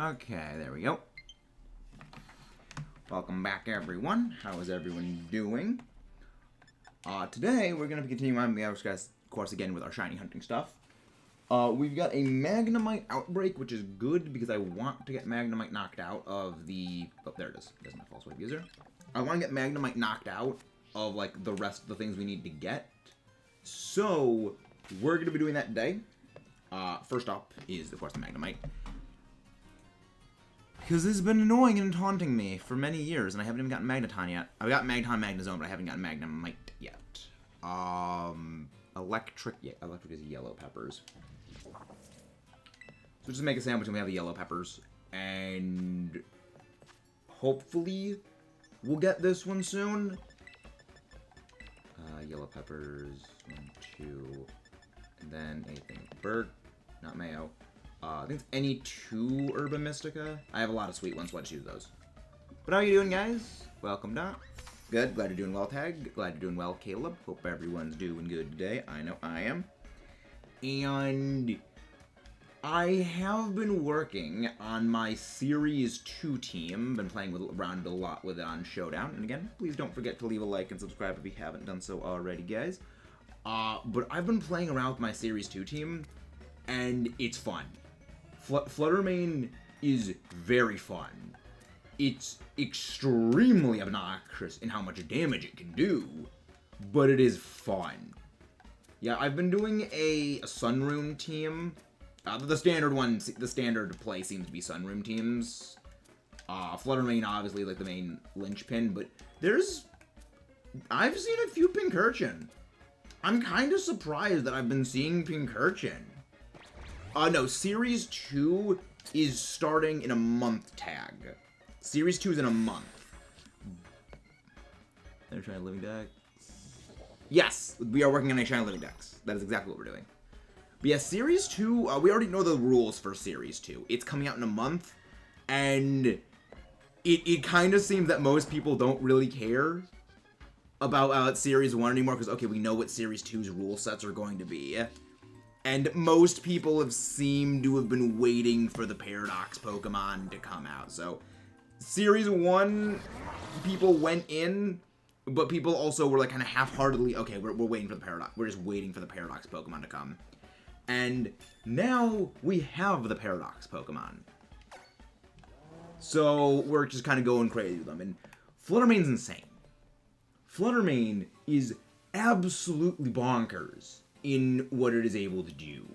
Okay, there we go. Welcome back, everyone. How is everyone doing? Today, we're going to be continuing on the course again with our shiny hunting stuff. We've got a Magnemite outbreak, which is good because I want to get Magnemite knocked out of the... Oh, there it is. It doesn't have false wave user. I want to get Magnemite knocked out of, like, the rest of the things we need to get. So, we're going to be doing that today. First up is, of course, the Magnemite. Because this has been annoying and taunting me for many years, and I haven't even gotten Magneton yet. I've got Magneton, Magnezone, but I haven't gotten Magnemite yet. Electric... Yeah, electric is yellow peppers. So just make a sandwich and we have the yellow peppers. And... hopefully, we'll get this one soon. Yellow peppers, 1, 2... And then anything. Bird, not mayo. I think it's any 2 Herba Mystica. I have a lot of sweet ones, so let's use those. But how are you doing, guys? Welcome, Doc. Good. Glad you're doing well, Tag. Glad you're doing well, Caleb. Hope everyone's doing good today. I know I am. And I have been working on my Series 2 team. Been playing around a lot with it on Showdown. And again, please don't forget to leave a like and subscribe if you haven't done so already, guys. But I've been playing around with my Series 2 team, and it's fun. Fluttermane is very fun. It's extremely obnoxious in how much damage it can do, but it is fun. Yeah, I've been doing a Sunroom team. The standard play seems to be Sunroom teams. Fluttermane obviously like the main linchpin, but I've seen a few Pincurchin. I'm kind of surprised that I've been seeing Pincurchin. No, Series 2 is starting in a month, Tag. Series 2 is in a month. They're trying living decks. Yes, we are working on a shiny living decks. That is exactly what we're doing. But yeah, Series 2, we already know the rules for Series 2. It's coming out in a month, and it kind of seems that most people don't really care about Series 1 anymore, because, okay, we know what Series 2's rule sets are going to be. And most people have seemed to have been waiting for the Paradox Pokemon to come out. So, Series 1, people went in, but people also were like kind of half-heartedly, okay, we're waiting for the Paradox. We're just waiting for the Paradox Pokemon to come. And now we have the Paradox Pokemon. So, we're just kind of going crazy with them. And Fluttermane's insane. Fluttermane is absolutely bonkers in what it is able to do.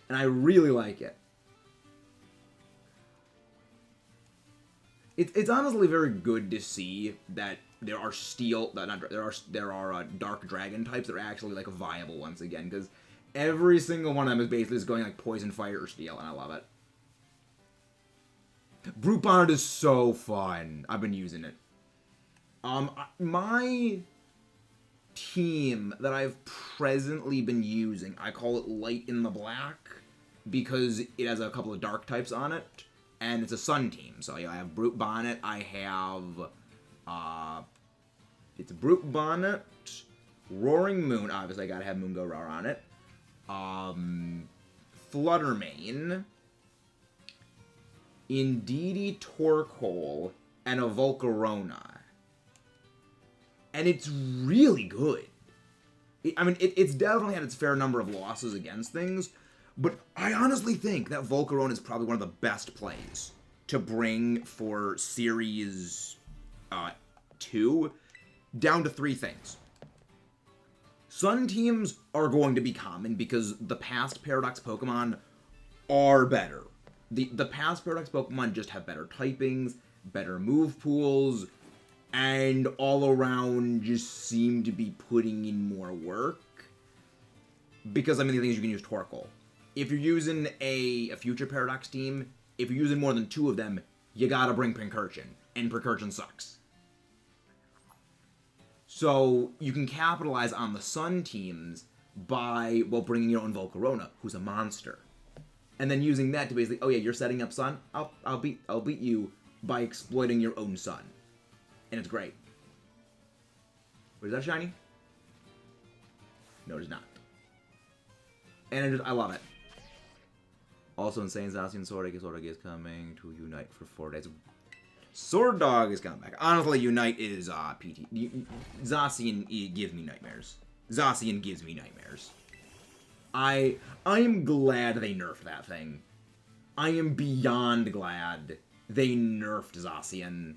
And I really like it. It's honestly very good to see that there are there are dark dragon types that are actually like viable once again, because every single one of them is basically just going like poison, fire, or steel, and I love it. Brute Bonnet is so fun. I've been using it. My team that I've presently been using, I call it Light in the Black because it has a couple of dark types on it, and it's a sun team. So yeah, I have Brute Bonnet, I have it's Brute Bonnet, Roaring Moon, obviously I gotta have Moongo-Rar on it, Fluttermane, Indeedee Torkoal, and a Volcarona. And it's really good. It's definitely had its fair number of losses against things, but I honestly think that Volcarona is probably one of the best plays to bring for Series 2, down to 3 things. Sun teams are going to be common because the past Paradox Pokemon are better. The past Paradox Pokemon just have better typings, better move pools, and all around just seem to be putting in more work. Because, I mean, the thing is you can use Torkoal. If you're using a future Paradox team, if you're using more than 2 of them, you gotta bring Pincurchin. And Pincurchin sucks. So, you can capitalize on the Sun teams by, well, bringing your own Volcarona, who's a monster. And then using that to basically, oh yeah, you're setting up Sun? I'll beat you by exploiting your own Sun. And it's great. Wait, is that shiny? No, it is not. And I love it. Also, Insane Zacian Sword is coming to Unite for 4 days. Sword Dog is coming back. Honestly, Unite is PT. Zacian gives me nightmares. Zacian gives me nightmares. I am glad they nerfed that thing. I am beyond glad they nerfed Zacian.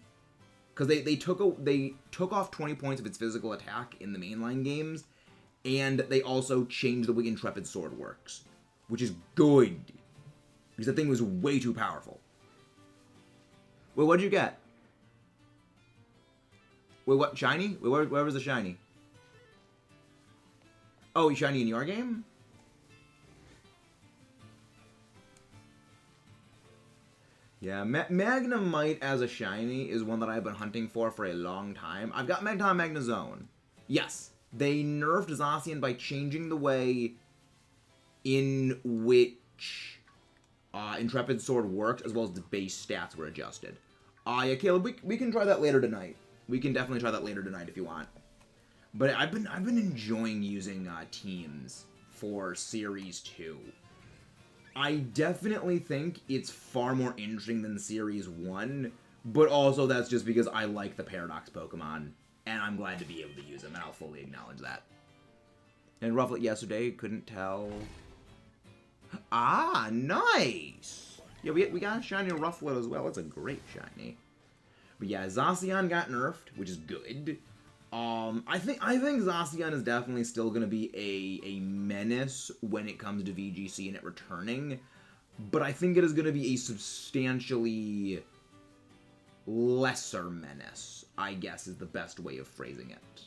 Because they took off 20 points of its physical attack in the mainline games, and they also changed the way Intrepid Sword works, which is good. Because that thing was way too powerful. Wait, what'd you get? Wait, what? Shiny? Wait, where was the shiny? Oh, shiny in your game? Yeah, Magnemite as a shiny is one that I've been hunting for a long time. I've got Magneton Magnezone. Yes, they nerfed Zacian by changing the way in which Intrepid Sword worked, as well as the base stats were adjusted. Yeah, Caleb, we can try that later tonight. We can definitely try that later tonight if you want. But I've been enjoying using teams for Series 2. I definitely think it's far more interesting than Series 1, but also that's just because I like the Paradox Pokemon, and I'm glad to be able to use them, and I'll fully acknowledge that. And Rufflet yesterday, couldn't tell. Ah, nice! Yeah, we got a shiny Rufflet as well. It's a great shiny. But yeah, Zacian got nerfed, which is good. I think Zacian is definitely still going to be a menace when it comes to VGC and it returning, but I think it is going to be a substantially lesser menace, I guess is the best way of phrasing it.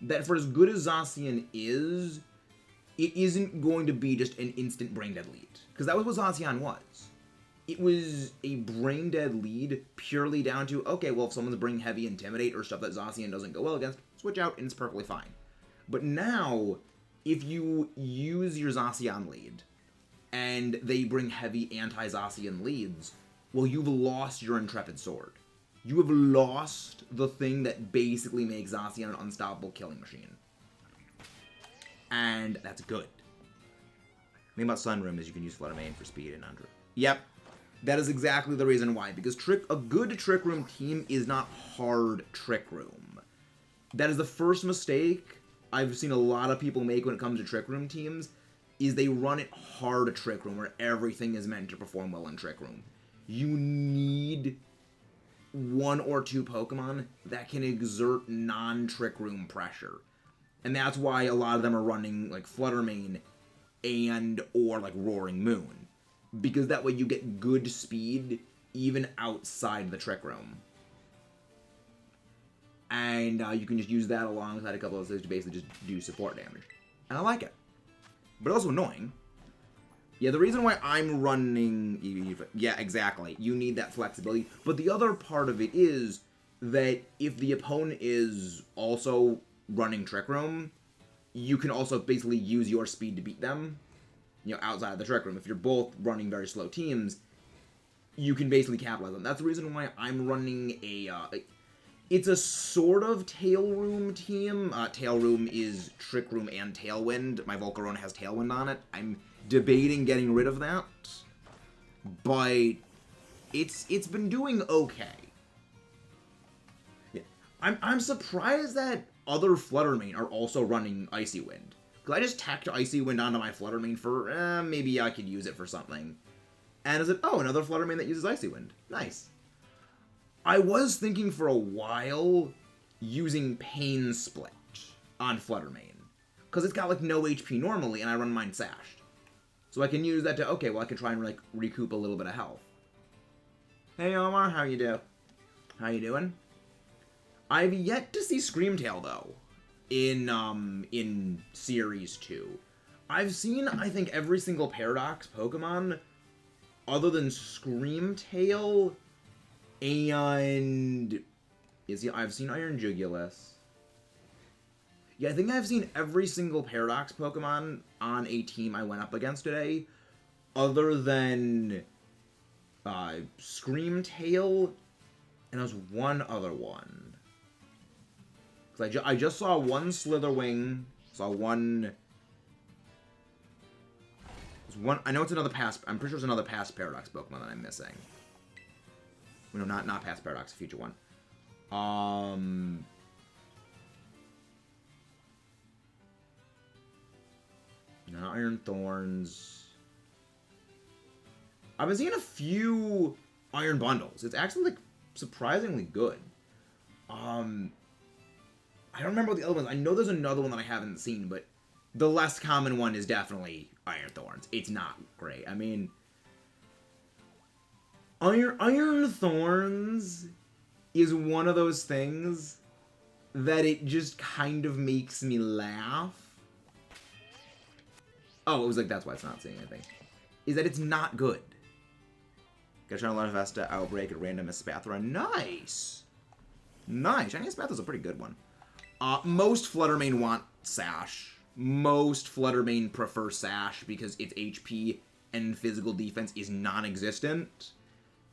That for as good as Zacian is, it isn't going to be just an instant brain-dead lead, because that was what Zacian was. It was a brain-dead lead purely down to, okay, well, if someone's bringing heavy Intimidate or stuff that Zacian doesn't go well against, switch out and it's perfectly fine. But now, if you use your Zacian lead, and they bring heavy anti-Zacian leads, well, you've lost your Intrepid Sword. You have lost the thing that basically makes Zacian an unstoppable killing machine. And that's good. The thing about Sunroom is you can use Flutter Mane for speed and under. Yep. That is exactly the reason why, because a good Trick Room team is not hard Trick Room. That is the first mistake I've seen a lot of people make when it comes to Trick Room teams, is they run it hard Trick Room, where everything is meant to perform well in Trick Room. You need 1 or 2 Pokemon that can exert non-Trick Room pressure. And that's why a lot of them are running, like, Flutter Mane or, like, Roaring Moon. Because that way you get good speed even outside the Trick Room. And you can just use that alongside a couple of things to basically just do support damage. And I like it. But also annoying. Yeah, the reason why I'm running... Yeah, exactly. You need that flexibility. But the other part of it is that if the opponent is also running Trick Room, you can also basically use your speed to beat them. You know, outside of the Trick Room. If you're both running very slow teams, you can basically capitalize on. That's the reason why I'm running it's a sort of Tail Room team. Tail Room is Trick Room and Tailwind. My Volcarona has Tailwind on it. I'm debating getting rid of that, but it's been doing okay. Yeah, I'm surprised that other Flutter Mane are also running Icy Wind. Because I just tacked Icy Wind onto my Flutter Mane for, maybe I could use it for something. And I said, oh, another Flutter Mane that uses Icy Wind. Nice. I was thinking for a while using Pain Split on Flutter Mane. Because it's got, like, no HP normally, and I run mine Sashed. So I can use that to, okay, well, I can try and, like, recoup a little bit of health. Hey, Omar, how you do? How you doing? I've yet to see Screamtail, though. In Series 2. I've seen, I think, every single Paradox Pokemon other than Screamtail and... I've seen Iron Jugulus. Yeah, I think I've seen every single Paradox Pokemon on a team I went up against today other than Screamtail, and there was one other one. I just saw one Slitherwing, saw one I know it's another past. I'm pretty sure it's another past Paradox Pokemon that I'm missing. No, not past Paradox, a future one. Not Iron Thorns. I've been seeing a few Iron Bundles. It's actually like surprisingly good. I don't remember what the other ones. I know there's another one that I haven't seen, but the less common one is definitely Iron Thorns. It's not great. I mean, Iron Thorns is one of those things that it just kind of makes me laugh. Oh, it was like, that's why it's not saying anything. Is that it's not good. Gotta try to learn Vesta, Outbreak, and Random Espathra. Nice! Nice. Shiny Espathra's a pretty good one. Most Fluttermane want Sash. Most Fluttermane prefer Sash because its HP and physical defense is non-existent.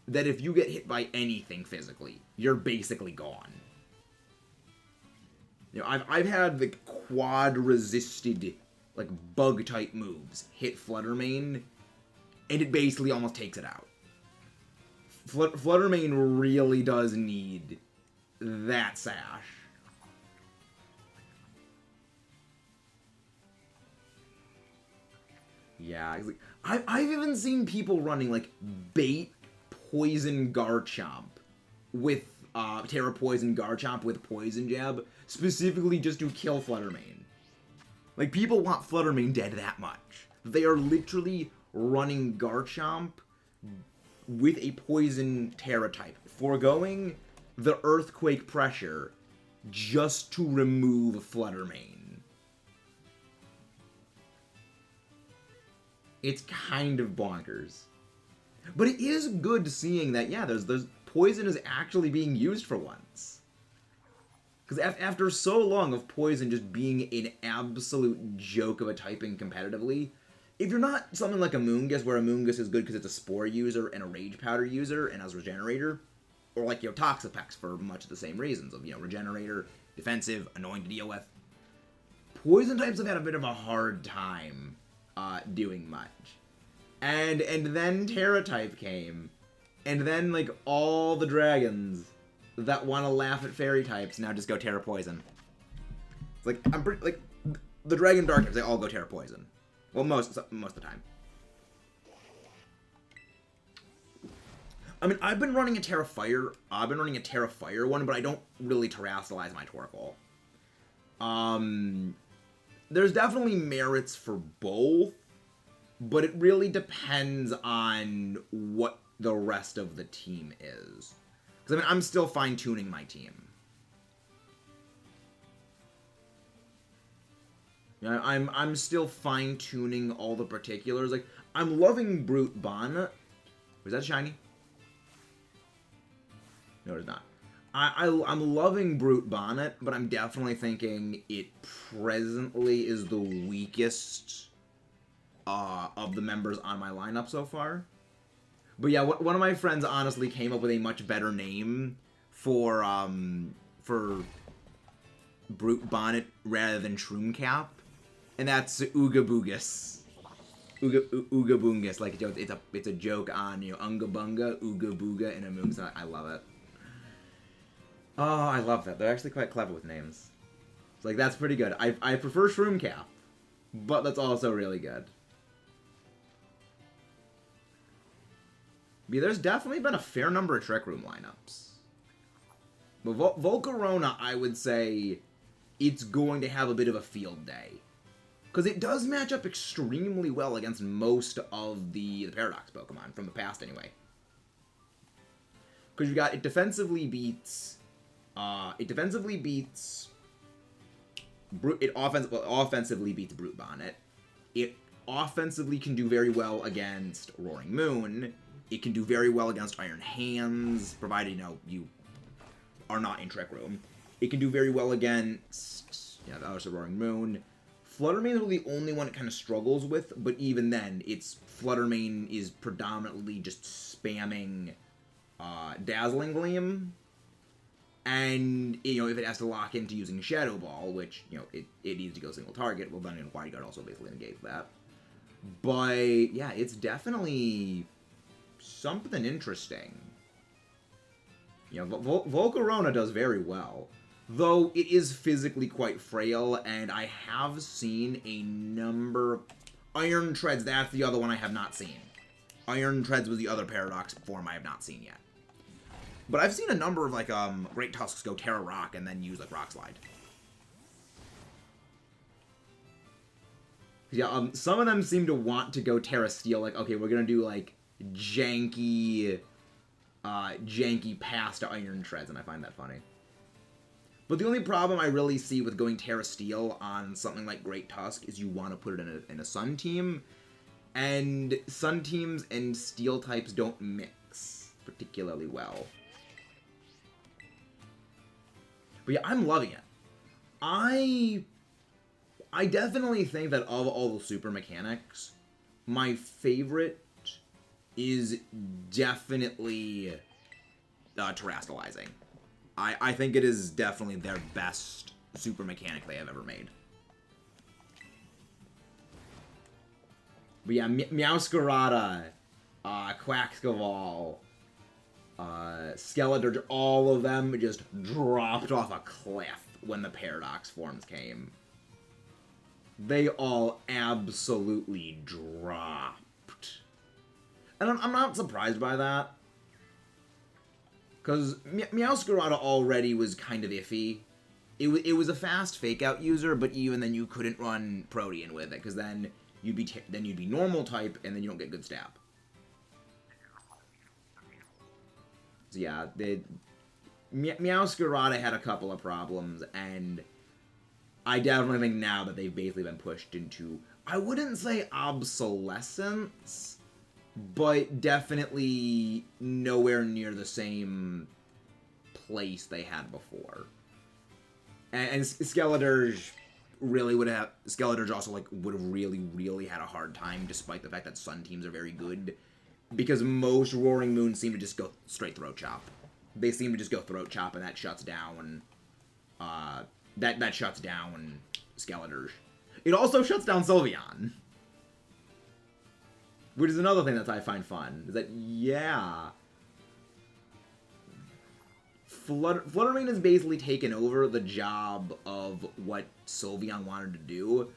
That if you get hit by anything physically, you're basically gone. You know, I've had like quad-resisted, like bug-type moves hit Fluttermane, and it basically almost takes it out. Fluttermane really does need that Sash. Yeah, I've even seen people running like bait Poison Garchomp with Tera Poison Garchomp with Poison Jab, specifically just to kill Fluttermane. Like, people want Fluttermane dead that much. They are literally running Garchomp with a Poison Tera type, foregoing the Earthquake pressure just to remove Fluttermane. It's kind of bonkers. But it is good seeing that, yeah, there's Poison is actually being used for once. Because after so long of Poison just being an absolute joke of a typing competitively, if you're not something like a Moongus, where a Moongus is good because it's a Spore user and a Rage Powder user and has Regenerator, or like, you know, Toxapex for much of the same reasons of, you know, Regenerator, defensive, annoying to deal with. Poison types have had a bit of a hard time doing much. And then Tera type came, and then like all the dragons that want to laugh at fairy types now just go Tera Poison. It's like, I'm pretty, like, the Dragon Dark types, they all go Tera Poison. Well, most of the time. I mean, I've been running a Tera Fire. I've been running a Tera Fire one, but I don't really terrestrialize my Torkoal. There's definitely merits for both, but it really depends on what the rest of the team is. Because, I mean, I'm still fine-tuning my team. You know, I'm still fine-tuning all the particulars. Like, I'm loving Brute Bonnet. Was that shiny? No, it's not. I'm loving Brute Bonnet, but I'm definitely thinking it presently is the weakest of the members on my lineup so far. But yeah, one of my friends honestly came up with a much better name for Brute Bonnet rather than Shroomcap, and that's Ooga Boogus. Ooga Boongus, like it's a joke on, you know, Unga Bunga, Ooga Booga, and a Moongus. I love it. Oh, I love that. They're actually quite clever with names. It's like, that's pretty good. I prefer Shroomcap, but that's also really good. Yeah, there's definitely been a fair number of Trick Room lineups. But Volcarona, I would say, it's going to have a bit of a field day. Because it does match up extremely well against most of the Paradox Pokemon, from the past anyway. Because it defensively beats... it offensively beats Brute Bonnet. It offensively can do very well against Roaring Moon. It can do very well against Iron Hands, provided, you know, you are not in Trick Room. It can do very well against, you know, the other Roaring Moon. Fluttermane is the only one it kind of struggles with, but even then, Fluttermane is predominantly just spamming Dazzling Gleam. And, you know, if it has to lock into using Shadow Ball, which, you know, it needs to go single target, well then, Wide Guard also basically negates that. But, yeah, it's definitely something interesting. You know, Volcarona does very well. Though it is physically quite frail, and I have seen a number... Iron Treads, that's the other one I have not seen. Iron Treads was the other Paradox form I have not seen yet. But I've seen a number of, like, Great Tusks go Tera Rock and then use, like, Rock Slide. Yeah, some of them seem to want to go Tera Steel, like, okay, we're gonna do, like, janky pass to Iron Treads, and I find that funny. But the only problem I really see with going Tera Steel on something like Great Tusk is you want to put it in a Sun team, and Sun teams and Steel types don't mix particularly well. But yeah, I'm loving it. I definitely think that of all the super mechanics, my favorite is definitely terastallizing. I think it is definitely their best super mechanic they have ever made. But yeah, Meowscarada, Quaxcaval, Skeletor, all of them just dropped off a cliff when the Paradox forms came. They all absolutely dropped. And I'm not surprised by that. Because Meowscarada already was kind of iffy. It was a fast fake-out user, but even then you couldn't run Protean with it, because then you'd be normal type, and then you don't get good stab. So yeah, Meowscarada had a couple of problems, and I definitely think now that they've basically been pushed into, I wouldn't say obsolescence, but definitely nowhere near the same place they had before. And Skeletor's really would have... Skeletor's also, like, would have really had a hard time, despite the fact that Sun teams are very good. Because most Roaring Moons seem to just go straight Throat Chop. They seem to just go Throat Chop, and that shuts down... that shuts down Skeletor's. It also shuts down Sylveon. Which is another thing that I find fun. Is that, yeah... Fluttermane has basically taken over the job of what Sylveon wanted to do.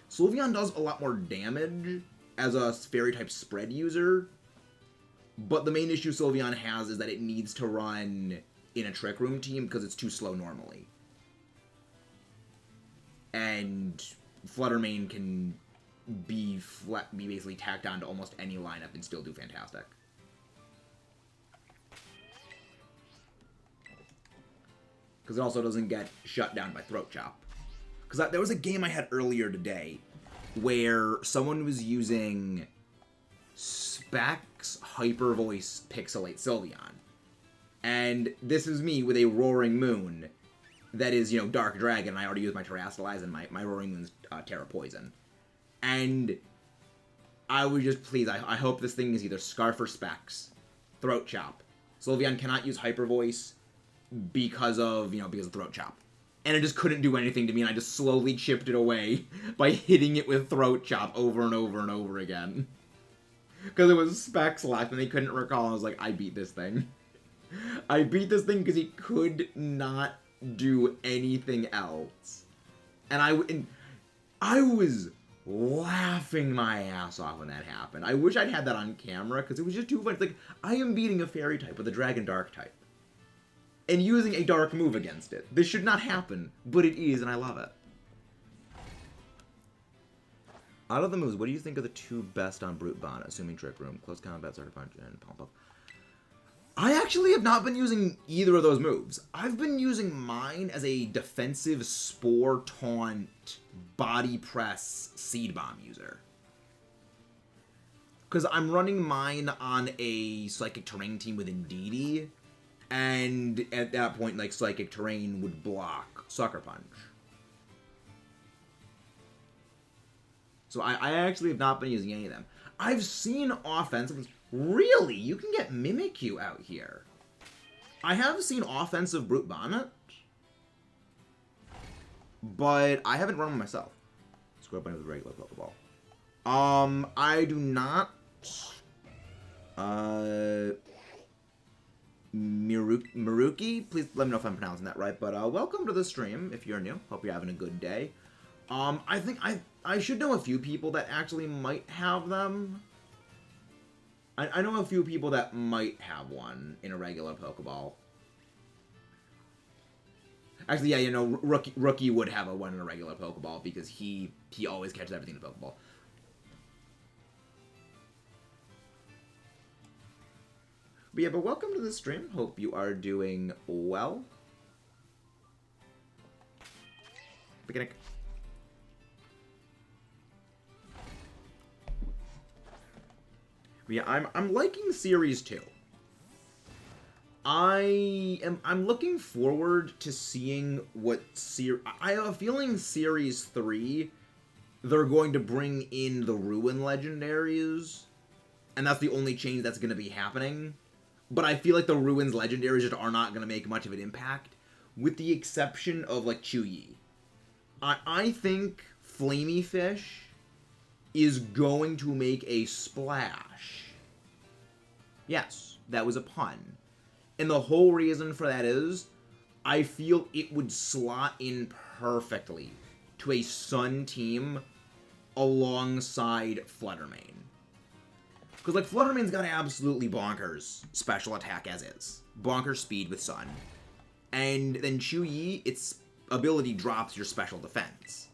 Sylveon does a lot more damage as a Fairy-type spread user. But the main issue Sylveon has is that it needs to run in a Trick Room team because it's too slow normally. And Fluttermane can be basically tacked onto almost any lineup and still do fantastic. Because it also doesn't get shut down by Throat Chop. Because there was a game I had earlier today where someone was using Specs Hyper Voice Pixelate Sylveon. And this is me with a Roaring Moon that is, you know, Dark Dragon, and I already used my Terastallize, and my Roaring Moon's Tera Poison. And I would just, please, I hope this thing is either Scarf or Specs. Throat Chop. Sylveon cannot use Hyper Voice because of Throat Chop. And it just couldn't do anything to me, and I just slowly chipped it away by hitting it with Throat Chop over and over and over again. Because it was Specs left, and they couldn't recall, I was like, I beat this thing. I beat this thing because he could not do anything else. And I was laughing my ass off when that happened. I wish I'd had that on camera, because it was just too funny. It's like, I am beating a Fairy type with a Dragon Dark type. And using a dark move against it. This should not happen, but it is, and I love it. Out of the moves, what do you think are the two best on Brute Bond, assuming Trick Room, Close Combat, Sucker Punch, and Pump Up? I actually have not been using either of those moves. I've been using mine as a defensive Spore, Taunt, Body Press, Seed Bomb user. Because I'm running mine on a Psychic Terrain team with Indeedee, and at that point, like, Psychic Terrain would block Sucker Punch. So I actually have not been using any of them. I've seen offensive... Really? You can get Mimikyu out here. I have seen offensive Brute Bonnet, but I haven't run one myself. Scrub Bunny with a regular Pokeball. I do not. Miruki, please let me know if I'm pronouncing that right. But welcome to the stream if you're new. Hope you're having a good day. I think I should know a few people that actually might have them. I know a few people that might have one in a regular Pokeball. Actually, yeah, you know, Rookie would have one in a regular Pokeball because he always catches everything in a Pokeball. But yeah, but welcome to the stream. Hope you are doing well. Picnic. But yeah, I'm liking Series 2. I'm looking forward to seeing what I have a feeling Series 3 they're going to bring in the Ruin Legendaries, and that's the only change that's going to be happening. But I feel like the Ruins Legendaries just are not going to make much of an impact, with the exception of like Chuyi. I think Flamey Fish is going to make a splash. Yes, that was a pun. And the whole reason for that is, I feel it would slot in perfectly to a Sun team alongside Fluttermane. Because, like, Fluttermane's got absolutely bonkers special attack as is. Bonkers speed with Sun. And then Chuyi, its ability drops your special defense.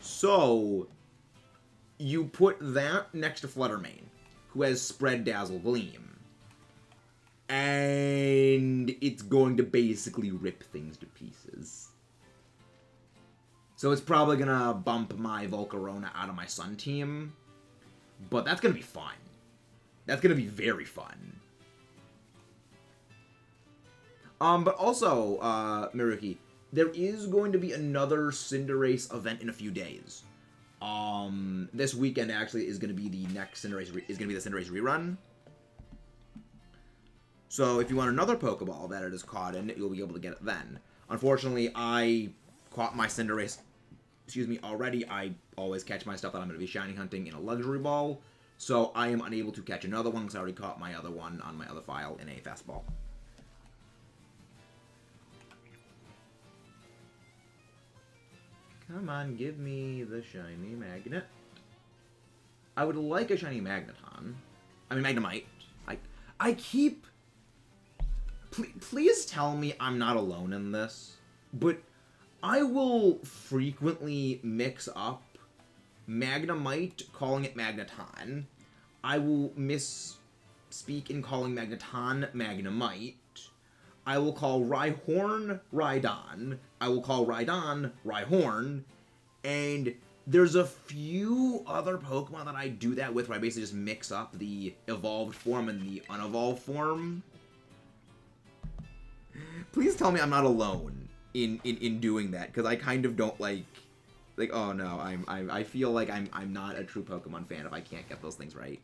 So, you put that next to Fluttermane, who has Spread, Dazzle, Gleam. And it's going to basically rip things to pieces. So it's probably going to bump my Volcarona out of my Sun team. But that's going to be fun. That's going to be very fun. But also, Miruki, there is going to be another Cinderace event in a few days. This weekend actually is going to be the next Cinderace, is going to be the Cinderace rerun. So if you want another Pokeball that it is caught in, you'll be able to get it then. Unfortunately, I caught my Cinderace, already. I always catch my stuff that I'm going to be shiny hunting in a luxury ball. So I am unable to catch another one because I already caught my other one on my other file in a fastball. Come on, give me the shiny magnet. I would like a shiny Magneton. I mean, Magnemite. I keep... Please tell me I'm not alone in this, but I will frequently mix up Magnemite, calling it Magneton. I will misspeak in calling Magneton Magnemite. I will call Rhyhorn Rhydon. I will call Rhydon Rhyhorn. And there's a few other Pokemon that I do that with, where I basically just mix up the evolved form and the unevolved form. Please tell me I'm not alone in doing that, because I kind of don't like, oh no, I feel like I'm not a true Pokemon fan if I can't get those things right.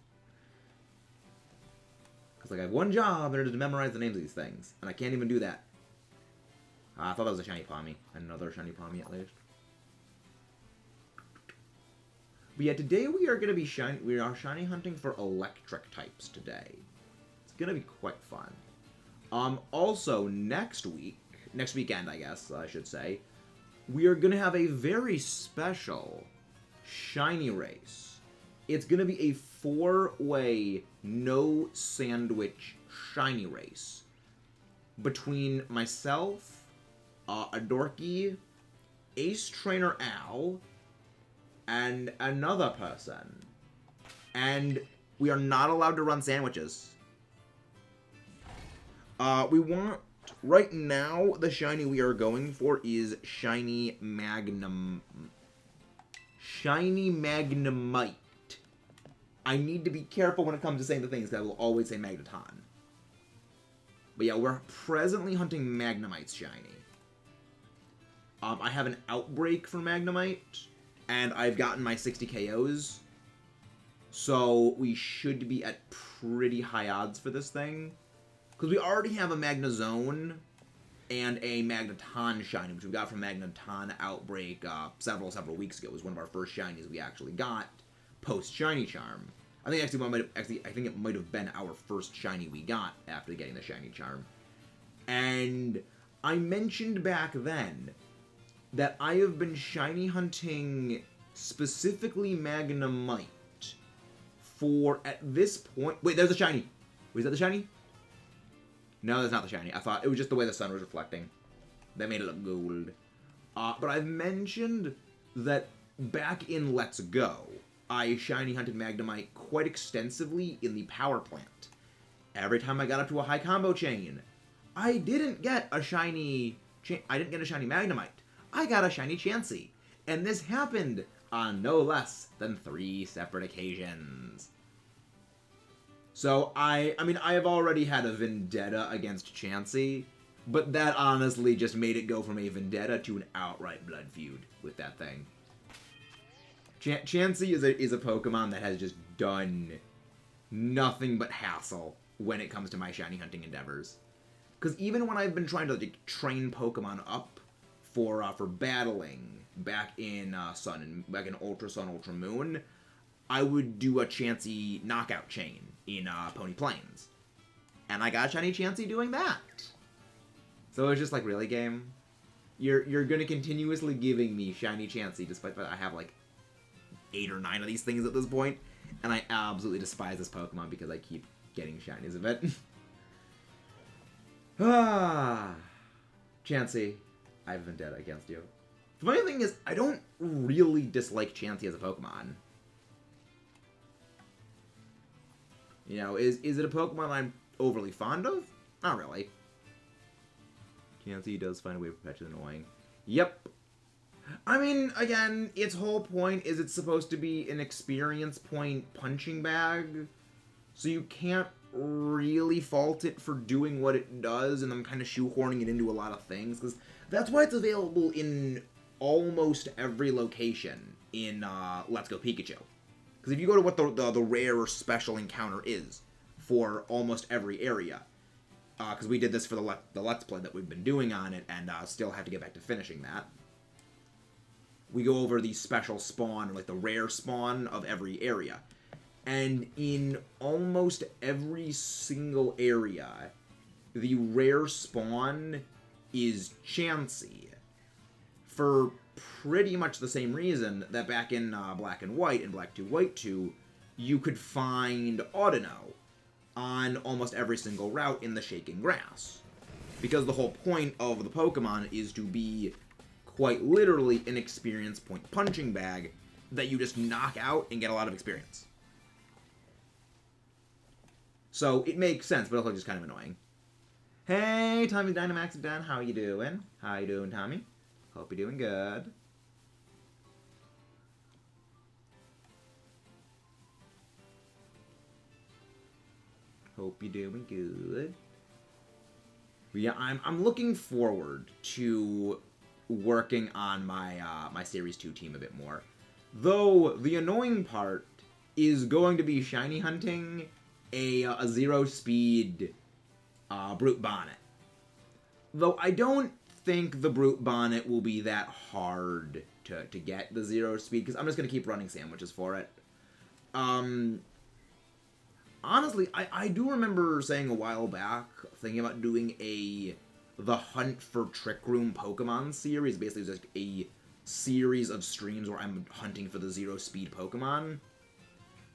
Because, like, I have one job, and it is to memorize the names of these things, and I can't even do that. I thought that was a shiny Pawmi. Another shiny Pawmi, at least. But yeah, today we are going to be shiny hunting for electric types today. It's going to be quite fun. Also, next weekend, I guess, I should say, we are going to have a very special shiny race. It's going to be a 4-way, no sandwich shiny race between myself, a Dorky, Ace Trainer Al, and another person. And we are not allowed to run sandwiches. We want, right now, the shiny we are going for is Shiny Magnemite. I need to be careful when it comes to saying the things, because I will always say Magneton. But yeah, we're presently hunting Magnemite's shiny. I have an Outbreak for Magnemite, and I've gotten my 60 KOs. So we should be at pretty high odds for this thing. Because we already have a Magnezone and a Magneton shiny, which we got from Magneton Outbreak several weeks ago. It was one of our first shinies we actually got. post shiny charm. I think I think it might have been our first shiny we got after getting the shiny charm. And I mentioned back then that I have been shiny hunting specifically Magnemite for, at this point... Wait, there's a shiny. Was that the shiny? No, that's not the shiny. I thought it was just the way the sun was reflecting. That made it look gold. But I've mentioned that back in Let's Go, I shiny hunted Magnemite quite extensively in the power plant. Every time I got up to a high combo chain, I didn't get a shiny Magnemite. I got a shiny Chansey. And this happened on no less than 3 separate occasions. So, I mean, I have already had a vendetta against Chansey, but that honestly just made it go from a vendetta to an outright blood feud with that thing. Chansey is a Pokemon that has just done nothing but hassle when it comes to my shiny hunting endeavors. Because even when I've been trying to like, train Pokemon up for battling back in Ultra Sun, Ultra Moon, I would do a Chansey knockout chain in Pony Plains. And I got shiny Chansey doing that. So it was just like, really, game? You're gonna continuously giving me shiny Chansey despite that I have like 8 or 9 of these things at this point, and I absolutely despise this Pokemon because I keep getting shinies of it. Chansey, I have a vendetta against you. The funny thing is, I don't really dislike Chansey as a Pokemon. You know, is it a Pokemon I'm overly fond of? Not really. Chansey does find a way to perpetuate annoying. Yep. I mean, again, its whole point is it's supposed to be an experience point punching bag, so you can't really fault it for doing what it does, and I'm kind of shoehorning it into a lot of things, because that's why it's available in almost every location in Let's Go Pikachu. Because if you go to what the rare or special encounter is for almost every area, because we did this for the Let's Play that we've been doing on it, and still have to get back to finishing that. We go over the special spawn, or like the rare spawn of every area. And in almost every single area, the rare spawn is Chansey. For pretty much the same reason that back in Black and White and Black 2, White 2, you could find Audino on almost every single route in the Shaking Grass. Because the whole point of the Pokemon is to be quite literally an experience point punching bag that you just knock out and get a lot of experience. So it makes sense, but also just kind of annoying. Hey, Tommy Dynamax Dan, how you doing? How you doing, Tommy? Hope you're doing good. Hope you're doing good. But yeah, I'm looking forward to working on my my Series 2 team a bit more. Though the annoying part is going to be shiny hunting a 0-speed Brute Bonnet. Though I don't think the Brute Bonnet will be that hard to get the 0-speed, because I'm just going to keep running sandwiches for it. Honestly, I do remember saying a while back, thinking about doing the Hunt for Trick Room Pokemon series. Basically, it's just a series of streams where I'm hunting for the 0-speed Pokemon.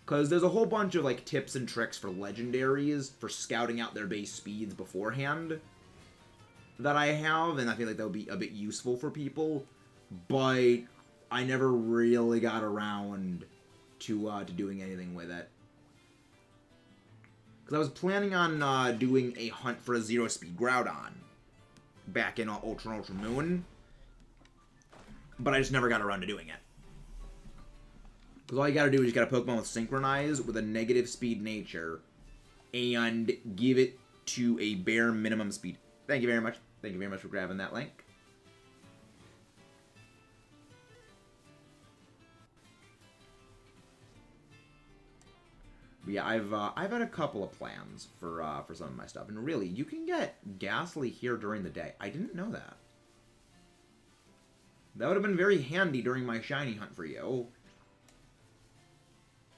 Because there's a whole bunch of like tips and tricks for legendaries for scouting out their base speeds beforehand that I have, and I feel like that would be a bit useful for people. But I never really got around to doing anything with it. Because I was planning on doing a hunt for a 0-speed Groudon back in Ultra and Ultra Moon, but I just never got around to doing it. Because all you gotta do is you got a Pokemon with Synchronize with a negative speed nature and give it to a bare minimum speed. Thank you very much. Thank you very much for grabbing that link. But yeah, I've had a couple of plans for some of my stuff, and really, you can get Ghastly here during the day. I didn't know that. That would have been very handy during my shiny hunt for you.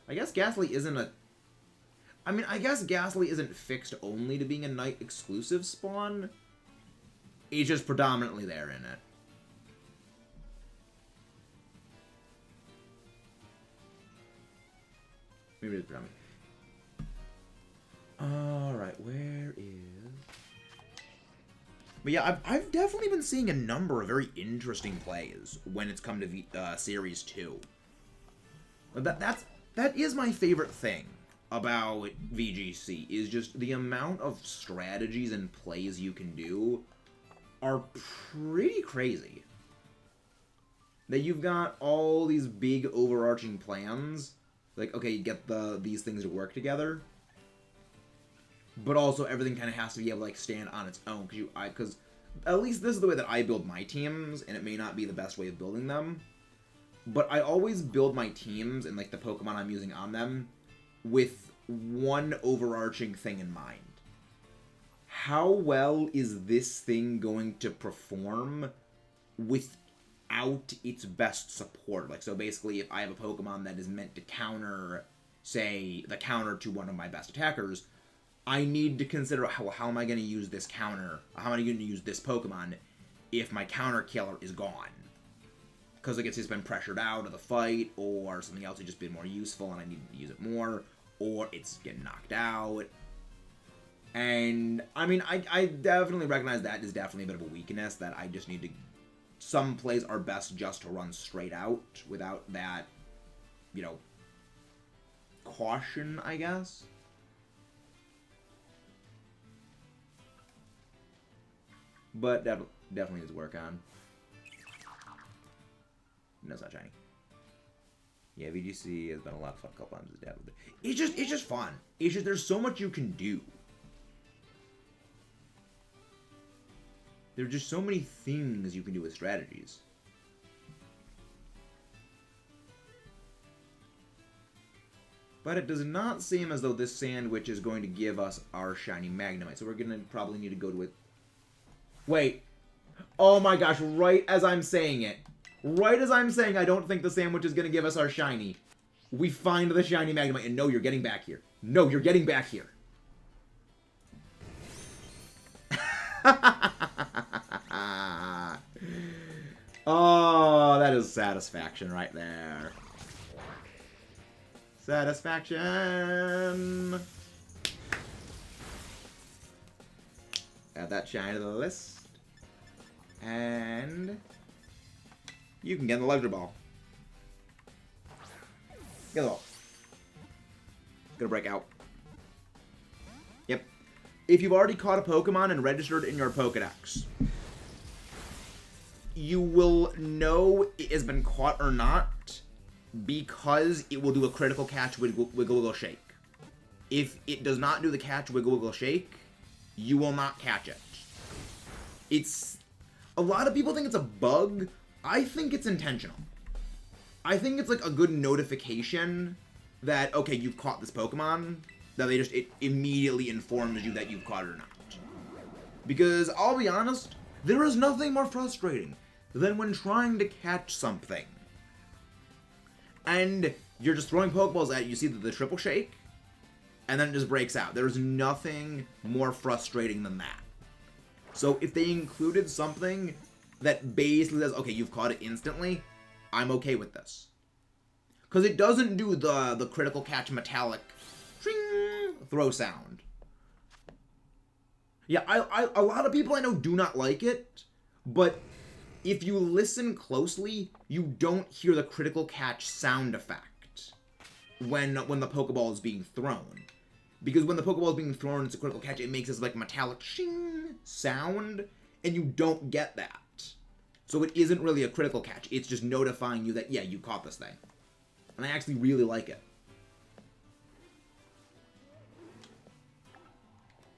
I guess Ghastly isn't a... I mean, I guess Ghastly isn't fixed only to being a night exclusive spawn. It's just predominantly there in it. Maybe it's predominantly. Alright, where is... But yeah, I've definitely been seeing a number of very interesting plays when it's come to Series 2. That is my favorite thing about VGC, is just the amount of strategies and plays you can do are pretty crazy. That you've got all these big overarching plans, like, okay, you get these things to work together, but also everything kind of has to be able to, like, stand on its own, because at least this is the way that I build my teams, and it may not be the best way of building them, but I always build my teams and, like, the Pokemon I'm using on them with one overarching thing in mind. How well is this thing going to perform without its best support? Like, so basically, if I have a Pokemon that is meant to counter, say, the counter to one of my best attackers, I need to consider how am I going to use this counter, how am I going to use this Pokemon if my counter killer is gone? Because like, it's just been pressured out of the fight, or something else has just been more useful and I need to use it more, or it's getting knocked out. And, I mean, I definitely recognize that is definitely a bit of a weakness, that I just need to... Some plays are best just to run straight out without that, you know, caution, I guess. But definitely needs work on. No, it's not shiny. Yeah, VGC has been a lot of fun a couple times. It's just fun. It's just, there's so much you can do. There are just so many things you can do with strategies. But it does not seem as though this sandwich is going to give us our shiny Magnemite. So we're going to probably need to go to it. Wait. Oh my gosh, right as I'm saying it. Right as I'm saying I don't think the sandwich is going to give us our shiny. We find the shiny Magnemite, and no, you're getting back here. No, you're getting back here. Oh, that is satisfaction right there. Satisfaction. Add that shiny to the list. And you can get the Electro Ball. Get the ball. Gonna break out. Yep. If you've already caught a Pokemon and registered in your Pokedex, you will know it has been caught or not because it will do a critical catch wiggle wiggle shake. If it does not do the catch wiggle wiggle shake, you will not catch it. It's... A lot of people think it's a bug. I think it's intentional. I think it's like a good notification that, okay, you've caught this Pokemon, that it immediately informs you that you've caught it or not. Because, I'll be honest, there is nothing more frustrating than when trying to catch something. And you're just throwing Pokeballs at it, you see the triple shake, and then it just breaks out. There's nothing more frustrating than that. So if they included something that basically says, okay, you've caught it instantly, I'm okay with this. Because it doesn't do the critical catch metallic throw sound. Yeah, a lot of people I know do not like it, but if you listen closely, you don't hear the critical catch sound effect when the Pokeball is being thrown. Because when the Pokeball is being thrown, it's a critical catch, it makes this like metallic shing sound, and you don't get that. So it isn't really a critical catch, it's just notifying you that, yeah, you caught this thing. And I actually really like it.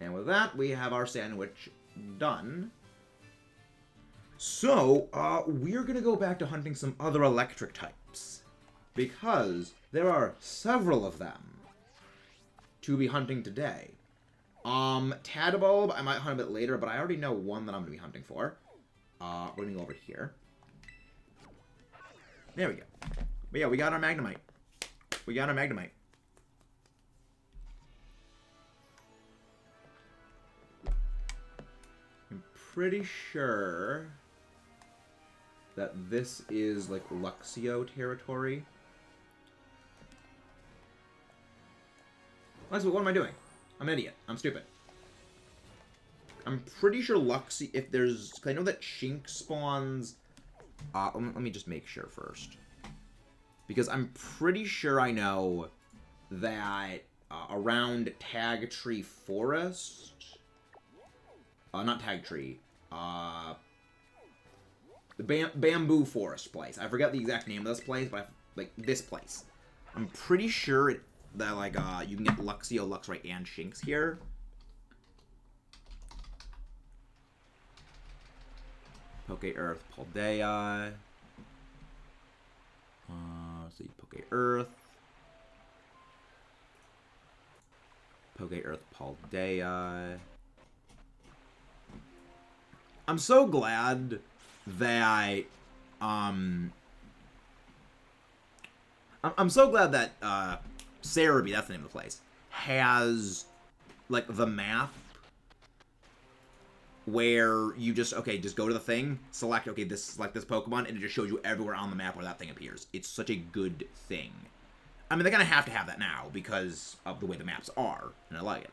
And with that, we have our sandwich done. So, we're gonna go back to hunting some other electric types. Because there are several of them to be hunting today. Tadabulb, I might hunt a bit later, but I already know one that I'm gonna be hunting for. We're gonna go over here. There we go. But yeah, we got our Magnemite. We got our Magnemite. pretty sure that this is, like, Luxio territory. What am I doing? I'm an idiot. I'm stupid. I'm pretty sure Luxio... If there's... Cause I know that Shink spawns... let me just make sure first. Because I'm pretty sure I know that around Tag Tree Forest... not Tag Tree. The Bamboo Forest place. I forget the exact name of this place, but like this place. I'm pretty sure that like you can get Luxio, Luxray, and Shinx here. Poke Earth, Paldea. Let's see, Poke Earth. Poke Earth, Paldea. I'm so glad that I'm so glad that Cerebi, that's the name of the place, has like the map where you just go to the thing, select select this Pokemon, and it just shows you everywhere on the map where that thing appears. It's such a good thing. I mean, they're gonna have to have that now because of the way the maps are, and I like it.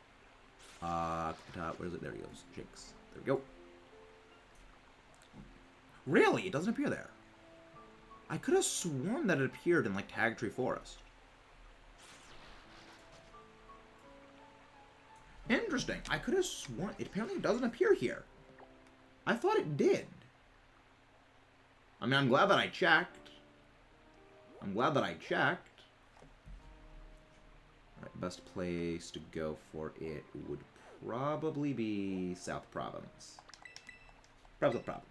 Where is it? There he goes. Jinx. There we go. Really? It doesn't appear there. I could have sworn that it appeared in, like, Tag Tree Forest. Interesting. I could have sworn... It apparently doesn't appear here. I thought it did. I mean, I'm glad that I checked. Alright, best place to go for it would probably be South Province. Probably South Province.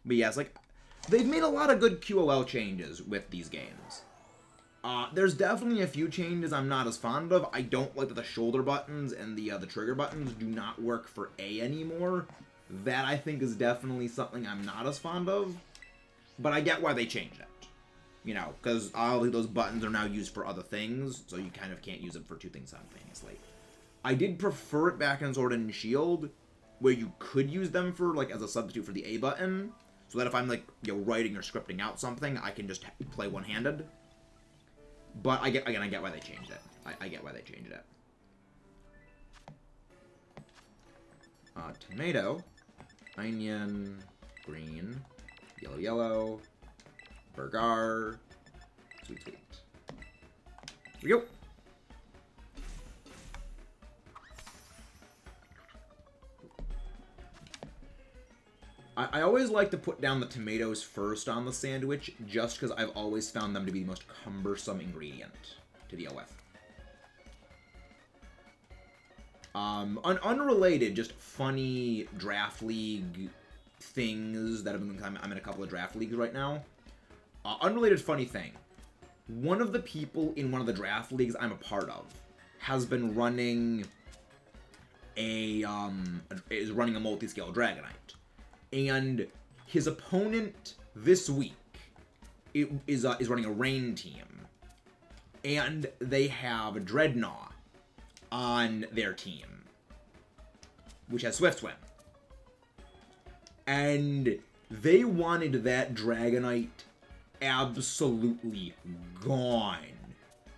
But yeah, it's like, they've made a lot of good QOL changes with these games. There's definitely a few changes I'm not as fond of. I don't like that the shoulder buttons and the trigger buttons do not work for A anymore. That, I think, is definitely something I'm not as fond of. But I get why they changed it. You know, because all of those buttons are now used for other things, so you kind of can't use them for two things simultaneously. I did prefer it back in Sword and Shield, where you could use them for, like, as a substitute for the A button. So that if I'm, like, you know, writing or scripting out something, I can just play one-handed. But I get why they changed it. I get why they changed it. Tomato, onion, green, yellow, yellow, burger, sweet, sweet. Here we go. I always like to put down the tomatoes first on the sandwich, just because I've always found them to be the most cumbersome ingredient to deal with. Unrelated, just funny draft league things that I'm in a couple of draft leagues right now. Unrelated funny thing. One of the people in one of the draft leagues I'm a part of has been running is running a multi-scale Dragonite. And his opponent this week is running a Rain team. And they have a Dreadnought on their team, which has Swift Swim. And they wanted that Dragonite absolutely gone.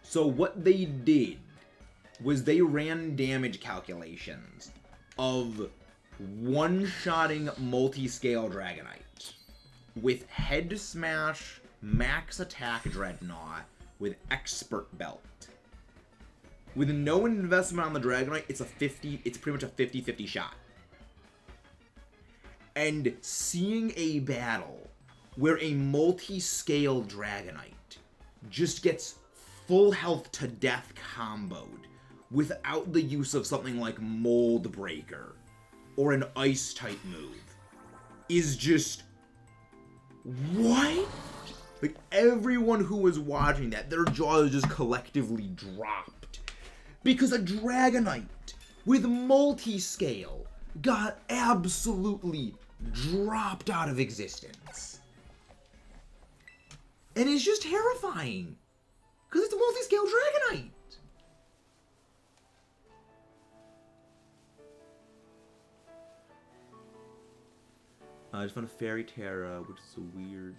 So what they did was they ran damage calculations of one-shotting multi-scale Dragonite with Head Smash, Max Attack Dreadnought, with Expert Belt. With no investment on the Dragonite, it's pretty much a 50-50 shot. And seeing a battle where a multi-scale Dragonite just gets full health to death comboed without the use of something like Mold Breaker or an Ice-type move is just... what? Like, everyone who was watching that, their jaws just collectively dropped. Because a Dragonite with multi-scale got absolutely dropped out of existence. And it's just terrifying. Because it's a multi-scale Dragonite. I just found a Fairy Tera, which is so weird.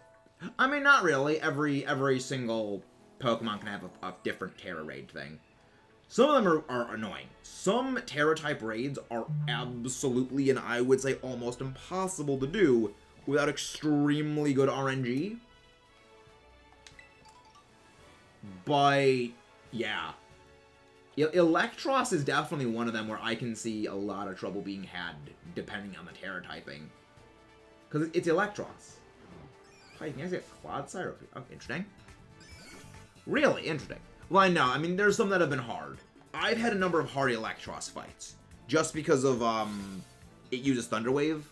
I mean, not really. Every single Pokemon can have a different Tera raid thing. Some of them are annoying. Some Tera-type raids are absolutely, and I would say almost impossible to do without extremely good RNG. But, yeah. Electros is definitely one of them where I can see a lot of trouble being had depending on the Tera typing. Because it's Electros. Oh, you can actually get Quad Sire. Oh, interesting. Really interesting. Well, I know. I mean, there's some that have been hard. I've had a number of hard Electros fights. Just because of, it uses Thunder Wave.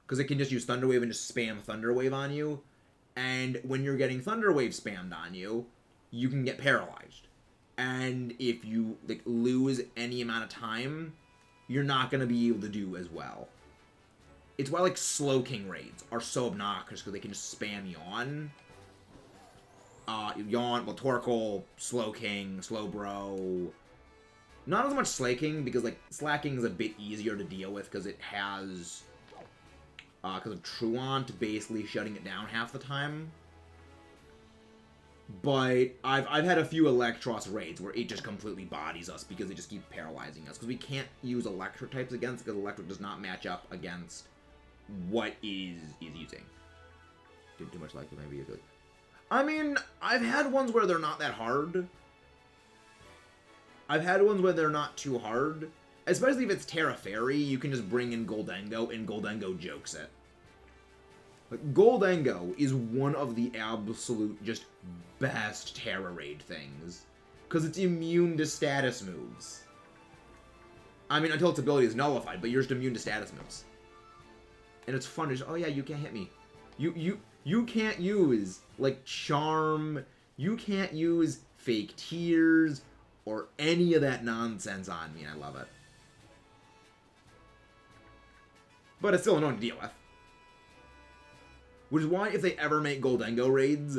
Because it can just use Thunder Wave and just spam Thunder Wave on you. And when you're getting Thunder Wave spammed on you, you can get paralyzed. And if you, like, lose any amount of time, you're not going to be able to do as well. It's why, like, Slow King raids are so obnoxious, because they can just spam Yawn. Yawn, well, Torkoal, Slow King, Slowbro. Not as much Slaking, because, like, Slacking is a bit easier to deal with, because it has, because of Truant basically shutting it down half the time. But I've had a few Electros raids where it just completely bodies us, because they just keep paralyzing us. Because we can't use Electric types against, because Electric does not match up against what is using. Did too much like it, maybe you could. I mean, I've had ones where they're not that hard. I've had ones where they're not too hard. Especially if it's Tera Fairy, you can just bring in Goldengo, and Goldengo jokes it. Like, Goldengo is one of the absolute, just, best Tera raid things. Because it's immune to status moves. I mean, until its ability is nullified, but you're just immune to status moves. And it's fun to just, oh yeah, you can't hit me. You can't use, like, Charm. You can't use Fake Tears or any of that nonsense on me, and I love it. But it's still annoying to deal with. Which is why if they ever make Goldengo raids,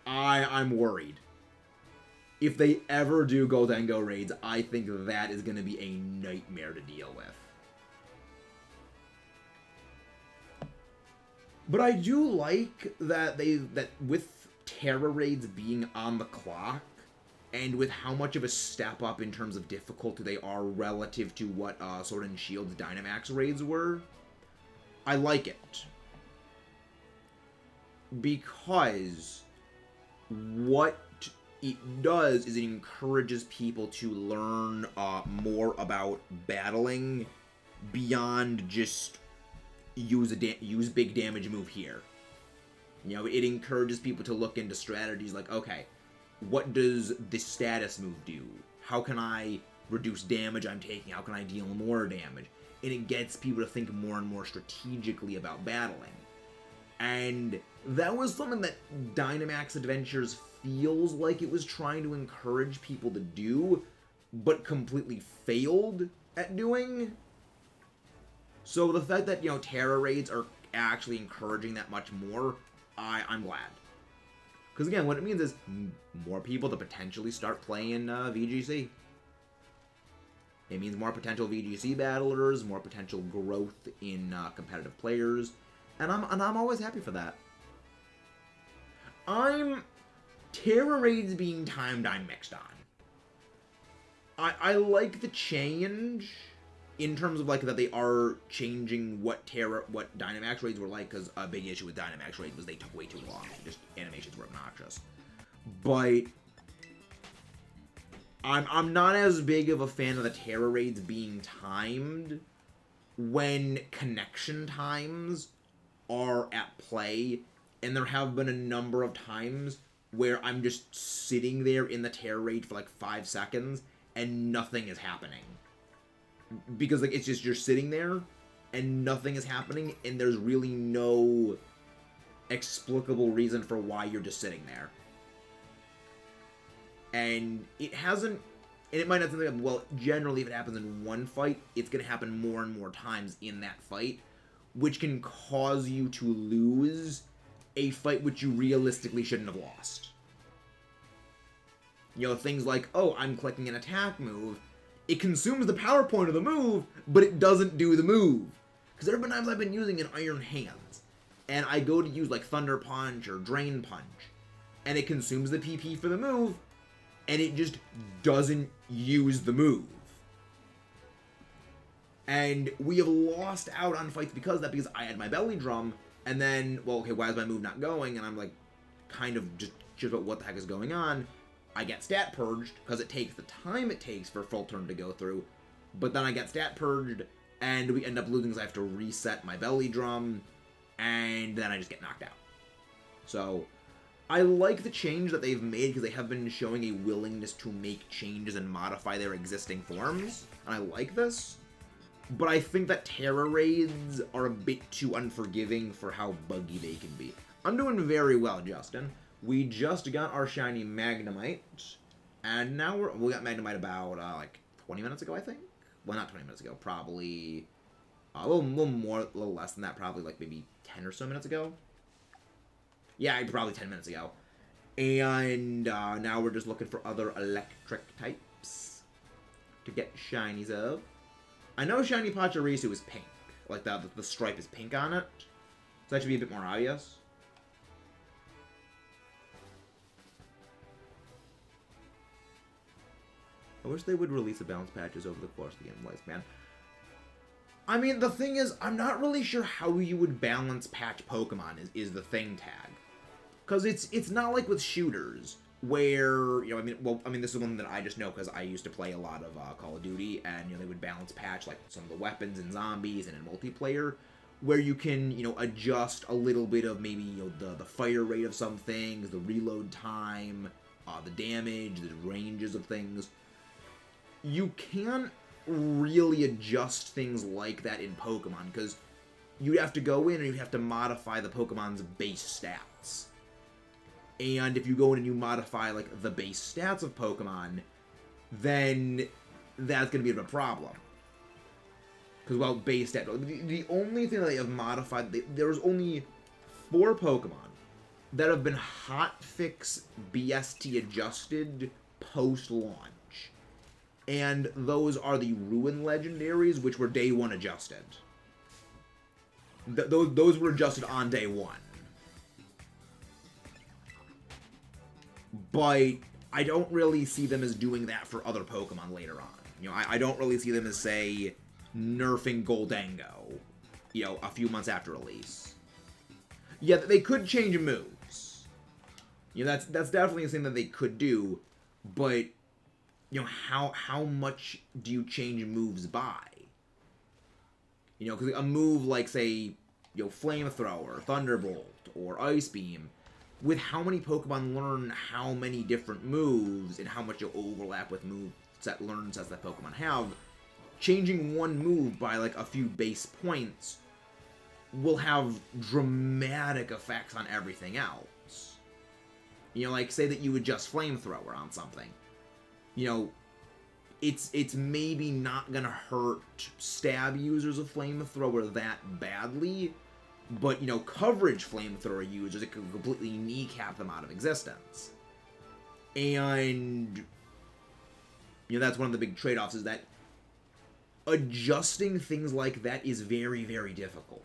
I'm worried. If they ever do Goldengo raids, I think that is going to be a nightmare to deal with. But I do like that with Tera raids being on the clock, and with how much of a step up in terms of difficulty they are relative to what Sword and Shield's Dynamax raids were, I like it. Because what it does is it encourages people to learn more about battling beyond just use big damage move here. You know, it encourages people to look into strategies like, okay, what does this status move do? How can I reduce damage I'm taking? How can I deal more damage? And it gets people to think more and more strategically about battling. And that was something that Dynamax Adventures feels like it was trying to encourage people to do, but completely failed at doing. So the fact that, you know, Tera raids are actually encouraging that much more, I'm glad. Because again, what it means is more people to potentially start playing VGC. It means more potential VGC battlers, more potential growth in competitive players, and I'm always happy for that. Tera raids being timed, I'm mixed on. I like the change in terms of, like, that they are changing what Dynamax raids were like, because a big issue with Dynamax raids was they took way too long. Just animations were obnoxious. But I'm not as big of a fan of the Tera raids being timed when connection times are at play, and there have been a number of times where I'm just sitting there in the Tera raid for like 5 seconds and nothing is happening. Because, like, it's just you're sitting there and nothing is happening, and there's really no explicable reason for why you're just sitting there. And it hasn't, and it might not something like, well, generally if it happens in one fight, it's going to happen more and more times in that fight, which can cause you to lose a fight which you realistically shouldn't have lost. You know, things like, oh, I'm clicking an attack move. It consumes the power point of the move, but it doesn't do the move. Because there have been times I've been using an Iron Hands, and I go to use like Thunder Punch or Drain Punch, and it consumes the PP for the move, and it just doesn't use the move. And we have lost out on fights because of that, because I had my belly drum, and then, well, okay, why is my move not going? And I'm like, kind of just about what the heck is going on. I get stat purged, because it takes the time it takes for a full turn to go through, but then I get stat purged, and we end up losing because I have to reset my belly drum, and then I just get knocked out. So, I like the change that they've made, because they have been showing a willingness to make changes and modify their existing forms, and I like this. But I think that Tera raids are a bit too unforgiving for how buggy they can be. I'm doing very well, Justin. We just got our shiny Magnemite, and now we got Magnemite about, like, 20 minutes ago, I think? Well, not 20 minutes ago, probably a little more, a little less than that, probably, like, maybe 10 or so minutes ago. Yeah, probably 10 minutes ago. And now we're just looking for other electric types to get shinies of. I know Shiny Pachirisu is pink. Like, the stripe is pink on it. So that should be a bit more obvious. I wish they would release the balance patches over the course of the game's lifespan. I mean, the thing is, I'm not really sure how you would balance patch Pokemon is the thing tag. Because it's not like with shooters, where, you know, I mean, this is one that I just know because I used to play a lot of Call of Duty, and, you know, they would balance patch, like, some of the weapons in zombies and in multiplayer, where you can, you know, adjust a little bit of maybe, you know, the fire rate of some things, the reload time, the damage, the ranges of things. You can't really adjust things like that in Pokemon, because you'd have to go in and you'd have to modify the Pokemon's base stats. And if you go in and you modify, like, the base stats of Pokemon, then that's going to be a bit of a problem. Because, well, base stats... The only thing that they have modified... There's only 4 Pokemon that have been hotfix BST adjusted post-launch. And those are the Ruin Legendaries, which were day 1 adjusted. Those were adjusted on day 1. But I don't really see them as doing that for other Pokemon later on. You know, I don't really see them as, say, nerfing Goldango, you know, a few months after release. Yeah, they could change moves. You know, that's definitely a thing that they could do, but, you know, how much do you change moves by? You know, because a move like, say, you know, Flamethrower, Thunderbolt, or Ice Beam, with how many Pokemon learn how many different moves and how much you'll overlap with learn sets that Pokemon have, changing one move by, like, a few base points will have dramatic effects on everything else. You know, like, say that you adjust Flamethrower on something. You know, it's maybe not gonna hurt stab users of Flamethrower that badly, but, you know, coverage Flamethrower users, it could completely kneecap them out of existence. And, you know, that's one of the big trade-offs, is that adjusting things like that is very, very difficult.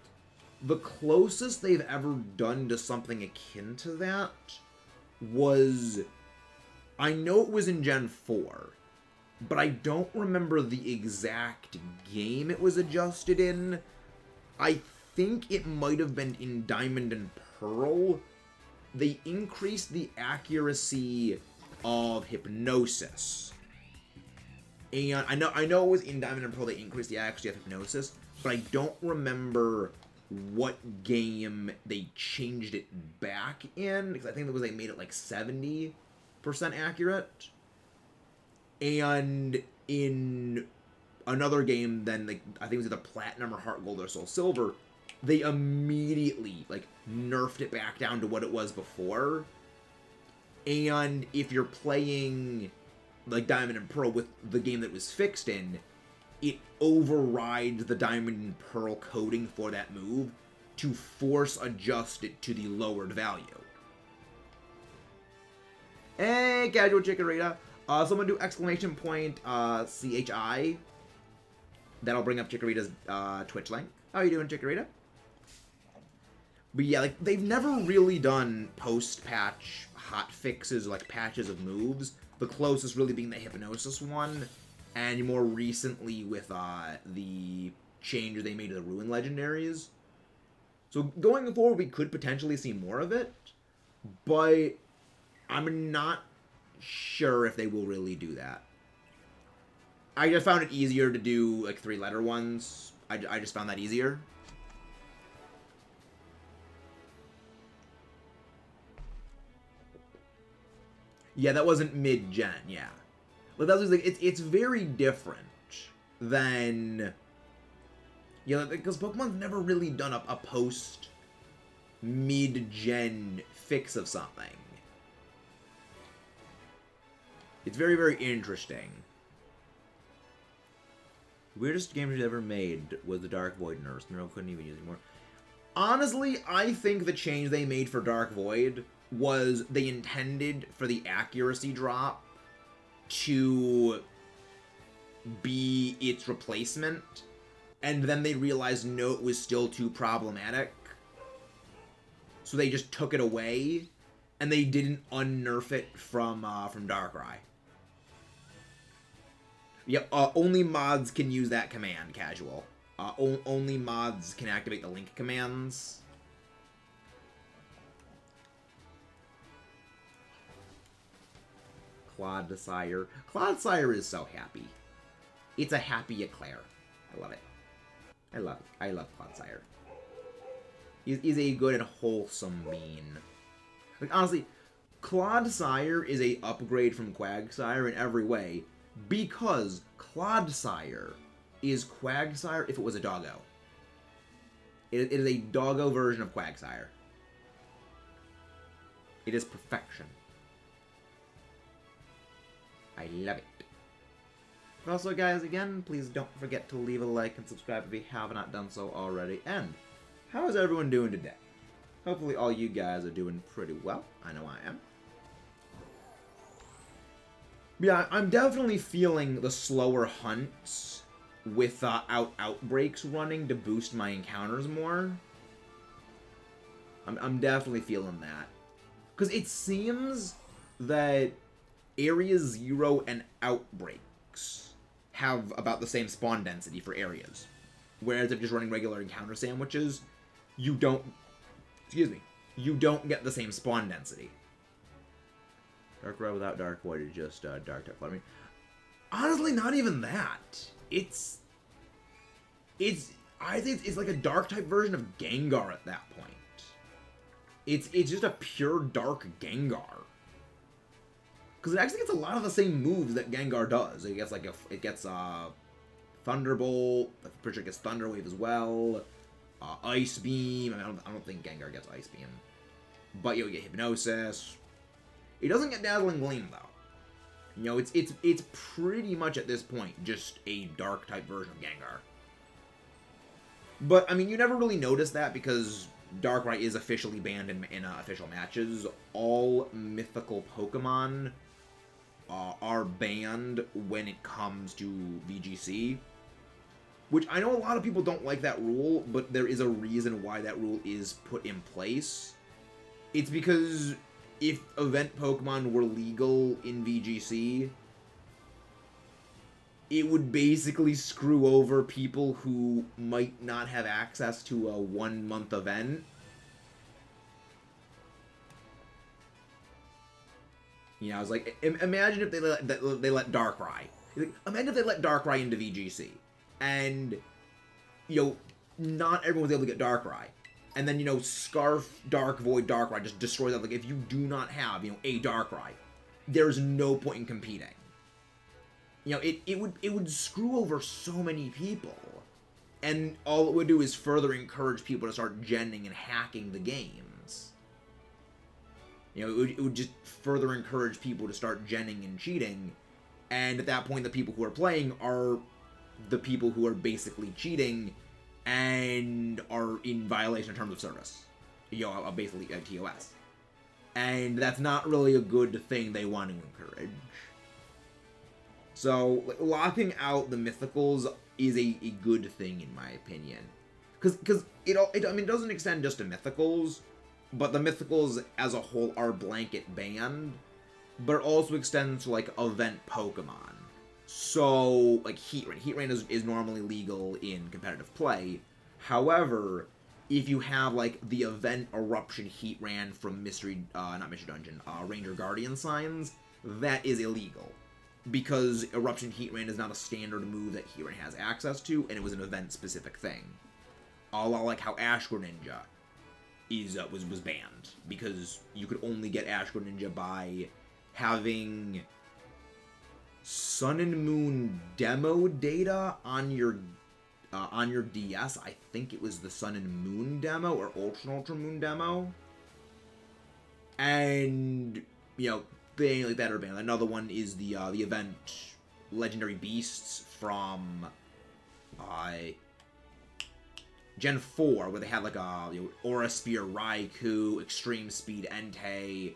The closest they've ever done to something akin to that was... I know it was in Gen 4, but I don't remember the exact game it was adjusted in. I think it might have been in Diamond and Pearl. They increased the accuracy of Hypnosis. And I know it was in Diamond and Pearl they increased the accuracy of Hypnosis, but I don't remember what game they changed it back in, because I think it was they made it like 70% accurate. And in another game, then, like, I think it was either Platinum or Heart Gold or Soul Silver, they immediately, like, nerfed it back down to what it was before. And if you're playing, like, Diamond and Pearl with the game that was fixed in, it overrides the Diamond and Pearl coding for that move to force adjust it to the lowered value. Hey, Casual Chikorita. Someone do exclamation point CHI. That'll bring up Chikorita's Twitch link. How you doing, Chikorita? But yeah, like, they've never really done post-patch hot fixes, like, patches of moves. The closest really being the Hypnosis one, and more recently with, the changes they made to the Ruin Legendaries. So going forward, we could potentially see more of it, but I'm not sure if they will really do that. I just found it easier to do, like, 3-letter ones. I just found that easier. Yeah, that wasn't mid-gen, yeah. But that's like, it's very different than... Yeah, because Pokemon's never really done a post mid-gen fix of something. It's very, very interesting. The weirdest game she's ever made was the Dark Void nerfs. Neuro couldn't even use it anymore. Honestly, I think the change they made for Dark Void was they intended for the accuracy drop to be its replacement, and then they realized no, it was still too problematic. So they just took it away, and they didn't unnerf it from Darkrai. Yep, only mods can use that command, Casual. Only mods can activate the link commands. Clodsire. Clodsire is so happy. It's a happy eclair. I love it. I love Clodsire. He's a good and wholesome bean. Like, honestly, Clodsire is a upgrade from Quagsire in every way, because Clodsire is Quagsire if it was a doggo. It is a doggo version of Quagsire. It is perfection. I love it. Also, guys, again, please don't forget to leave a like and subscribe if you have not done so already. And how is everyone doing today? Hopefully all you guys are doing pretty well. I know I am. Yeah, I'm definitely feeling the slower hunts with outbreaks running to boost my encounters more. I'm definitely feeling that. Because it seems that Area 0 and Outbreaks have about the same spawn density for areas. Whereas if just running regular encounter sandwiches, you don't get the same spawn density. Darkrai without Dark Void is just Dark type. I mean, honestly, not even that. I think it's like a Dark type version of Gengar at that point. It's just a pure Dark Gengar. Because it actually gets a lot of the same moves that Gengar does. It gets Thunderbolt. I'm pretty sure it gets Thunder Wave as well. Ice Beam. I mean, I don't think Gengar gets Ice Beam. But you'll get Hypnosis. It doesn't get Dazzling Gleam though. You know, it's pretty much at this point just a Dark type version of Gengar. But I mean, you never really notice that because Darkrai is officially banned in official matches. All mythical Pokemon are banned when it comes to VGC. Which I know a lot of people don't like that rule, but there is a reason why that rule is put in place. It's because if event Pokemon were legal in VGC, it would basically screw over people who might not have access to a 1-month event. You know, I was like, imagine if they let Darkrai. Imagine if they let Darkrai into VGC. And, you know, not everyone's able to get Darkrai. And then, you know, Scarf, Dark Void, Darkrai just destroys that. Like, if you do not have, you know, a Darkrai, there's no point in competing. You know, it would screw over so many people. And all it would do is further encourage people to start genning and hacking the games. You know, it would just further encourage people to start genning and cheating. And at that point, the people who are playing are the people who are basically cheating and are in violation of terms of service. You know, basically a TOS. And that's not really a good thing they want to encourage. So, locking out the mythicals is a good thing, in my opinion. because I mean, it doesn't extend just to mythicals, but the mythicals as a whole are blanket banned, but it also extends to, like, event Pokemon. So, like, Heat Rain. Heat Rain is normally legal in competitive play. However, if you have, like, the event Eruption Heat Rain from not Mystery Dungeon, Ranger Guardian signs, that is illegal. Because Eruption Heat Rain is not a standard move that Heat Rain has access to, and it was an event-specific thing. A lot like how Ash Greninja was banned, because you could only get Ash Greninja by having Sun and Moon demo data on your DS. I think it was the Sun and Moon demo or Ultra Moon demo. And, you know, things like that are banned. Another one is the event Legendary Beasts from Gen 4, where they had like a Aura Sphere Raikou, Extreme Speed Entei.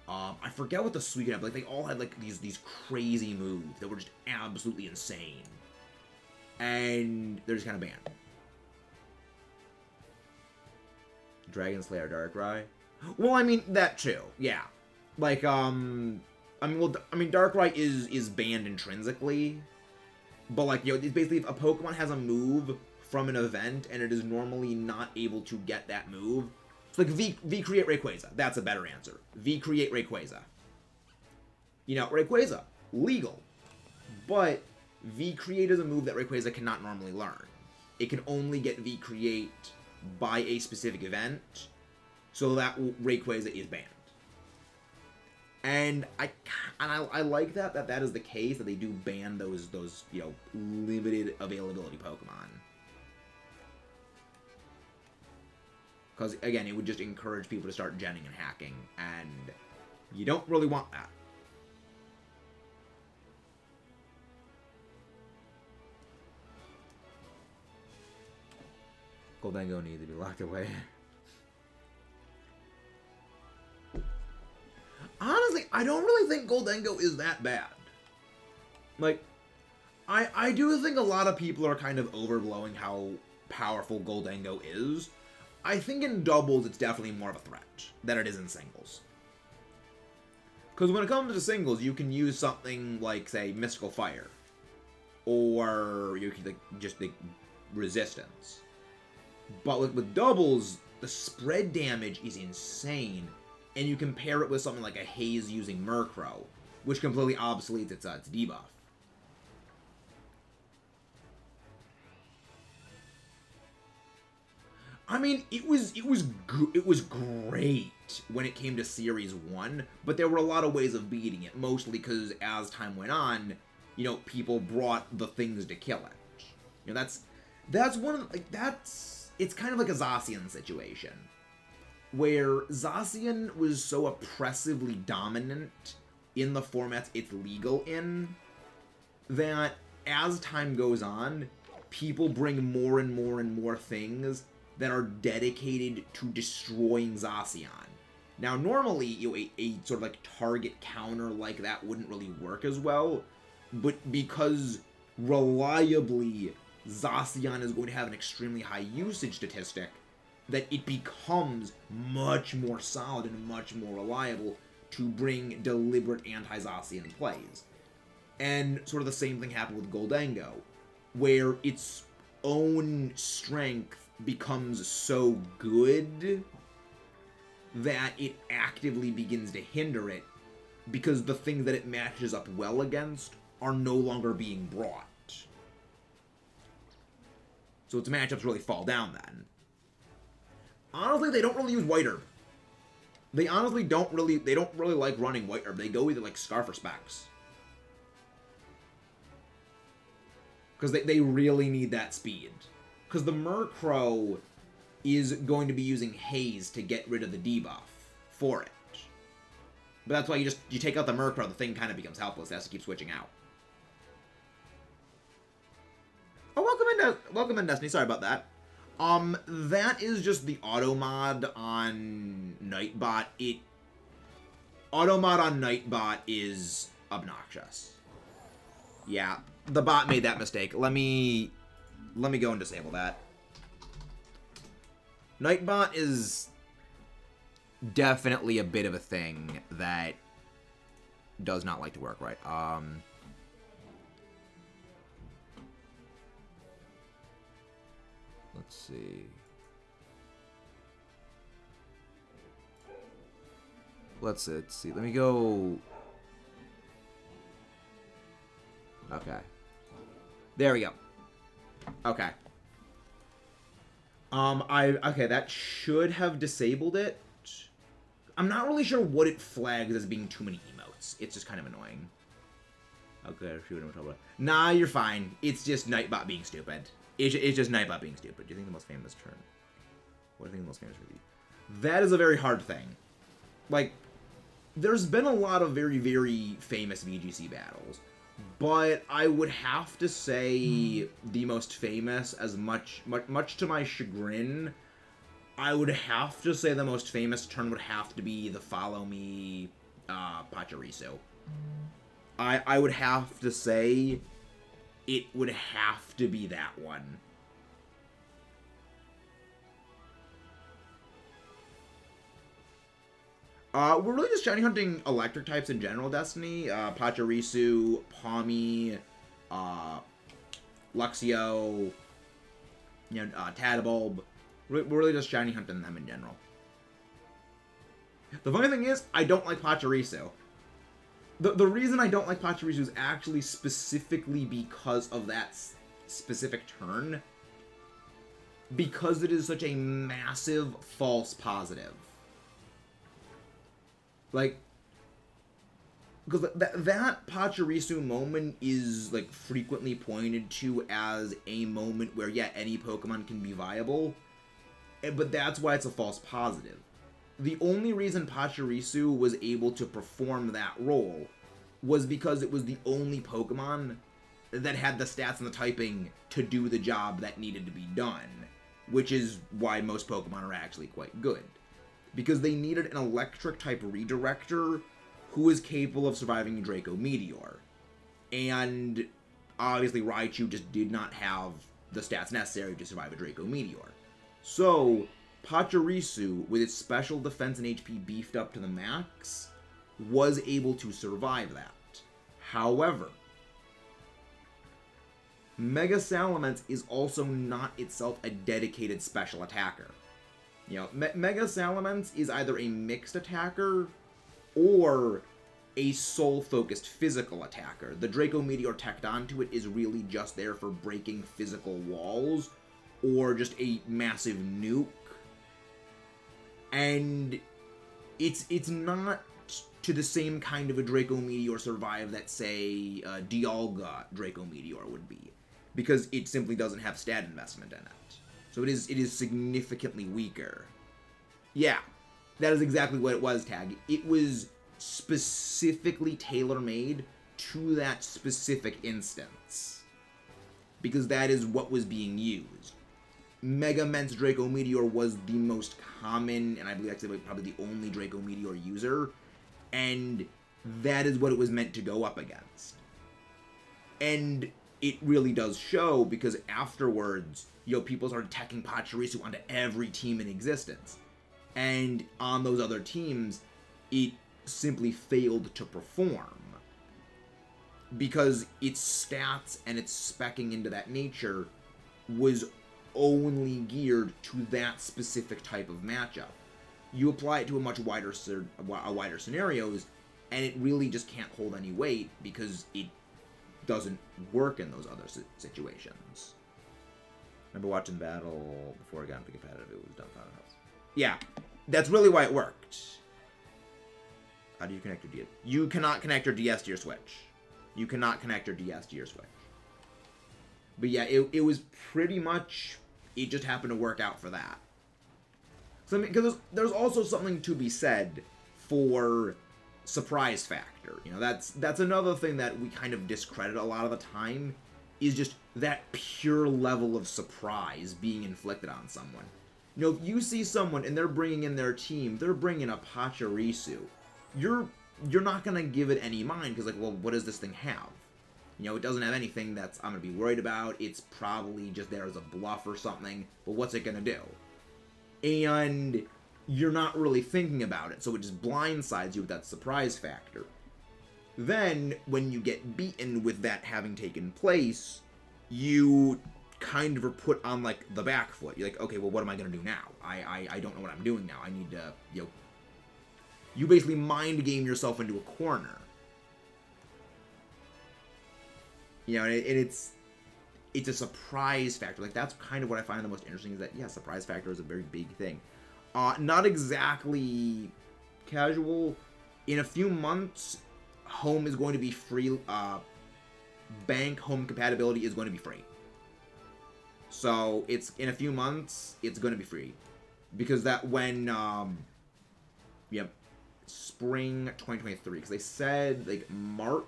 I forget what the Suicune had, but like, they all had like these crazy moves that were just absolutely insane. And they're just kind of banned. Dragon Slayer Darkrai? Well, I mean, that too, yeah. Like, Darkrai is banned intrinsically, but like, it's basically if a Pokemon has a move from an event and it is normally not able to get that move, it's like V-Create Rayquaza. That's a better answer. V-Create Rayquaza. You know, Rayquaza, legal, but V-Create is a move that Rayquaza cannot normally learn. It can only get V-Create by a specific event, so that Rayquaza is banned. And I like that is the case, that they do ban those limited availability Pokemon. Because, again, it would just encourage people to start genning and hacking, and you don't really want that. Goldengo needs to be locked away. Honestly, I don't really think Goldengo is that bad. Like, I do think a lot of people are kind of overblowing how powerful Goldengo is. I think in doubles, it's definitely more of a threat than it is in singles. Because when it comes to singles, you can use something like, say, Mystical Fire. Or you can, just Resistance. But with doubles, the spread damage is insane. And you compare it with something like a Haze using Murkrow, which completely obsoletes its debuff. I mean, it was great when it came to Series 1, but there were a lot of ways of beating it, mostly because as time went on, people brought the things to kill it. That's one of the, it's kind of like a Zacian situation, where Zacian was so oppressively dominant in the formats it's legal in, that as time goes on, people bring more and more and more things that are dedicated to destroying Zacian. Now, normally, a sort of like target counter like that wouldn't really work as well, but because reliably Zacian is going to have an extremely high usage statistic, that it becomes much more solid and much more reliable to bring deliberate anti-Zacian plays. And sort of the same thing happened with Goldengo, where its own strength becomes so good that it actively begins to hinder it, because the things that it matches up well against are no longer being brought. So its matchups really fall down then. Honestly, they don't really use White Herb. They don't really like running White Herb. They go either like Scarf or Specs. Because they really need that speed. Because the Murkrow is going to be using Haze to get rid of the debuff for it. But that's why you take out the Murkrow, the thing kind of becomes helpless. It has to keep switching out. Oh, welcome in Destiny. Sorry about that. That is just the auto mod on Nightbot. Auto mod on Nightbot is obnoxious. Yeah, the bot made that mistake. Let me go and disable that. Nightbot is definitely a bit of a thing that does not like to work right. Let's see. Let's see. Let me go. Okay. There we go. Okay. Okay, that should have disabled it. I'm not really sure what it flags as being too many emotes. It's just kind of annoying. Okay, nah, you're fine. It's just Nightbot being stupid. It's just Nightbot being stupid. Do you think the most famous turn? What do you think the most famous would be? That is a very hard thing. Like, there's been a lot of very, very famous VGC battles, but I would have to say the most famous, as much to my chagrin, I would have to say the most famous turn would have to be the Follow Me Pachirisu. I would have to say it would have to be that one. We're really just shiny hunting electric types in general, Destiny. Pachirisu, Pawmi, Luxio, Tadabulb. We're really just shiny hunting them in general. The funny thing is, I don't like Pachirisu. The reason I don't like Pachirisu is actually specifically because of that specific turn. Because it is such a massive false positive. Like, because that Pachirisu moment is, like, frequently pointed to as a moment where, yeah, any Pokemon can be viable, but that's why it's a false positive. The only reason Pachirisu was able to perform that role was because it was the only Pokemon that had the stats and the typing to do the job that needed to be done, which is why most Pokemon are actually quite good. Because they needed an electric-type redirector who was capable of surviving Draco Meteor. And obviously Raichu just did not have the stats necessary to survive a Draco Meteor. So, Pachirisu, with its special defense and HP beefed up to the max, was able to survive that. However, Mega Salamence is also not itself a dedicated special attacker. You know, Mega Salamence is either a mixed attacker or a soul-focused physical attacker. The Draco Meteor tacked onto it is really just there for breaking physical walls or just a massive nuke. And it's not to the same kind of a Draco Meteor survive that, say, Dialga Draco Meteor would be, because it simply doesn't have stat investment in it. So it is significantly weaker. Yeah, that is exactly what it was, Tag. It was specifically tailor-made to that specific instance, because that is what was being used. Mega Mence Draco Meteor was the most common, and I believe actually probably the only Draco Meteor user, and that is what it was meant to go up against. And it really does show, because afterwards, people started attacking Pachirisu onto every team in existence. And on those other teams, it simply failed to perform. Because its stats and its speccing into that nature was only geared to that specific type of matchup. You apply it to a much wider scenarios, and it really just can't hold any weight because it doesn't work in those other situations. Remember watching battle before it got into competitive, it was done for house. Yeah, that's really why it worked. How do you connect your DS? You cannot connect your DS to your Switch. You cannot connect your DS to your Switch. But yeah, it was pretty much, it just happened to work out for that. So, because there's also something to be said for surprise factor. That's another thing that we kind of discredit a lot of the time, is just that pure level of surprise being inflicted on someone. If you see someone and they're bringing in their team, they're bringing a Pachirisu, you're not gonna give it any mind, because, like, well, what does this thing have? It doesn't have anything that's I'm gonna be worried about. It's probably just there as a bluff or something, but what's it gonna do? and you're not really thinking about it, so it just blindsides you with that surprise factor. Then, when you get beaten with that having taken place, you kind of are put on, like, the back foot. You're like, okay, well, what am I going to do now? I don't know what I'm doing now. I need to, you basically mind game yourself into a corner. And it's a surprise factor. Like, that's kind of what I find the most interesting, is that, yeah, surprise factor is a very big thing. Not exactly casual. In a few months, home is going to be free. Bank home compatibility is going to be free. So, it's in a few months, it's going to be free. Because that when, spring 2023. Because they said, like, March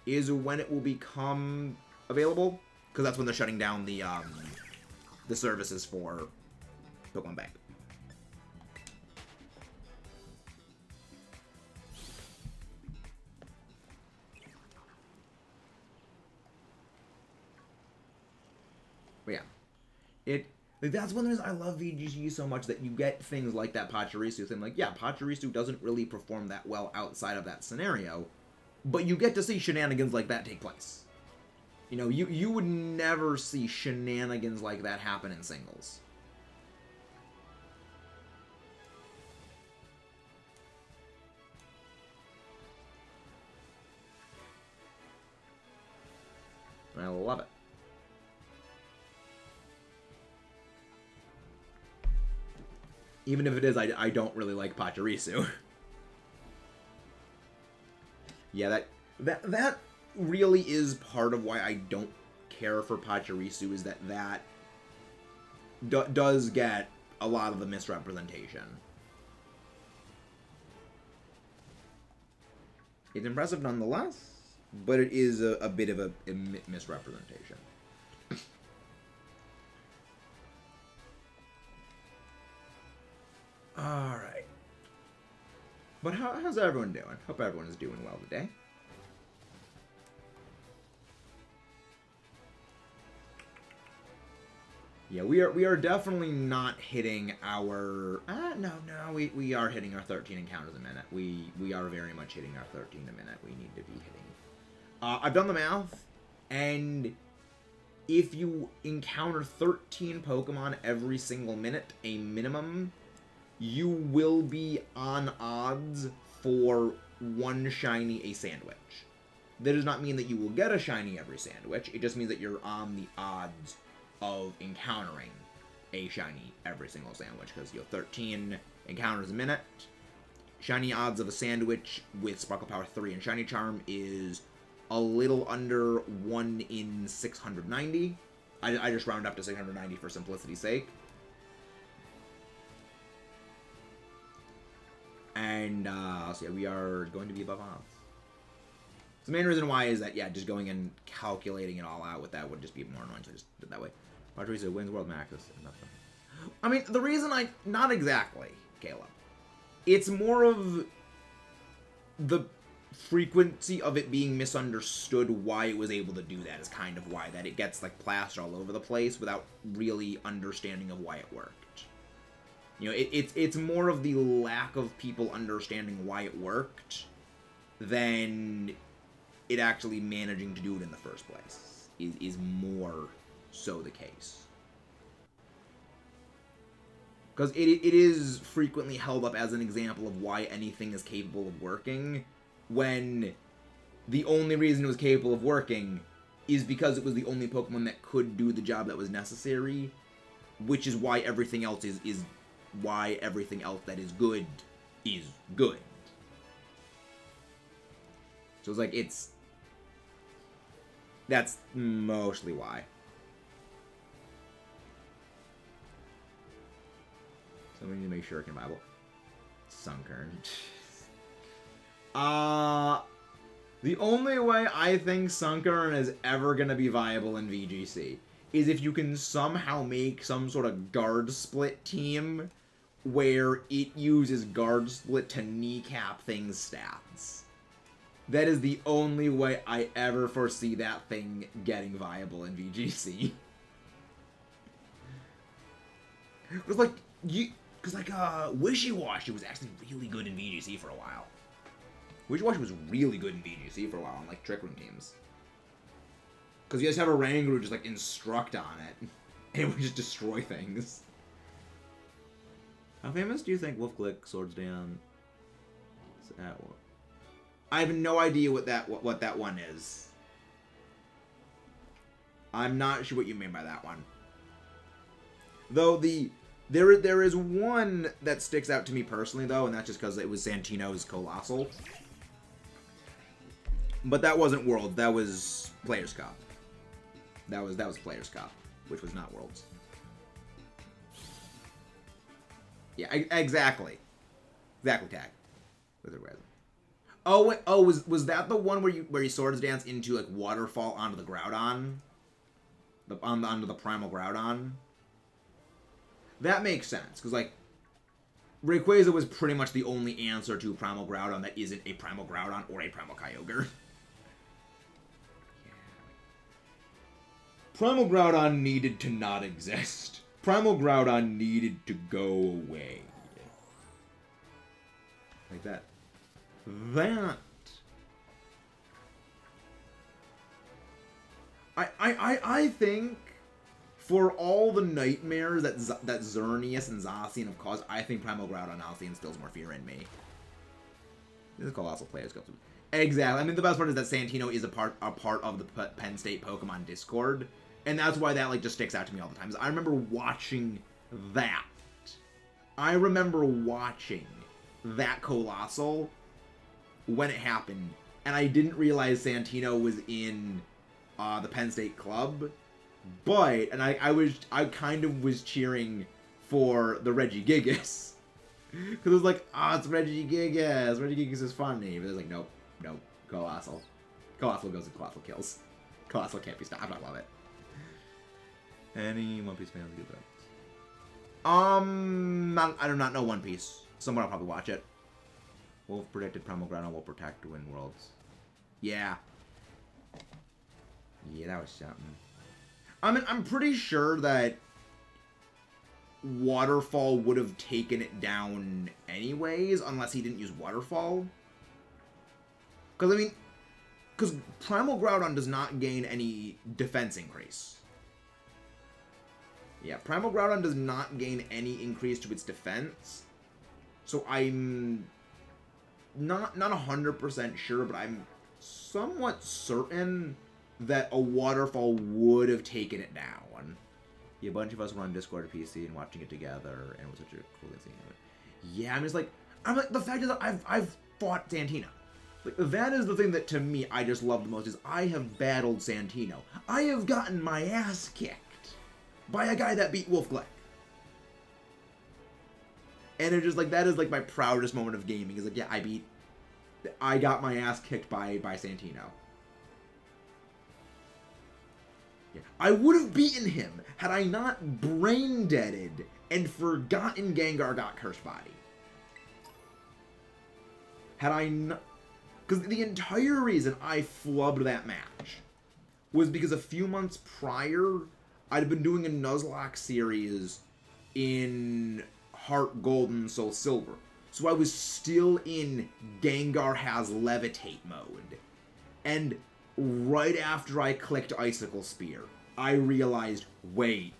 is when it will become available. Because that's when they're shutting down the services for Pokemon Bank. But yeah, that's one of the reasons I love VGC so much, that you get things like that Pachirisu thing. Like, yeah, Pachirisu doesn't really perform that well outside of that scenario, but you get to see shenanigans like that take place. You would never see shenanigans like that happen in singles. I love it. Even if it is, I don't really like Pachirisu. Yeah, that really is part of why I don't care for Pachirisu, is that does get a lot of the misrepresentation. It's impressive nonetheless, but it is a bit of a misrepresentation. Alright. But how's everyone doing? Hope everyone is doing well today. Yeah, we are definitely not hitting our... no, we are hitting our 13 encounters a minute. We are very much hitting our 13 a minute. We need to be hitting. I've done the math, and if you encounter 13 Pokemon every single minute, a minimum, you will be on odds for one shiny a sandwich. That does not mean that you will get a shiny every sandwich. It just means that you're on the odds of encountering a shiny every single sandwich, because you have 13 encounters a minute. Shiny odds of a sandwich with Sparkle Power 3 and Shiny Charm is a little under 1 in 690. I just round up to 690 for simplicity's sake. And, so yeah, we are going to be above odds. So the main reason why is that, yeah, just going and calculating it all out with that would just be more annoying, so I just did it that way. Pachirisu wins World Maxis. I mean, the reason not exactly, Caleb. It's more of the frequency of it being misunderstood why it was able to do that is kind of why that it gets, like, plastered all over the place without really understanding of why it worked. It's more of the lack of people understanding why it worked than it actually managing to do it in the first place is more so the case. Because it is frequently held up as an example of why anything is capable of working, when the only reason it was capable of working is because it was the only Pokemon that could do the job that was necessary, which is why everything else is why everything else that is good is good. So it's like, that's mostly why. So we need to make sure it can viable. Sunkern. The only way I think Sunkern is ever gonna be viable in VGC is if you can somehow make some sort of guard split team where it uses guard split to kneecap things stats. That is the only way I ever foresee that thing getting viable in VGC. Because, like, Because, like, Wishy-Washy was actually really good in VGC for a while. Wishy-Washy was really good in VGC for a while on, like, Trick Room games. Because you just have a Rangaroo just, like, instruct on it. And it would just destroy things. How famous do you think Wolf-Glick Swords Dance is at? I have no idea what that one is. I'm not sure what you mean by that one. Though there is one that sticks out to me personally, though, and that's just because it was Santino's Colossal. But that wasn't Worlds. That was Players Cup. That was Players Cup, which was not Worlds. Yeah, exactly. Exactly, tag. With a red. Oh, wait, was that the one where you Swords Dance into like Waterfall onto the Groudon? Onto the Primal Groudon? That makes sense, because like Rayquaza was pretty much the only answer to Primal Groudon that isn't a Primal Groudon or a Primal Kyogre. Primal Groudon needed to not exist. Primal Groudon needed to go away. Like that. I think for all the nightmares that Xerneas and Zacian have caused, I think Primal Groudon honestly instills more fear in me. This is Colossal Players Cup. Exactly. I mean, the best part is that Santino is a part of the Penn State Pokemon Discord, and that's why that like just sticks out to me all the time. I remember watching that. I remember watching that Colossal when it happened, and I didn't realize Santino was in the Penn State club, but I kind of was cheering for the Regigigas because it was like, it's Regigigas. Regigigas is funny, but it was like, nope, Colossal. Colossal goes and Colossal kills. Colossal can't be stopped. I love it. Any One Piece fans give that? I do not know One Piece. Someone will probably watch it. Wolf predicted Primal Groudon will protect to win Worlds. Yeah. Yeah, that was something. I mean, I'm pretty sure that Waterfall would have taken it down anyways, unless he didn't use Waterfall. Because, I mean, because Primal Groudon does not gain any defense increase. Yeah, Primal Groudon does not gain any increase to its defense. So I'm not 100% sure, but I'm somewhat certain that a Waterfall would have taken it down. Yeah, a bunch of us were on Discord or PC and watching it together, and it was such a cool thing. Yeah, I'm like, the fact is that I've fought Santino. Like, that is the thing that, to me, I just love the most, is I have battled Santino. I have gotten my ass kicked by a guy that beat Wolf-Glick. And it's just like, that is like my proudest moment of gaming, is like, yeah, I got my ass kicked by Santino. Yeah. I would have beaten him had I not brain-deaded and forgotten Gengar got Cursed Body. Had I not... Because the entire reason I flubbed that match was because a few months prior, I'd been doing a Nuzlocke series in Heart Gold and Soul Silver. So I was still in Gengar has Levitate mode. And right after I clicked Icicle Spear, I realized, wait,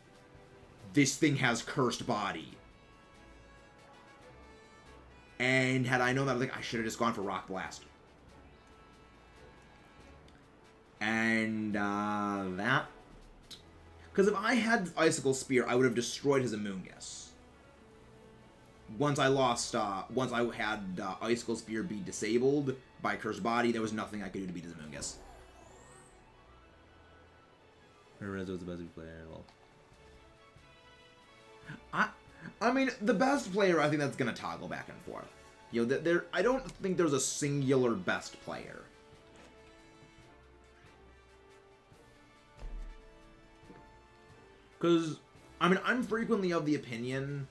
this thing has Cursed Body. And had I known that, I was like, I should have just gone for Rock Blast. And, that... Because if I had Icicle Spear, I would have destroyed his Amoonguss. Once I had Icicle Spear be disabled by Cursed Body, there was nothing I could do to beat his Amoonguss. Rezo's the best player. Well, I mean, the best player, I think that's gonna toggle back and forth. You know, I don't think there's a singular best player. Because, I mean, I'm frequently of the opinion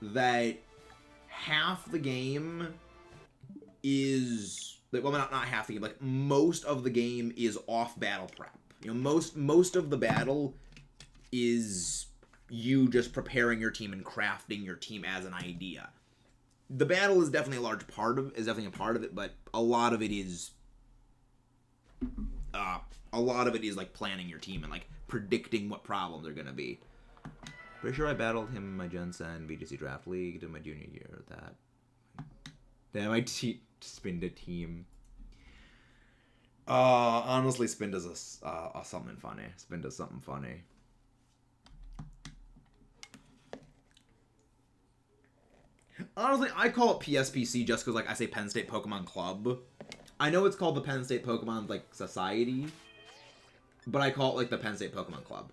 that half the game is... Well, not half the game, like, most of the game is off battle prep. You know, most of the battle is you just preparing your team and crafting your team as an idea. The battle is definitely a large part of it, but a lot of it is like planning your team and like predicting what problems are gonna be. Pretty sure I battled him in my Gen Sen VGC Draft League, did my junior year of that. Damn, I spinned a team. Honestly, Spin does something funny. Spin does something funny. Honestly, I call it PSPC just because, like, I say Penn State Pokemon Club. I know it's called the Penn State Pokemon, like, Society, but I call it, like, the Penn State Pokemon Club.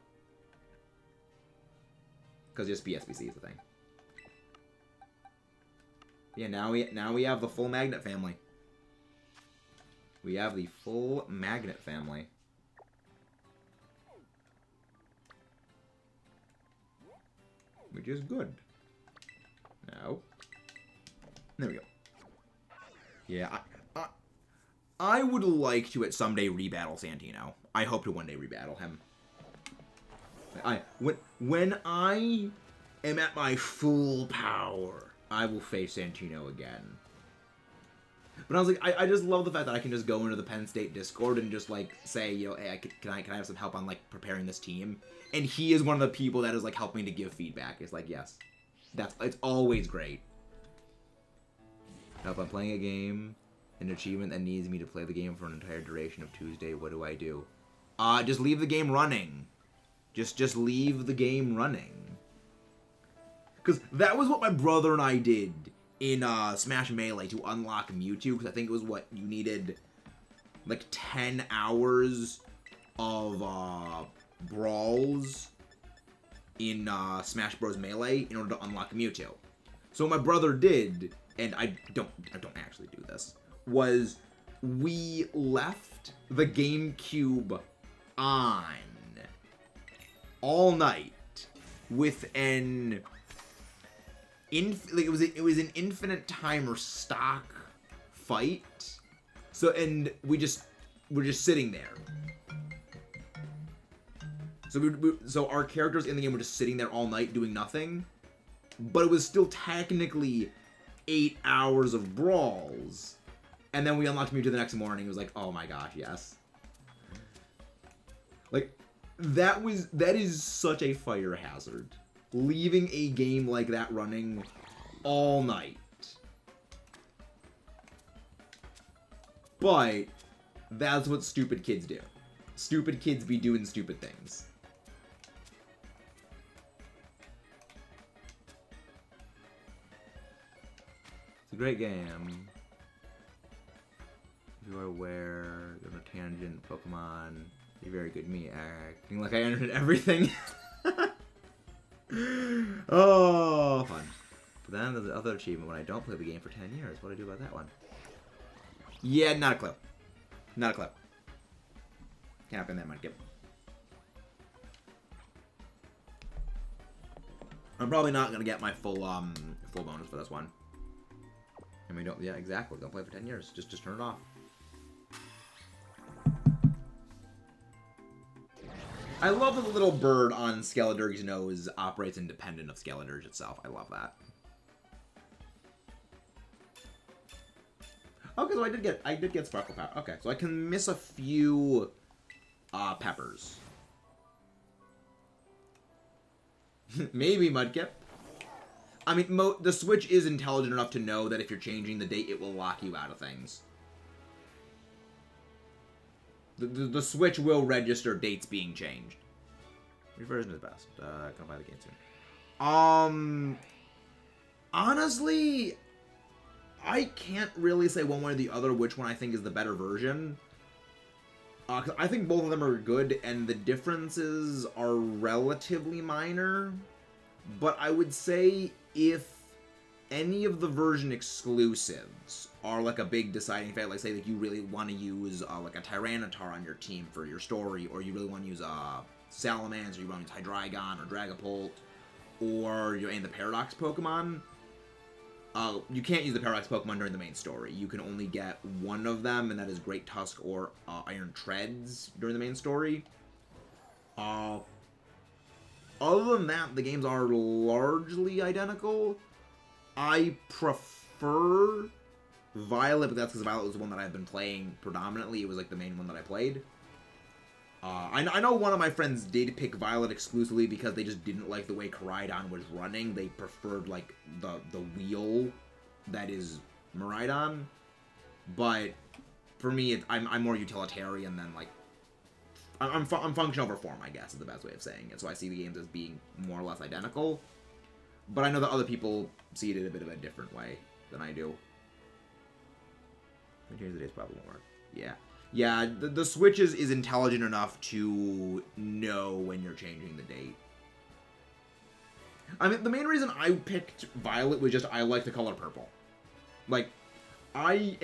Because just PSPC is the thing. Yeah, now we have the full Magnet family. We have the full Magnet family. Which is good. Now. There we go. Yeah, I would like to at someday rebattle Santino. I hope to one day rebattle him. When I am at my full power, I will face Santino again. But I was like, I just love the fact that I can just go into the Penn State Discord and just like say, you know, hey, can I have some help on like preparing this team? And he is one of the people that is like helping to give feedback. It's like, yes, it's always great. Now, if I'm playing a game, an achievement that needs me to play the game for an entire duration of Tuesday, what do I do? Just leave the game running. Just leave the game running. Because that was what my brother and I did in Smash Melee to unlock Mewtwo, because I think it was what you needed, like 10 hours of brawls in Smash Bros. Melee in order to unlock Mewtwo. So what my brother did, and I don't actually do this, was we left the GameCube on all night with an it was an infinite timer stock fight. So, and we're just sitting there. So so our characters in the game were just sitting there all night doing nothing, but it was still technically 8 hours of brawls. And then we unlocked Mewtwo the next morning. It was like, oh my gosh, yes. Like, that is such a fire hazard. Leaving a game like that running all night. But that's what stupid kids do. Stupid kids be doing stupid things. It's a great game. If you are aware, you're on a tangent, Pokemon. You're very good at me acting like I understood everything. Oh, fun. But then there's the other achievement when I don't play the game for 10 years. What do I do about that one? Yeah, not a clue. Not a clue. Can't open that might get. I'm probably not gonna get my full bonus for this one. And we don't. Yeah, exactly. Don't play for 10 years. Just turn it off. I love that the little bird on Skeledirge's nose operates independent of Skeledirge itself. I love that. Okay, so I did get Sparkle Power. Okay, so I can miss a few peppers. Maybe Mudkip. I mean, the Switch is intelligent enough to know that if you're changing the date, it will lock you out of things. The Switch will register dates being changed. Which version is best? Gonna buy the game soon. Honestly, I can't really say one way or the other which one I think is the better version. 'Cause I think both of them are good, and the differences are relatively minor. But I would say if any of the version exclusives are like a big deciding factor, like say that you really want to use like a Tyranitar on your team for your story, or you really want to use Salamence, or you want to use Hydreigon or Dragapult, or you're in the Paradox Pokemon, you can't use the Paradox Pokemon during the main story. You can only get one of them, and that is Great Tusk or Iron Treads during the main story. other than that, the games are largely identical. I prefer Violet, but that's because Violet was the one that I've been playing predominantly. It was like the main one that I played. I know one of my friends did pick Violet exclusively because they just didn't like the way Koraidon was running. They preferred, like, the wheel that is Miraidon. But for me, I'm more utilitarian than, like... I'm function over form, I guess, is the best way of saying it. So I see the games as being more or less identical. But I know that other people see it in a bit of a different way than I do. Here's the days probably won't work. Yeah. Yeah, the Switch is intelligent enough to know when you're changing the date. I mean, the main reason I picked Violet was just I like the color purple. Like, I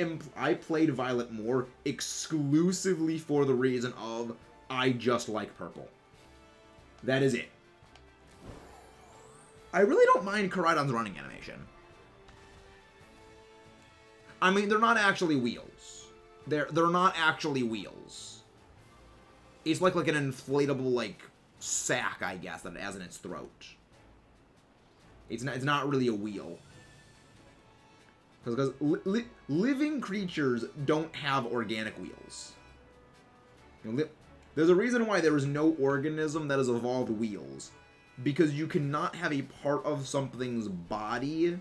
played Violet more exclusively for the reason of I just like purple. That is it. I really don't mind Koraidon's running animation. I mean, they're not actually wheels. They're not actually wheels. It's like an inflatable, like, sack, I guess, that it has in its throat. It's not really a wheel. Because living creatures don't have organic wheels. You know, there's a reason why there is no organism that has evolved wheels. Because you cannot have a part of something's body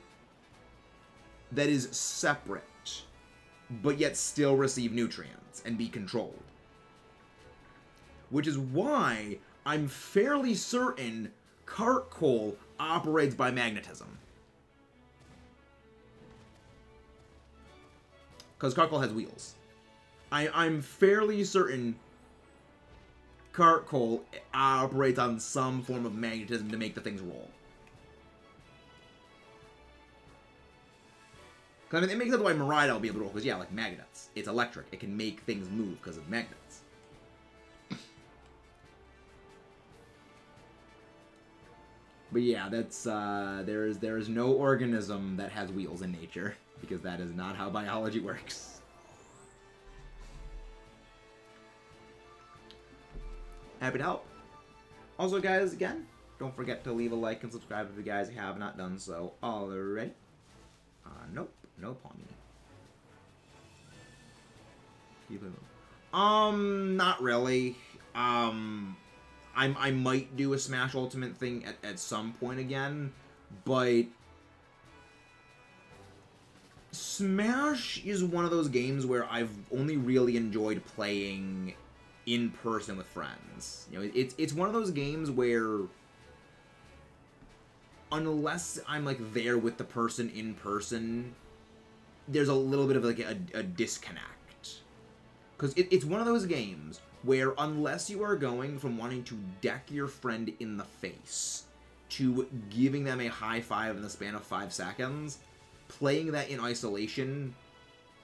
that is separate, but yet still receive nutrients and be controlled. Which is why I'm fairly certain cart coal operates by magnetism. Because cart coal has wheels. I'm fairly certain cart coal operates on some form of magnetism to make the things roll. I mean, it makes sense why Miraidon will be able to roll, because, yeah, like magnets. It's electric. It can make things move because of magnets. But yeah, that's, there is no organism that has wheels in nature, because that is not how biology works. Happy to help. Also, guys, again, don't forget to leave a like and subscribe if you guys have not done so already. Nope. Nope on me. Not really. I might do a Smash Ultimate thing at some point again, but Smash is one of those games where I've only really enjoyed playing in person with friends. You know, it's one of those games where unless I'm like there with the person in person, there's a little bit of like a disconnect. Because it's one of those games where unless you are going from wanting to deck your friend in the face to giving them a high five in the span of 5 seconds, playing that in isolation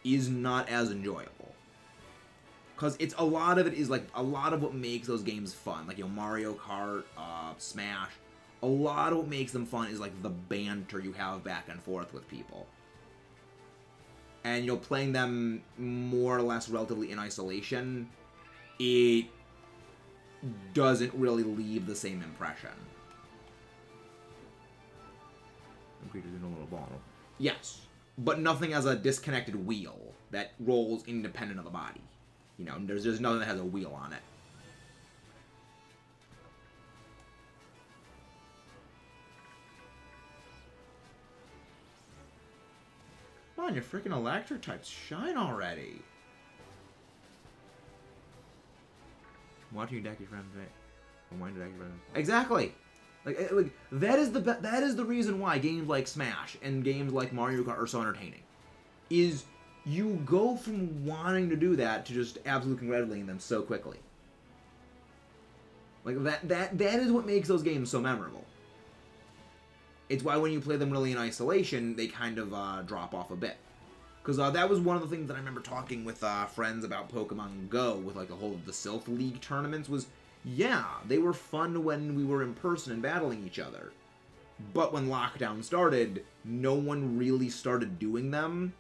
is not as enjoyable. Because it's a lot of it is like a lot of what makes those games fun. Like, you know, Mario Kart, Smash. A lot of what makes them fun is like the banter you have back and forth with people. And, you know, playing them more or less relatively in isolation, it doesn't really leave the same impression. Creatures in a little ball. Yes, but nothing as a disconnected wheel that rolls independent of the body. You know, there's nothing that has a wheel on it. Come on, your freaking electric types shine already. Watching you deck your friends, right? Or why deck your friends? Exactly. Like that is the reason why games like Smash and games like Mario Kart are so entertaining. Is you go from wanting to do that to just absolutely congratulating them so quickly. Like that is what makes those games so memorable. It's why when you play them really in isolation, they kind of drop off a bit. Because that was one of the things that I remember talking with friends about Pokemon Go, with like the whole of the Sylph League tournaments, was, yeah, they were fun when we were in person and battling each other. But when lockdown started, no one really started doing them,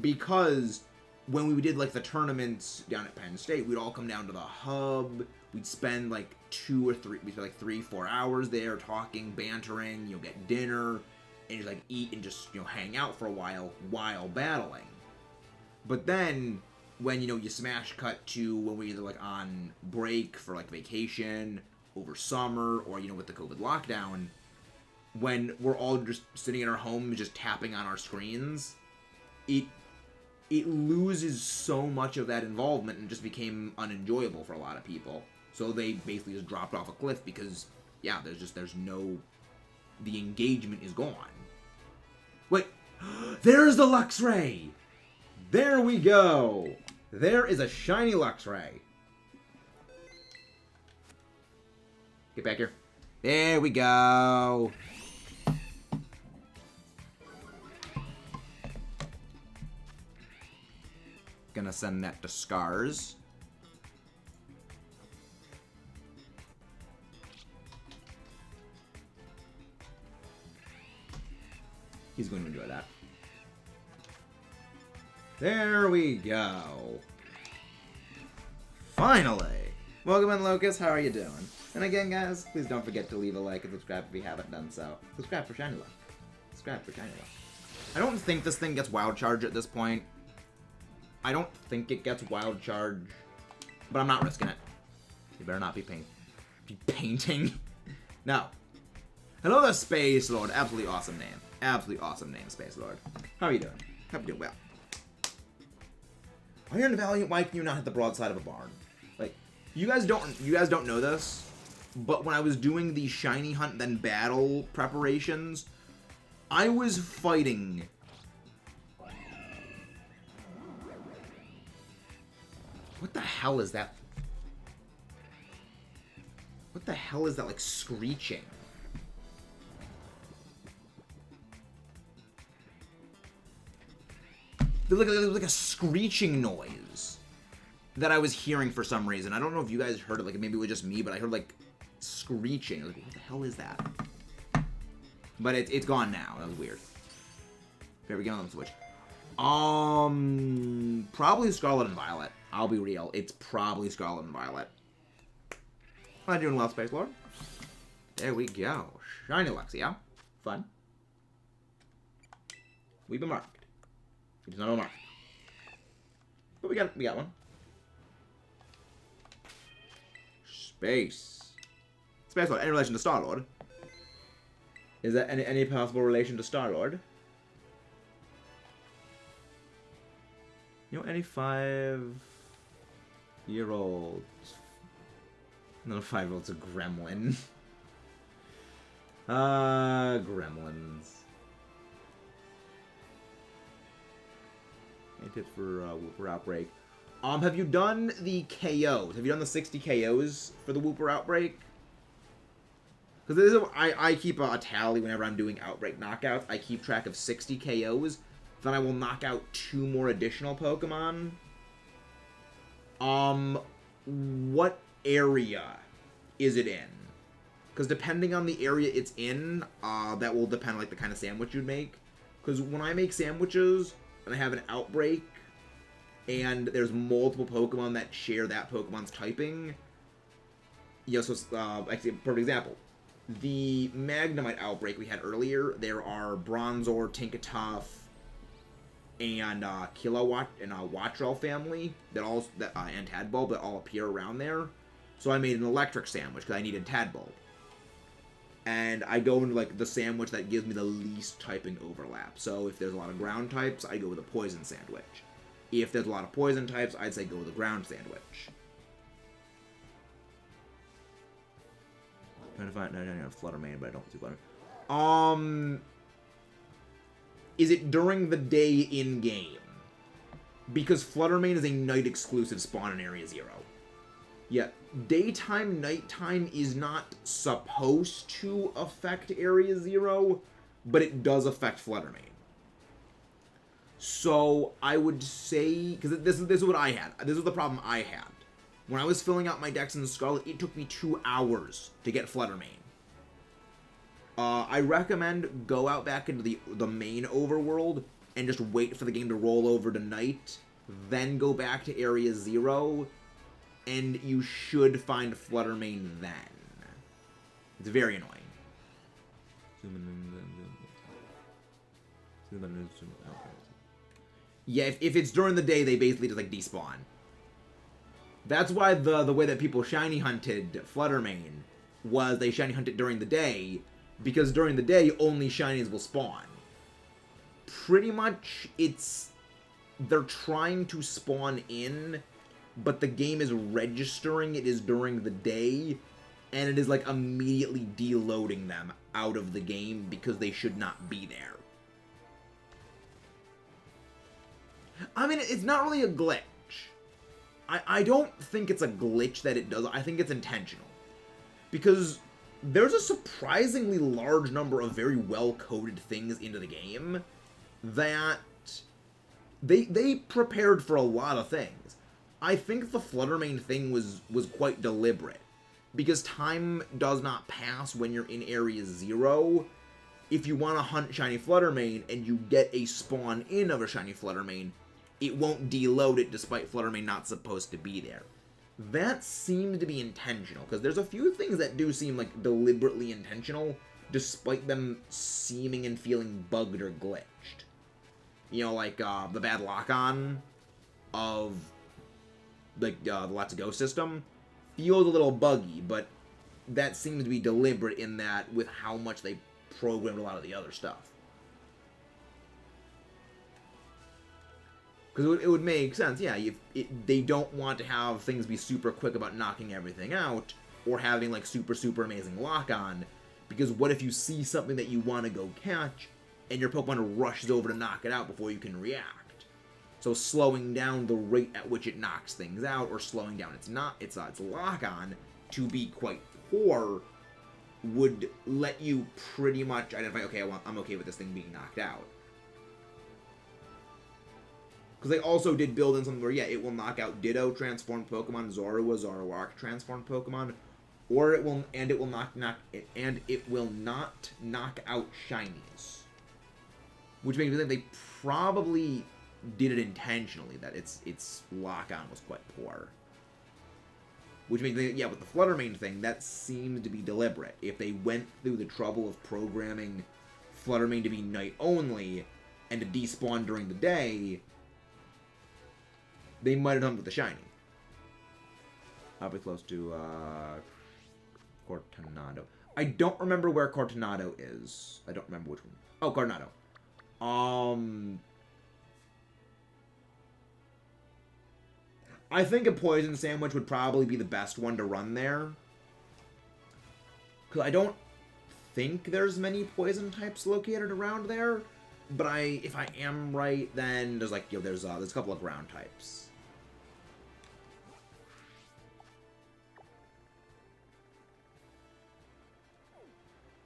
because when we did like the tournaments down at Penn State, we'd all come down to the hub. We'd spend like 3-4 hours there talking, bantering, get dinner, and just like eat and just hang out for a while battling. But then when you smash cut to when we're either like on break for like vacation over summer or with the COVID lockdown, when we're all just sitting in our homes just tapping on our screens, it loses so much of that involvement and just became unenjoyable for a lot of people. So they basically just dropped off a cliff because there's no, the engagement is gone. Wait, there's the Luxray. There we go. There is a shiny Luxray. Get back here. There we go. Gonna send that to Scars. He's going to enjoy that. There we go. Finally! Welcome in, Locust. How are you doing? And again, guys, please don't forget to leave a like and subscribe if you haven't done so. Subscribe for shiny luck. Subscribe for shiny luck. I don't think this thing gets wild charge at this point. I don't think it gets wild charge, but I'm not risking it. You better not be painting. No. Hello there, Space Lord. Absolutely awesome name. Absolutely awesome name, Space Lord. How are you doing? Hope you're doing well. Are you in Valiant? Why can you not hit the broadside of a barn? Like, you guys don't know this, but when I was doing the shiny hunt then battle preparations, I was fighting what the hell is that? What the hell is that, like, screeching? There was like a screeching noise that I was hearing for some reason. I don't know if you guys heard it, like maybe it was just me, but I heard like screeching. I was like, what the hell is that? But it's gone now. That was weird. Here we go on the Switch. Probably Scarlet and Violet. I'll be real. It's probably Scarlet and Violet. I'm doing well, Space Lord. There we go. Shiny Luxia. Fun. We've been marked. It's not a mark. But we got one. Space Lord, in relation to Star-Lord. Is there any possible relation to Star-Lord? Any 5-year-old. Not a 5-year-old's a gremlin. Gremlins. Any tips for Whooper Outbreak? Have you done the KOs? Have you done the 60 KOs for the Whooper Outbreak? Because I keep a tally whenever I'm doing Outbreak knockouts. I keep track of 60 KOs. Then I will knock out 2 more additional Pokemon. What area is it in? Because depending on the area it's in, that will depend on like the kind of sandwich you'd make. Because when I make sandwiches and I have an outbreak, and there's multiple Pokemon that share that Pokemon's typing. So actually, perfect example. The Magnemite outbreak we had earlier, there are Bronzor, Tinkatuff, and Kilowatt and Wattrel family and Tadbulb that all appear around there. So I made an electric sandwich because I needed Tadbulb. And I go into like the sandwich that gives me the least typing overlap. So if there's a lot of ground types, I go with a poison sandwich. If there's a lot of poison types, I'd say go with a ground sandwich. Trying to find a Flutter Mane, but I don't see Flutter. Is it during the day in game? Because Flutter Mane is a night exclusive spawn in Area 0. Yeah, daytime, nighttime is not supposed to affect Area 0, but it does affect Flutter Mane. So I would say, because this is what I had. This is the problem I had. When I was filling out my decks in Scarlet, it took me 2 hours to get Flutter Mane. I recommend go out back into the main overworld and just wait for the game to roll over to night then go back to Area 0, and you should find Fluttermane then. It's very annoying. Yeah, if it's during the day, they basically just, like, despawn. That's why the way that people shiny hunted Fluttermane was they shiny hunt it during the day, because during the day, only shinies will spawn. Pretty much, they're trying to spawn in, but the game is registering it is during the day, and it is, like, immediately deloading them out of the game because they should not be there. I mean, it's not really a glitch. I don't think it's a glitch that it does. I think it's intentional. Because there's a surprisingly large number of very well-coded things into the game that they prepared for a lot of things. I think the Fluttermane thing was quite deliberate. Because time does not pass when you're in Area 0. If you want to hunt Shiny Fluttermane and you get a spawn-in of a Shiny Fluttermane, it won't deload it despite Fluttermane not supposed to be there. That seems to be intentional, because there's a few things that do seem like deliberately intentional, despite them seeming and feeling bugged or glitched. You know, like the bad lock-on of like the Let's Go system feels a little buggy, but that seems to be deliberate in that with how much they programmed a lot of the other stuff. Because it would make sense, yeah, they don't want to have things be super quick about knocking everything out, or having, like, super, super amazing lock-on, because what if you see something that you want to go catch, and your Pokemon rushes over to knock it out before you can react? So slowing down the rate at which it knocks things out, or slowing down its lock-on to be quite poor, would let you pretty much identify, okay, I'm okay with this thing being knocked out. Because they also did build in something where, yeah, it will knock out Ditto transformed Pokemon, Zorua, Zoroark transformed Pokemon, or it will not knock out shinies. Which makes me think they probably did it intentionally, that its lock-on was quite poor. Which makes me think, yeah, with the Fluttermane thing, that seems to be deliberate. If they went through the trouble of programming Fluttermane to be night only, and to despawn during the day, they might have done it with the shiny. I'll be close to Cortonado. I don't remember where Cortonado is. I don't remember which one. Oh, Cortonado. I think a Poison Sandwich would probably be the best one to run there. Because I don't think there's many poison types located around there. But if I am right, then there's like, there's a couple of ground types.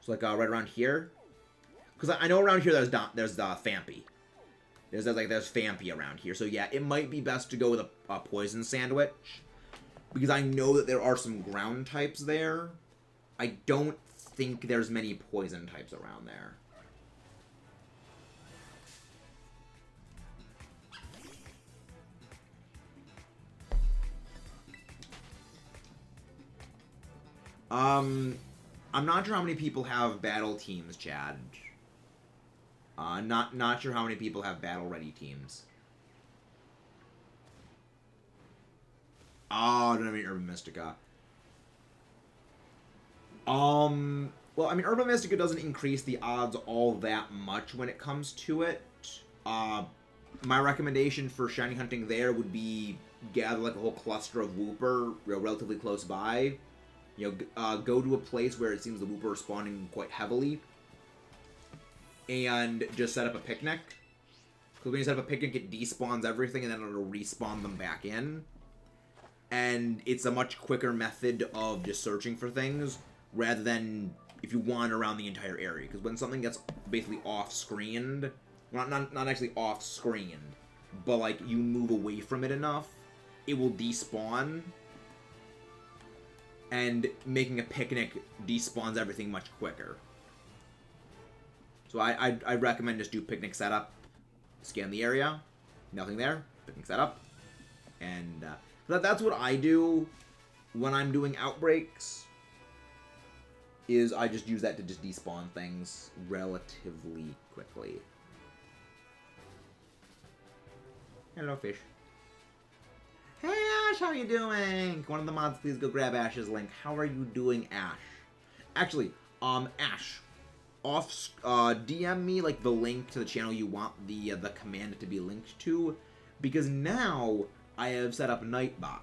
So like right around here, because I know around here there's Phanpy. There's Phanpy around here. So yeah, it might be best to go with a Poison Sandwich, because I know that there are some ground types there. I don't think there's many poison types around there. I'm not sure how many people have battle teams, Chad. Not sure how many people have battle-ready teams. Oh, don't have any Urban Mystica. Well, I mean, Urban Mystica doesn't increase the odds all that much when it comes to it. My recommendation for shiny hunting there would be gather like a whole cluster of Wooper relatively close by. Go to a place where it seems the Wooper are spawning quite heavily, and just set up a picnic. Because when you set up a picnic, it despawns everything, and then it'll respawn them back in. And it's a much quicker method of just searching for things, rather than if you wander around the entire area. Because when something gets basically off-screened, well, not actually off-screened, but like you move away from it enough, it will despawn. And making a picnic despawns everything much quicker. So I recommend just do picnic setup, scan the area, nothing there, picking setup. And that's what I do when I'm doing outbreaks. Is I just use that to just despawn things relatively quickly. Hello, fish. Hey, Ash, how you doing? One of the mods, please go grab Ash's link. How are you doing, Ash? Actually, Ash, DM me like the link to the channel you want the command to be linked to, because now I have set up Nightbot.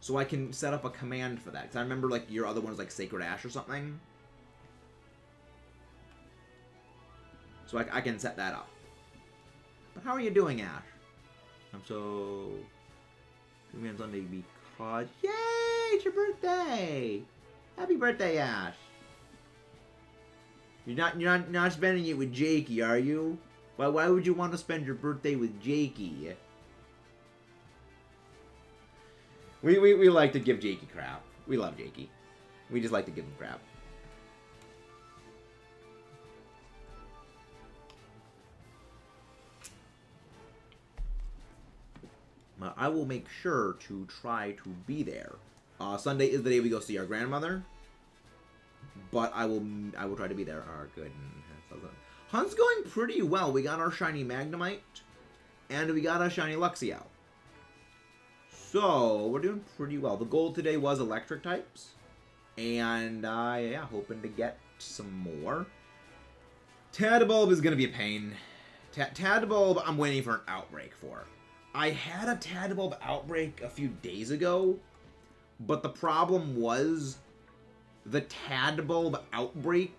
So I can set up a command for that. Because I remember, like, your other one was, like, Sacred Ash or something. So I can set that up. But how are you doing, Ash? I'm so... on Sunday because... Yay! It's your birthday! Happy birthday, Ash! You're not spending it with Jakey, are you? Why would you want to spend your birthday with Jakey? We like to give Jakey crap. We love Jakey. We just like to give him crap. I will make sure to try to be there. Sunday is the day we go see our grandmother. But I will try to be there. Good. Hunt's going pretty well. We got our shiny Magnemite. And we got a shiny Luxio. So, we're doing pretty well. The goal today was electric types. And, yeah, hoping to get some more. Tadbulb is going to be a pain. Tadbulb, I'm waiting for an outbreak for. I had a Tadbulb outbreak a few days ago. But the problem was, the Tadbulb outbreak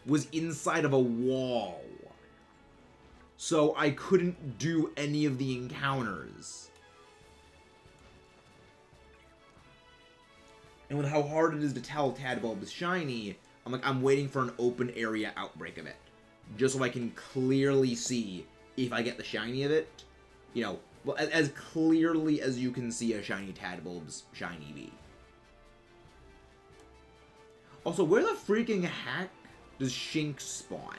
was inside of a wall. So, I couldn't do any of the encounters. And with how hard it is to tell Tadbulb is shiny, I'm waiting for an open area outbreak of it. Just so I can clearly see if I get the shiny of it. You know, well, as clearly as you can see a shiny Tadbulb's shiny be. Also, where the freaking heck does Shinx spawn?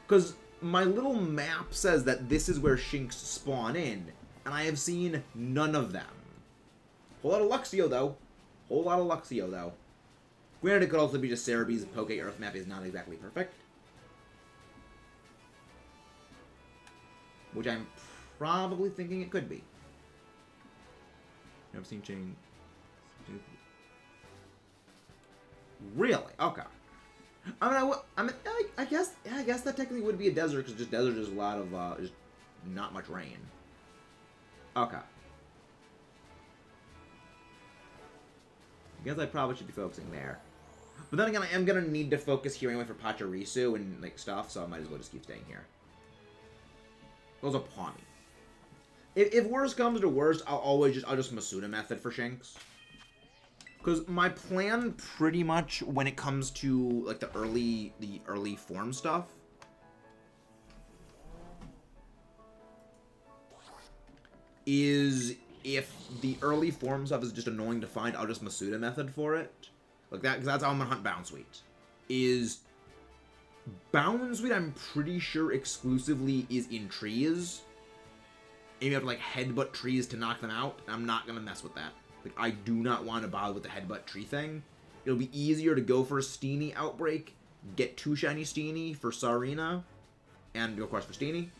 Because my little map says that this is where Shinx spawn in, and I have seen none of them. Whole lot of Luxio, though. Whole lot of Luxio, though. Granted, it could also be just Cerebee's Poke Earth map is not exactly perfect. Which I'm probably thinking it could be. Never seen Chain. Really? Okay. I guess that technically would be a desert, because just desert is a lot of, just not much rain. Okay. I guess I probably should be focusing there. But then again, I am going to need to focus here anyway for Pachirisu and, like, stuff, so I might as well just keep staying here. Those are Pawmi. If worst comes to worst, I'll just Masuda method for Shinx. Because my plan pretty much when it comes to, like, the early form stuff is... If the early form stuff is just annoying to find, I'll just Masuda method for it. Like that, because that's how I'm gonna hunt Bounsweet. Is Bounsweet, I'm pretty sure exclusively is in trees. And you have to, like, headbutt trees to knock them out. I'm not gonna mess with that. Like, I do not want to bother with the headbutt tree thing. It'll be easier to go for a Steenie outbreak, get 2 shiny Steenie for Sarina, and go across for Steenie,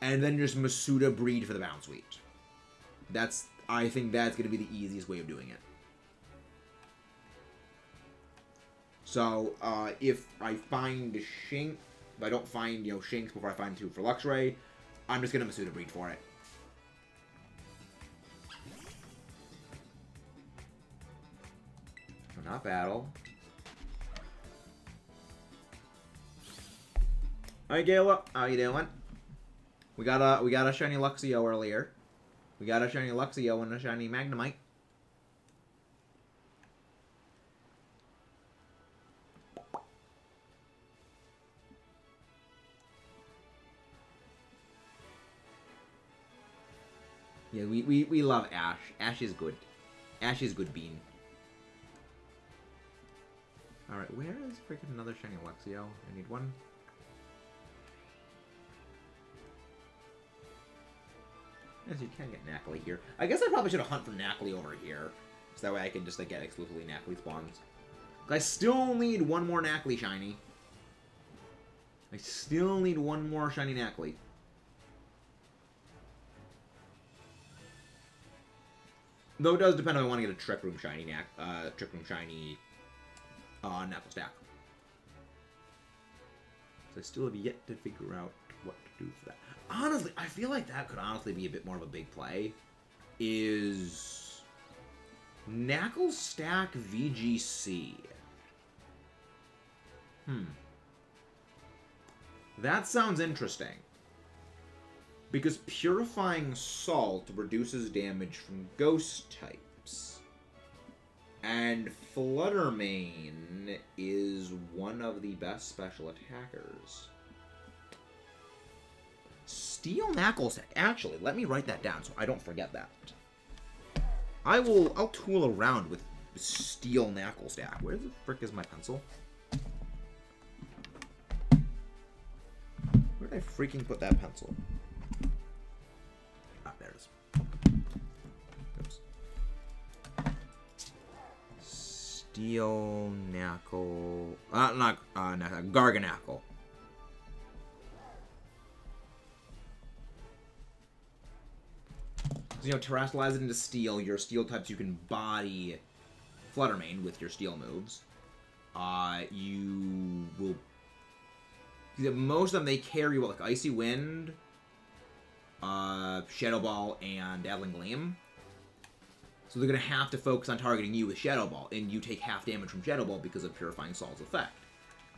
and then just Masuda breed for the Bounsweet. I think that's going to be the easiest way of doing it. So, if I find Shinx, if I don't find, Shinx before I find 2 for Luxray, I'm just going to Masuda breed for it. Not battle. Alright, Gayla, how you doing? We got a shiny Luxio earlier. We got a shiny Luxio and a shiny Magnemite. Yeah, we love Ash. Ash is good. Ash is good bean. Alright, where is freaking another shiny Luxio? I need one. Yes, you can get Knackly here. I guess I probably should have hunted for Knackly over here. So that way I can just like, get exclusively Knackly spawns. I still need one more Knackly shiny. I still need one more shiny Knackly. Though it does depend if I want to get a Trick Room shiny Knackle stack. So I still have yet to figure out what to do for that. Honestly, I feel like that could honestly be a bit more of a big play. Is Knackle stack VGC. That sounds interesting. Because Purifying Salt reduces damage from ghost types. And Fluttermane is one of the best special attackers. Steel Knackle stack. Actually, let me write that down so I don't forget that. I'll tool around with Steel Knackle stack. Where the frick is my pencil? Where did I freaking put that pencil? Ah, there it is. Oops. Steel Knackle. Not Garganackle. So, terrestrialize it into steel. Your steel types, you can body Fluttermane with your steel moves. You will. Most of them, they carry like Icy Wind, Shadow Ball, and Dazzling Gleam. So they're going to have to focus on targeting you with Shadow Ball, and you take half damage from Shadow Ball because of Purifying Salt's effect.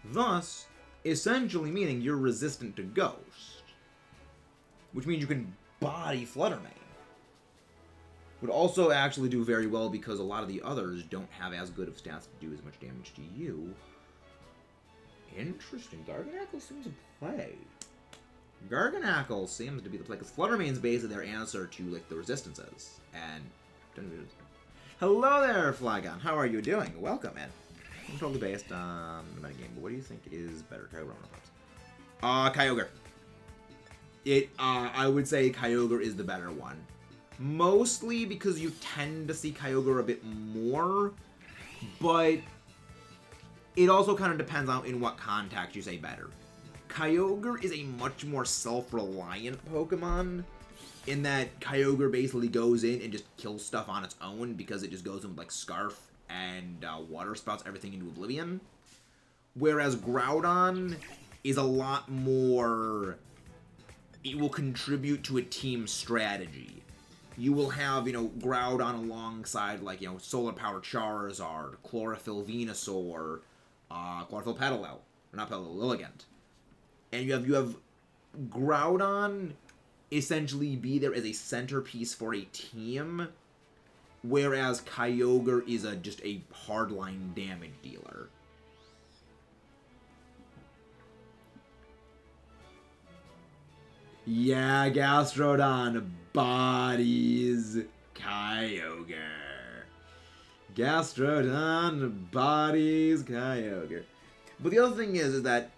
Thus, essentially meaning you're resistant to Ghost. Which means you can body Fluttermane. Would also actually do very well because a lot of the others don't have as good of stats to do as much damage to you. Interesting. Garganackle seems to play. Garganackle seems to be the play, because Fluttermane's basically their answer to, like, the resistances. And... Hello there, Flygon. How are you doing? Welcome, man. I'm totally based on the metagame, but what do you think is better, Kyogre or Monopops? Kyogre. I would say Kyogre is the better one. Mostly because you tend to see Kyogre a bit more, but it also kind of depends on in what context you say better. Kyogre is a much more self-reliant Pokemon, in that Kyogre basically goes in and just kills stuff on its own because it just goes in with like Scarf and Water Spouts everything into oblivion. Whereas Groudon is a lot more... It will contribute to a team strategy. You will have, Groudon alongside, like, Solar Power Charizard, Chlorophyll Venusaur, Chlorophyll Petalil, or not Petalil, Lilligant. And you have Groudon essentially be there as a centerpiece for a team, whereas Kyogre is just a hardline damage dealer. Yeah, Gastrodon bodies Kyogre. Gastrodon bodies Kyogre. But the other thing is that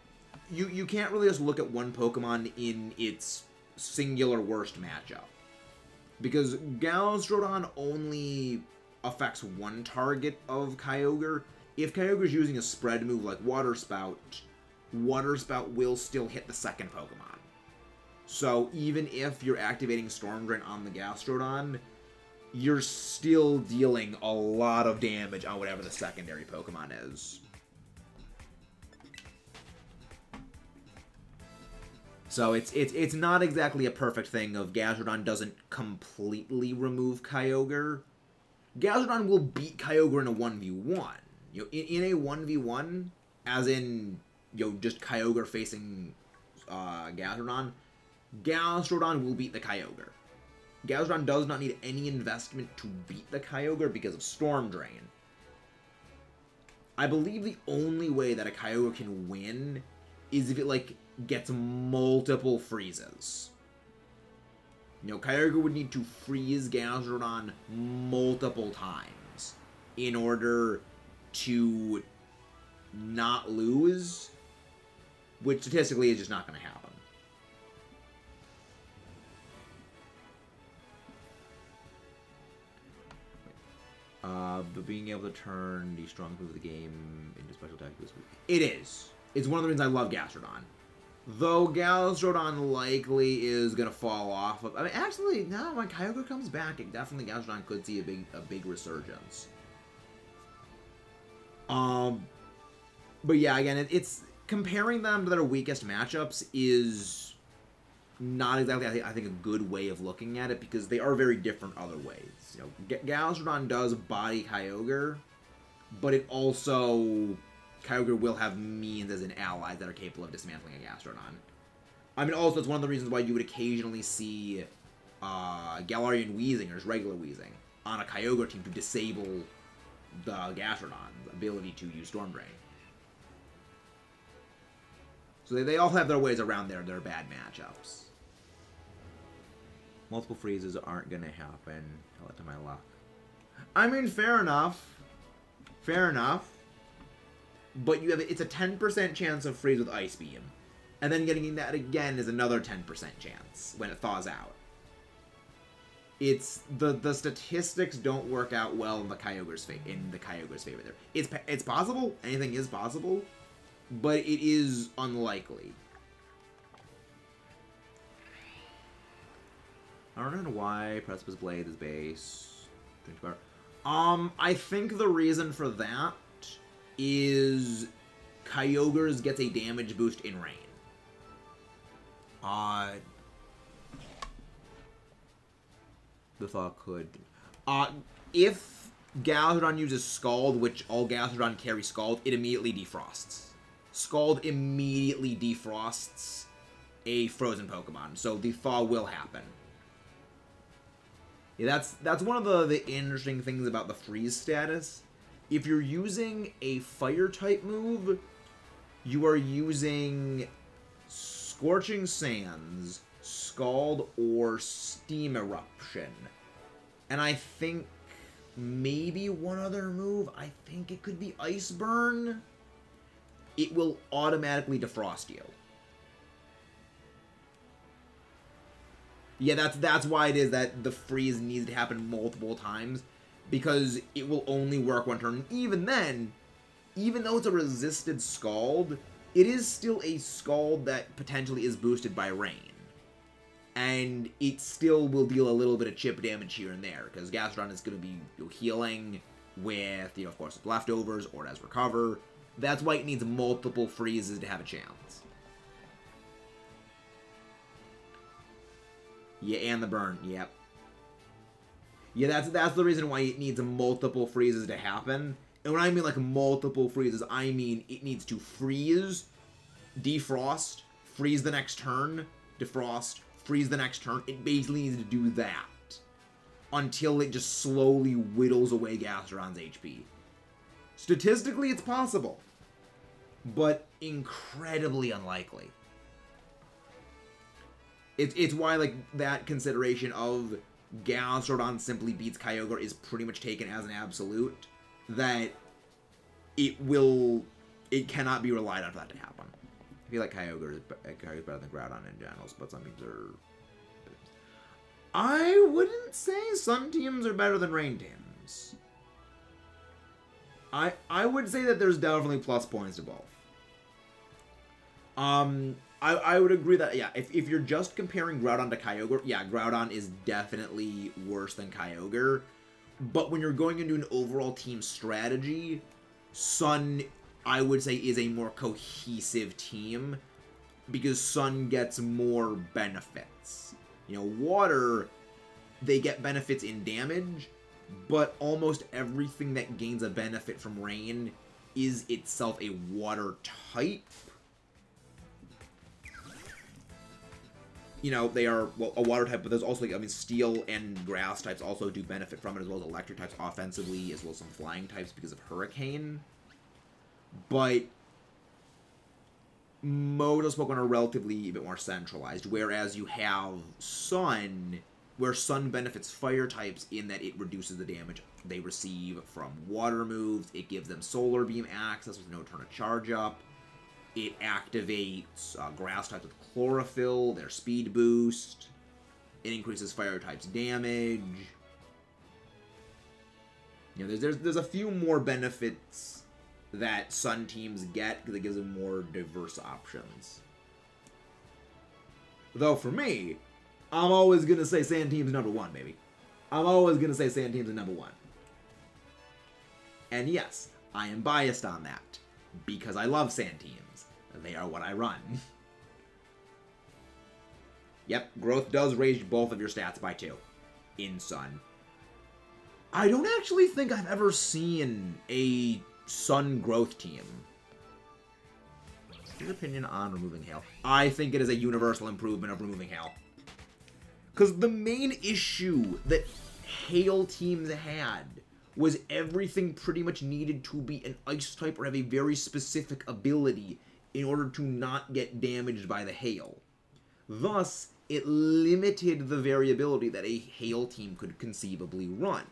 you can't really just look at one Pokemon in its singular worst matchup. Because Gastrodon only affects one target of Kyogre. If Kyogre's using a spread move like Water Spout will still hit the second Pokemon. So even if you're activating Storm Drain on the Gastrodon, you're still dealing a lot of damage on whatever the secondary Pokemon is. So it's not exactly a perfect thing of Gastrodon doesn't completely remove Kyogre. Gastrodon will beat Kyogre in a 1v1. In a 1v1, as in just Kyogre facing Gastrodon, Gastrodon will beat the Kyogre. Gastrodon does not need any investment to beat the Kyogre because of Storm Drain. I believe the only way that a Kyogre can win is if it, gets multiple freezes. Kyogre would need to freeze Gastrodon multiple times in order to not lose, which statistically is just not going to happen. But being able to turn the strongest move of the game into special attack boost. It is. It's one of the reasons I love Gastrodon. Though Gastrodon likely is gonna fall off. I mean, actually, no. When Kyogre comes back, it definitely Gastrodon could see a big resurgence. But yeah, again, it's comparing them to their weakest matchups is not exactly, I think, a good way of looking at it, because they are very different other ways. You know, Gastrodon does body Kyogre, but it also, Kyogre will have means as an ally that are capable of dismantling a Gastrodon. I mean, also, it's one of the reasons why you would occasionally see Galarian Weezing, or just regular Weezing, on a Kyogre team to disable the Gastrodon's ability to use Storm Drain. So they all have their ways around their bad matchups. Multiple freezes aren't going to happen. I'll let to my luck. I mean, fair enough. Fair enough. But you have it's a 10% chance of freeze with Ice Beam. And then getting that again is another 10% chance when it thaws out. It's the statistics don't work out well in the Kyogre's favor there. It's possible. Anything is possible. But it is unlikely. I don't know why Precipice Blade is base. I think the reason for that is Kyogre's gets a damage boost in rain. The thought could. If Gastrodon uses Scald, which all Gastrodon carry Scald, it immediately defrosts. Scald immediately defrosts a frozen Pokemon, so the thaw will happen. Yeah, that's one of the interesting things about the freeze status. If you're using a fire type move, you are using Scorching Sands, Scald, or Steam Eruption. And I think maybe one other move, I think it could be Ice Burn. It will automatically defrost you. Yeah, that's why it is that the freeze needs to happen multiple times, because it will only work one turn. Even then, even though it's a resisted Scald, it is still a Scald that potentially is boosted by rain. And it still will deal a little bit of chip damage here and there, because Gastrodon is going to be healing with, of course, leftovers, or as recover. That's why it needs multiple freezes to have a chance. Yeah, and the burn, yep. Yeah, that's the reason why it needs multiple freezes to happen. And when I mean like multiple freezes, I mean it needs to freeze, defrost, freeze the next turn, defrost, freeze the next turn. It basically needs to do that until it just slowly whittles away Gastrodon's HP. Statistically, it's possible, but incredibly unlikely. It's why, like, that consideration of Gastrodon simply beats Kyogre is pretty much taken as an absolute, that it cannot be relied on for that to happen. I feel like Kyogre is better than Groudon in general, but some teams are... I wouldn't say some teams are better than Rain teams. I would say that there's definitely plus points to both. I would agree that, yeah, if you're just comparing Groudon to Kyogre, yeah, Groudon is definitely worse than Kyogre. But when you're going into an overall team strategy, Sun, I would say, is a more cohesive team, because Sun gets more benefits. Water, they get benefits in damage, but almost everything that gains a benefit from Rain is itself a water type. They are, well, a water type, but there's also, steel and grass types also do benefit from it, as well as electric types offensively, as well as some flying types because of Hurricane. But most of Pokemon are relatively a bit more centralized, whereas you have Sun, where Sun benefits fire types in that it reduces the damage they receive from water moves, it gives them Solar Beam access with no turn of charge up, it activates grass types with Chlorophyll, their speed boost, it increases fire types damage. You know, there's a few more benefits that Sun teams get because it gives them more diverse options. Though for me, I'm always gonna say Sand team's number one, baby. I'm always gonna say Sand team's number one. And yes, I am biased on that because I love Sand teams. They are what I run. Yep, growth does raise both of your stats by 2 in Sun. I don't actually think I've ever seen a Sun growth team. Your opinion on removing hail? I think it is a universal improvement of removing hail. Because the main issue that hail teams had was everything pretty much needed to be an ice type or have a very specific ability in order to not get damaged by the hail. Thus, it limited the variability that a hail team could conceivably run.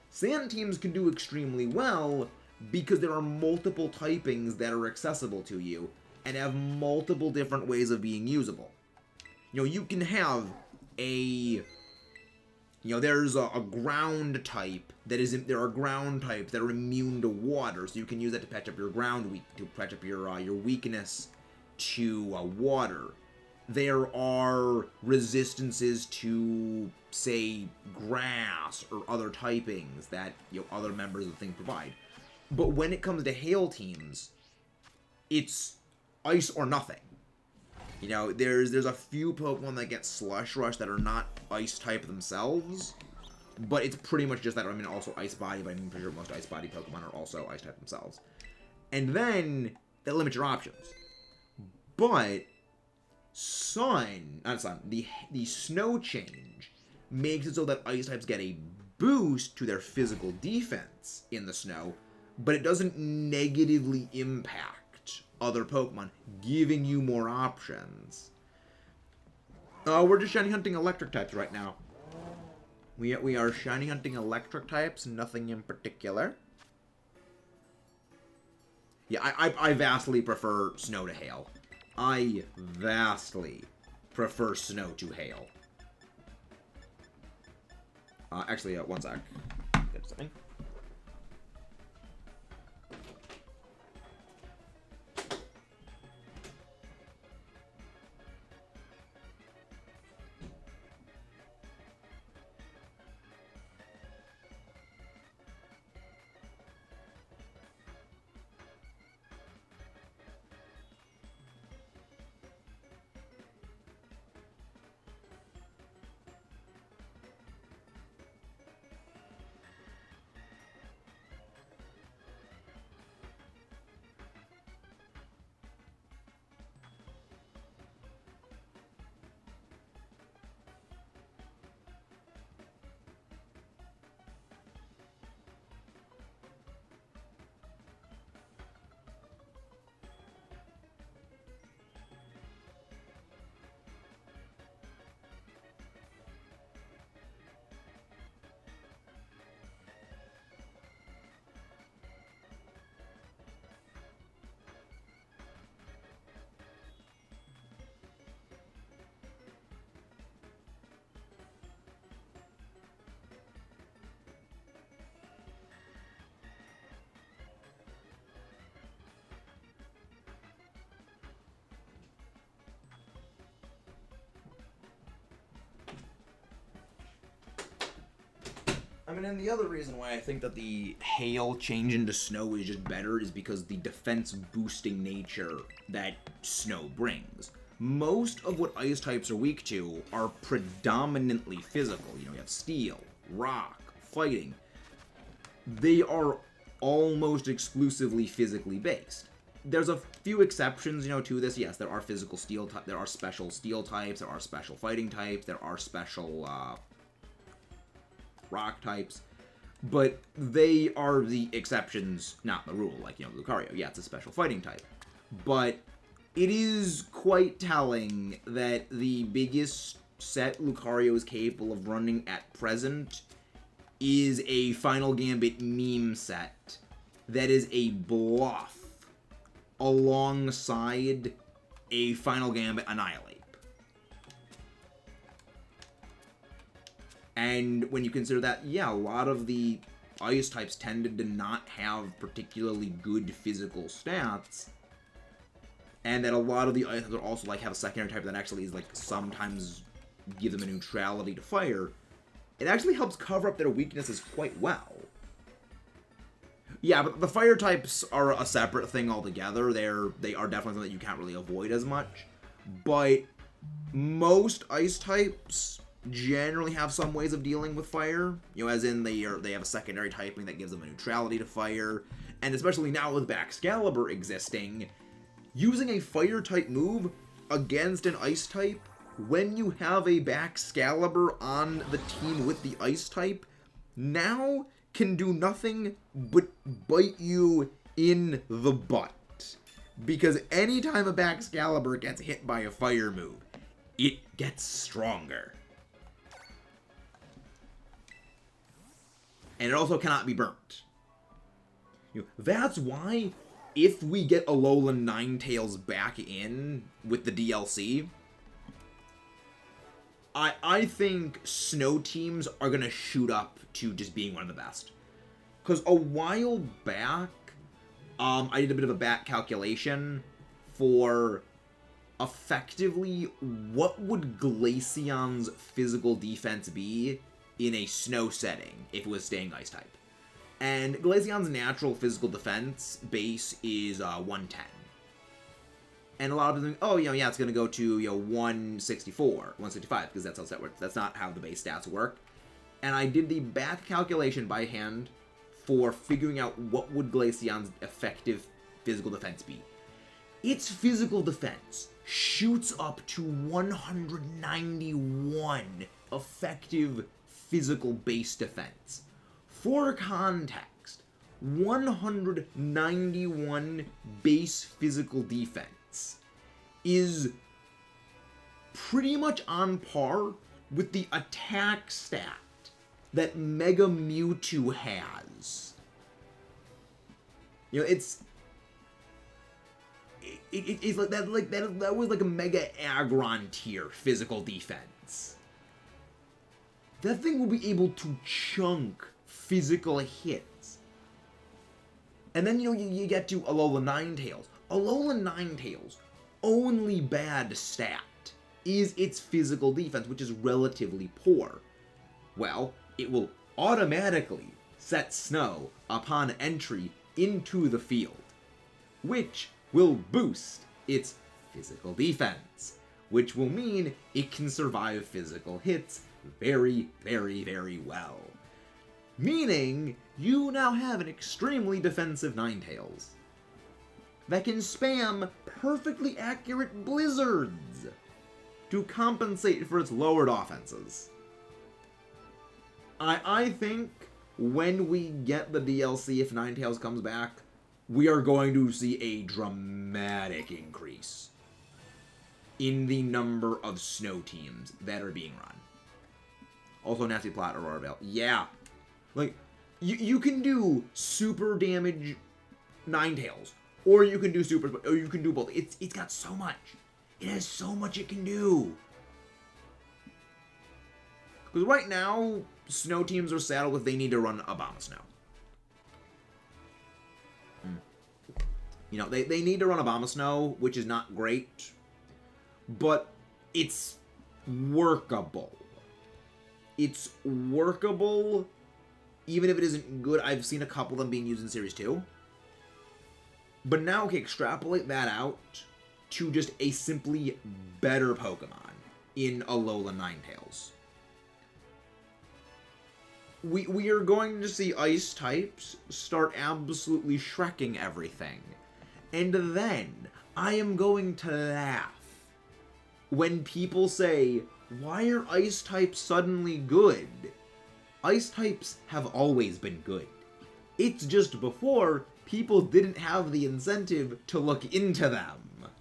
Sand teams can do extremely well because there are multiple typings that are accessible to you and have multiple different ways of being usable. You know, you can have there's a ground type that isn't. There are ground types that are immune to water, so you can use that to patch up your patch up your weakness to water. There are resistances to, say, grass or other typings that other members of the thing provide. But when it comes to hail teams, it's ice or nothing. You know, there's a few Pokemon that get Slush Rush that are not ice type themselves, but it's pretty much just that. I mean, also Ice Body, but I'm pretty sure most Ice Body Pokemon are also ice type themselves. And then that limits your options. But the Snow change makes it so that ice types get a boost to their physical defense in the snow, but it doesn't negatively impact other Pokemon, giving you more options. We're just shiny hunting electric types right now. We are shiny hunting electric types, nothing in particular. Yeah, I vastly prefer snow to hail. I vastly prefer snow to hail. Actually, one sec. Get something. I mean, and the other reason why I think that the hail change into snow is just better is because the defense boosting nature that snow brings. Most of what ice types are weak to are predominantly physical. You know, you have steel, rock, fighting. They are almost exclusively physically based. There's a few exceptions, to this. Yes, there are physical steel. There are special steel types. There are special fighting types. There are special rock types, but they are the exceptions, not the rule. Like, Lucario, yeah, it's a special fighting type. But it is quite telling that the biggest set Lucario is capable of running at present is a Final Gambit meme set that is a bluff alongside a Final Gambit Annihilate. And when you consider that, yeah, a lot of the ice types tended to not have particularly good physical stats, and that a lot of the ice types are also like have a secondary type that actually is like sometimes give them a neutrality to fire, it actually helps cover up their weaknesses quite well. Yeah, but the fire types are a separate thing altogether. They are definitely something that you can't really avoid as much. But most ice types generally have some ways of dealing with fire. You know, as in they have a secondary typing that gives them a neutrality to fire. And especially now with Excalibur existing, using a fire type move against an ice type when you have a Excalibur on the team with the ice type now can do nothing but bite you in the butt. Because anytime a Excalibur gets hit by a fire move, it gets stronger. And it also cannot be burnt. You know, that's why, if we get Alolan Ninetales back in with the DLC, I think snow teams are going to shoot up to just being one of the best. Because a while back, I did a bit of a back calculation for effectively what would Glaceon's physical defense be in a snow setting if it was staying ice type. And Glaceon's natural physical defense base is 110. And a lot of people think, oh, yeah, it's going to go to, 164, 165, because that's how that works. That's not how the base stats work. And I did the back calculation by hand for figuring out what would Glaceon's effective physical defense be. Its physical defense shoots up to 191 effective physical base defense. For context, 191 base physical defense is pretty much on par with the attack stat that Mega Mewtwo has. You know, it's like that was like a Mega Aggron tier physical defense. That thing will be able to chunk physical hits. And then, you get to Alolan Ninetales. Alolan Ninetales' only bad stat is its physical defense, which is relatively poor. Well, it will automatically set snow upon entry into the field, which will boost its physical defense, which will mean it can survive physical hits very, very, very well. Meaning, you now have an extremely defensive Ninetales that can spam perfectly accurate blizzards to compensate for its lowered offenses. I think when we get the DLC, if Ninetales comes back, we are going to see a dramatic increase in the number of snow teams that are being run. Also, Nasty Plot, Aurora Veil. Yeah. Like, you can do super damage Ninetales, or you can do or you can do both. It's got so much. It has so much it can do. Because right now, snow teams are saddled with they need to run Abomasnow. You know, they need to run Abomasnow, which is not great, but it's workable. It's workable, even if it isn't good. I've seen a couple of them being used in Series 2. But now, okay, extrapolate that out to just a simply better Pokemon in Alolan Ninetales. We are going to see ice types start absolutely shrekking everything. And then I am going to laugh when people say, why are ice types suddenly good? Ice types have always been good. It's just before people didn't have the incentive to look into them.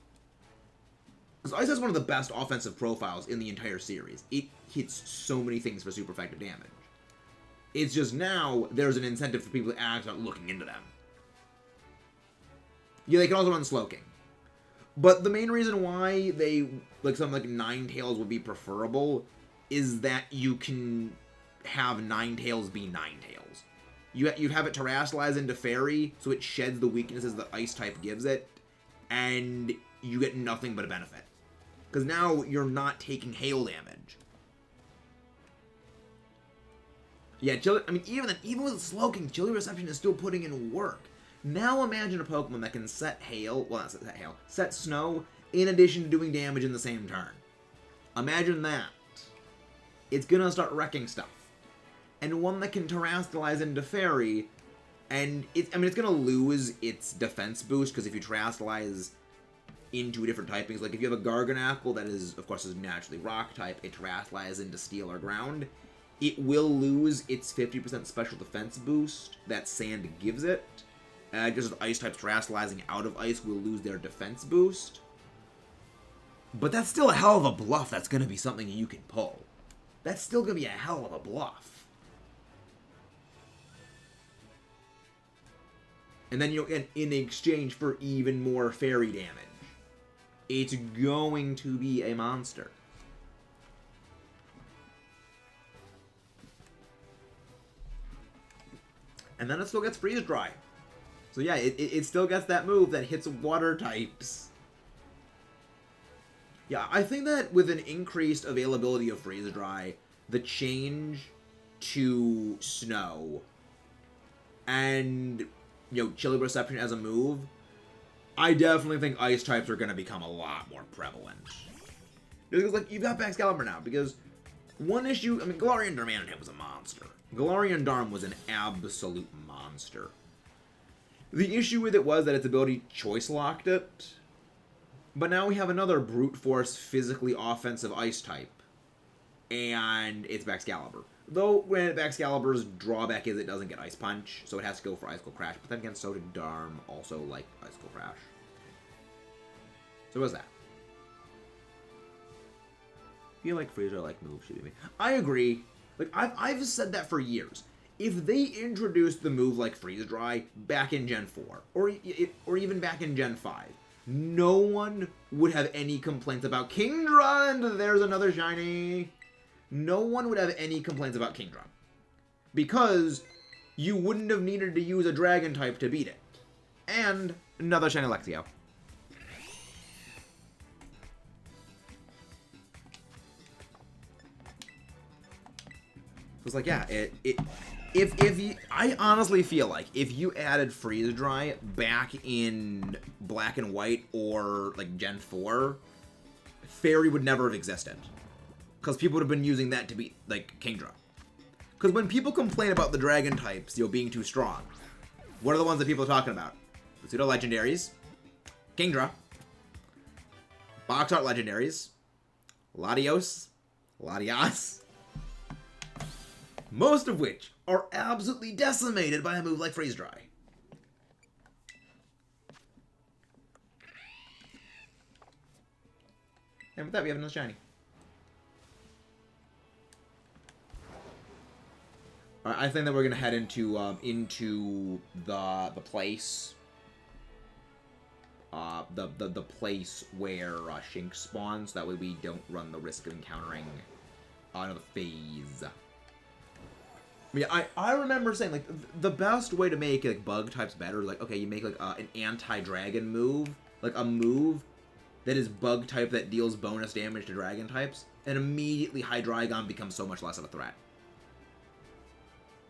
Because ice has one of the best offensive profiles in the entire series. It hits so many things for super effective damage. It's just now there's an incentive for people to actually start looking into them. Yeah, they can also run Slowking. But the main reason why they, like something like Ninetales would be preferable is that you can have Ninetales be Ninetales. you have it terrestrialize into Fairy, so it sheds the weaknesses that Ice type gives it, and you get nothing but a benefit. Because now you're not taking hail damage. Yeah, even with Slowking, Chilly Reception is still putting in work. Now imagine a Pokemon that can set hail, well, not set hail, set snow, in addition to doing damage in the same turn. Imagine that. It's gonna start wrecking stuff. And one that can terrestrialize into Fairy, and it's gonna lose its defense boost, because if you terrestrialize into different typings, like if you have a Garganacl that is, of course, is naturally rock type, it terrestrializes into steel or ground, it will lose its 50% special defense boost that sand gives it. Just as ice types terrestrializing out of ice will lose their defense boost. But that's still a hell of a bluff that's going to be something you can pull. That's still going to be a hell of a bluff. And then, in exchange for even more fairy damage, it's going to be a monster. And then it still gets freeze dry. So yeah, it still gets that move that hits water types. Yeah, I think that with an increased availability of freeze dry, the change to snow, and Chilly Reception as a move, I definitely think ice types are going to become a lot more prevalent. Because like you've got Excalibur now, because one issue, Galarian Darmanitan was a monster. Galarian Darm was an absolute monster. The issue with it was that its ability choice locked it. But now we have another brute force, physically offensive ice type. And it's Excalibur. Though, granted, Excalibur's drawback is it doesn't get Ice Punch, so it has to go for Icicle Crash. But then again, so did Darm also like Icicle Crash. So what's that? I feel like Freezer-like moves should be made. I agree. Like, I've said that for years. If they introduced the move like Freeze Dry back in Gen 4, or even back in Gen 5, no one would have any complaints about Kingdra, and there's another shiny. No one would have any complaints about Kingdra. Because you wouldn't have needed to use a Dragon type to beat it. And another shiny Lexio. It's like, yeah, if you, I honestly feel like if you added Freeze Dry back in Black and White or like Gen 4, Fairy would never have existed. Because people would have been using that to beat, like, Kingdra. Because when people complain about the Dragon types, being too strong, what are the ones that people are talking about? The Pseudo-Legendaries, Kingdra, Box Art Legendaries, Latios, Latias, most of which are absolutely decimated by a move like Freeze Dry. And with that, we have another shiny. I think that we're gonna head into the place, the place where Shink spawns. That way we don't run the risk of encountering another phase. I remember saying like the best way to make like bug types better, like okay, you make like an anti-dragon move, like a move that is bug type that deals bonus damage to dragon types, and immediately Hydreigon becomes so much less of a threat.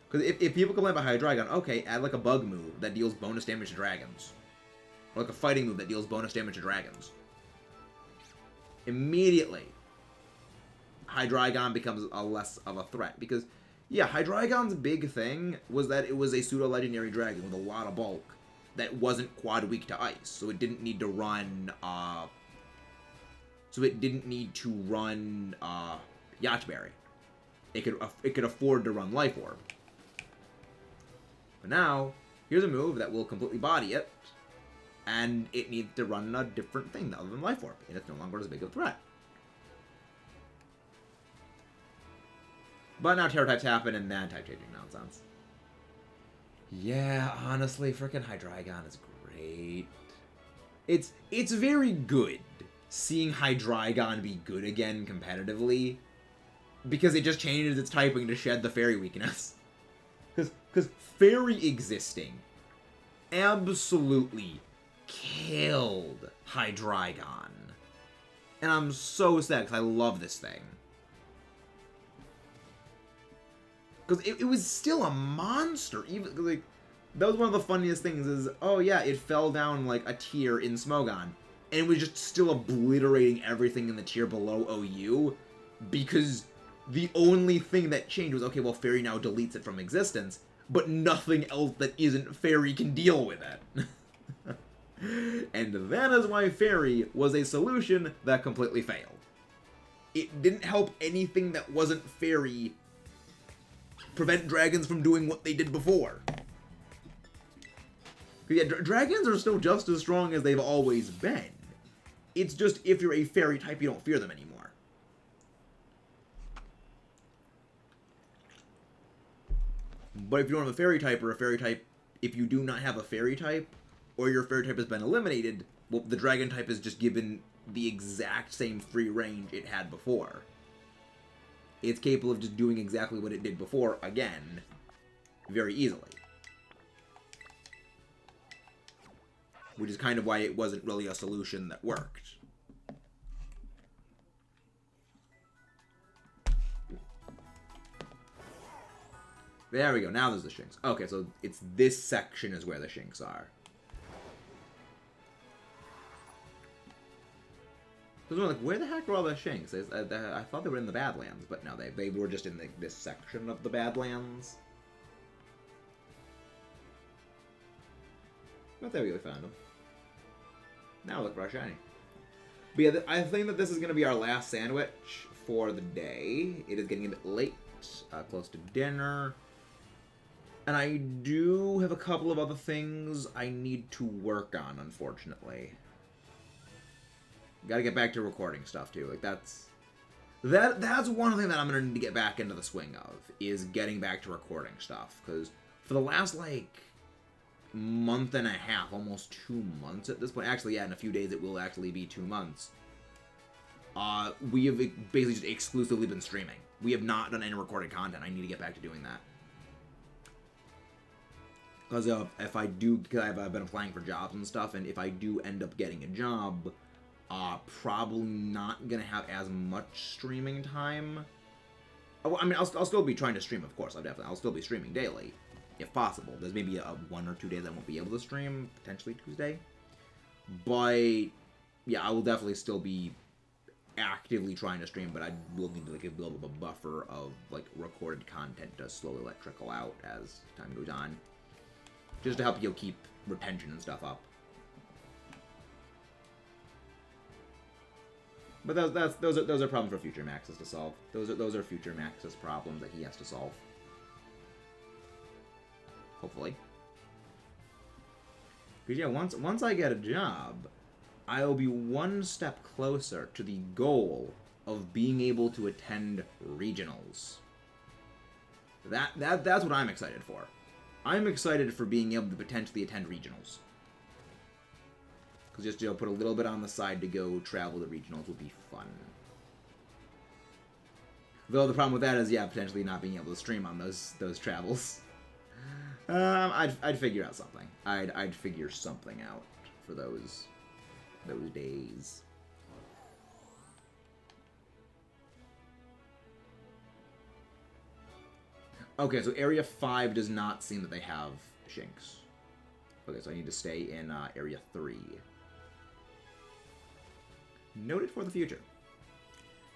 Because if people complain about Hydreigon, okay, add like a bug move that deals bonus damage to dragons. Or like a fighting move that deals bonus damage to dragons. Immediately, Hydreigon becomes a less of a threat. Because, yeah, Hydreigon's big thing was that it was a pseudo-legendary dragon with a lot of bulk that wasn't quad weak to ice. So it didn't need to run, Yachtberry. It could afford to run Life Orb. But now, here's a move that will completely body it, and it needs to run a different thing other than Life Orb, and it's no longer as big of a threat. But now Tera types happen, and that type changing nonsense. Yeah, honestly, frickin' Hydreigon is great. It's very good seeing Hydreigon be good again competitively, because it just changes its typing to shed the fairy weakness. Because Because fairy existing absolutely killed Hydreigon. And I'm so sad because I love this thing. Because it was still a monster. Even like that was one of the funniest things is, oh yeah, it fell down like a tier in Smogon. And it was just still obliterating everything in the tier below OU. Because the only thing that changed was, okay, well, Fairy now deletes it from existence. But nothing else that isn't Fairy can deal with it. And that is why Fairy was a solution that completely failed. It didn't help anything that wasn't Fairy prevent dragons from doing what they did before. Yeah, dragons are still just as strong as they've always been. It's just if you're a fairy type, you don't fear them anymore. But if you don't have a fairy type or a fairy type, if you do not have a fairy type, or your fairy type has been eliminated, well, the dragon type is just given the exact same free range it had before. It's capable of just doing exactly what it did before, again, very easily. Which is kind of why it wasn't really a solution that worked. There we go, now there's the Shinx. Okay, so it's this section is where the Shinx are. So like, where the heck were all the Shinx? I thought they were in the Badlands, but no, they were just in this section of the Badlands. But there we go, we found them. Now look for our shiny. But yeah, I think that this is going to be our last sandwich for the day. It is getting a bit late, close to dinner. And I do have a couple of other things I need to work on, unfortunately. Gotta get back to recording stuff, too. Like, that's one thing that I'm gonna need to get back into the swing of, is getting back to recording stuff. Because for the last, like, month and a half, almost 2 months at this point. Actually, yeah, in a few days it will actually be 2 months. We have basically just exclusively been streaming. We have not done any recorded content. I need to get back to doing that. Because if I do, because I've been applying for jobs and stuff, and if I do end up getting a job, probably not gonna have as much streaming time. I mean, I'll still be trying to stream, of course. I'll still be streaming daily, if possible. There's maybe 1 or 2 days I won't be able to stream, potentially Tuesday. But yeah, I will definitely still be actively trying to stream, but I will need like a little bit of a buffer of like recorded content to slowly let trickle out as time goes on, just to help you keep retention and stuff up. But those are problems for future Maxes to solve. Those are future Maxes problems that he has to solve. Hopefully. Because yeah, once I get a job, I'll be one step closer to the goal of being able to attend regionals. That's what I'm excited for. I'm excited for being able to potentially attend regionals. Because just, you know, put a little bit on the side to go travel to regionals would be fun. Though the problem with that is, yeah, potentially not being able to stream on those travels. I'd figure out something. I'd figure something out for those days. Okay, so Area 5 does not seem that they have Shinx. Okay, so I need to stay in Area 3. Noted for the future.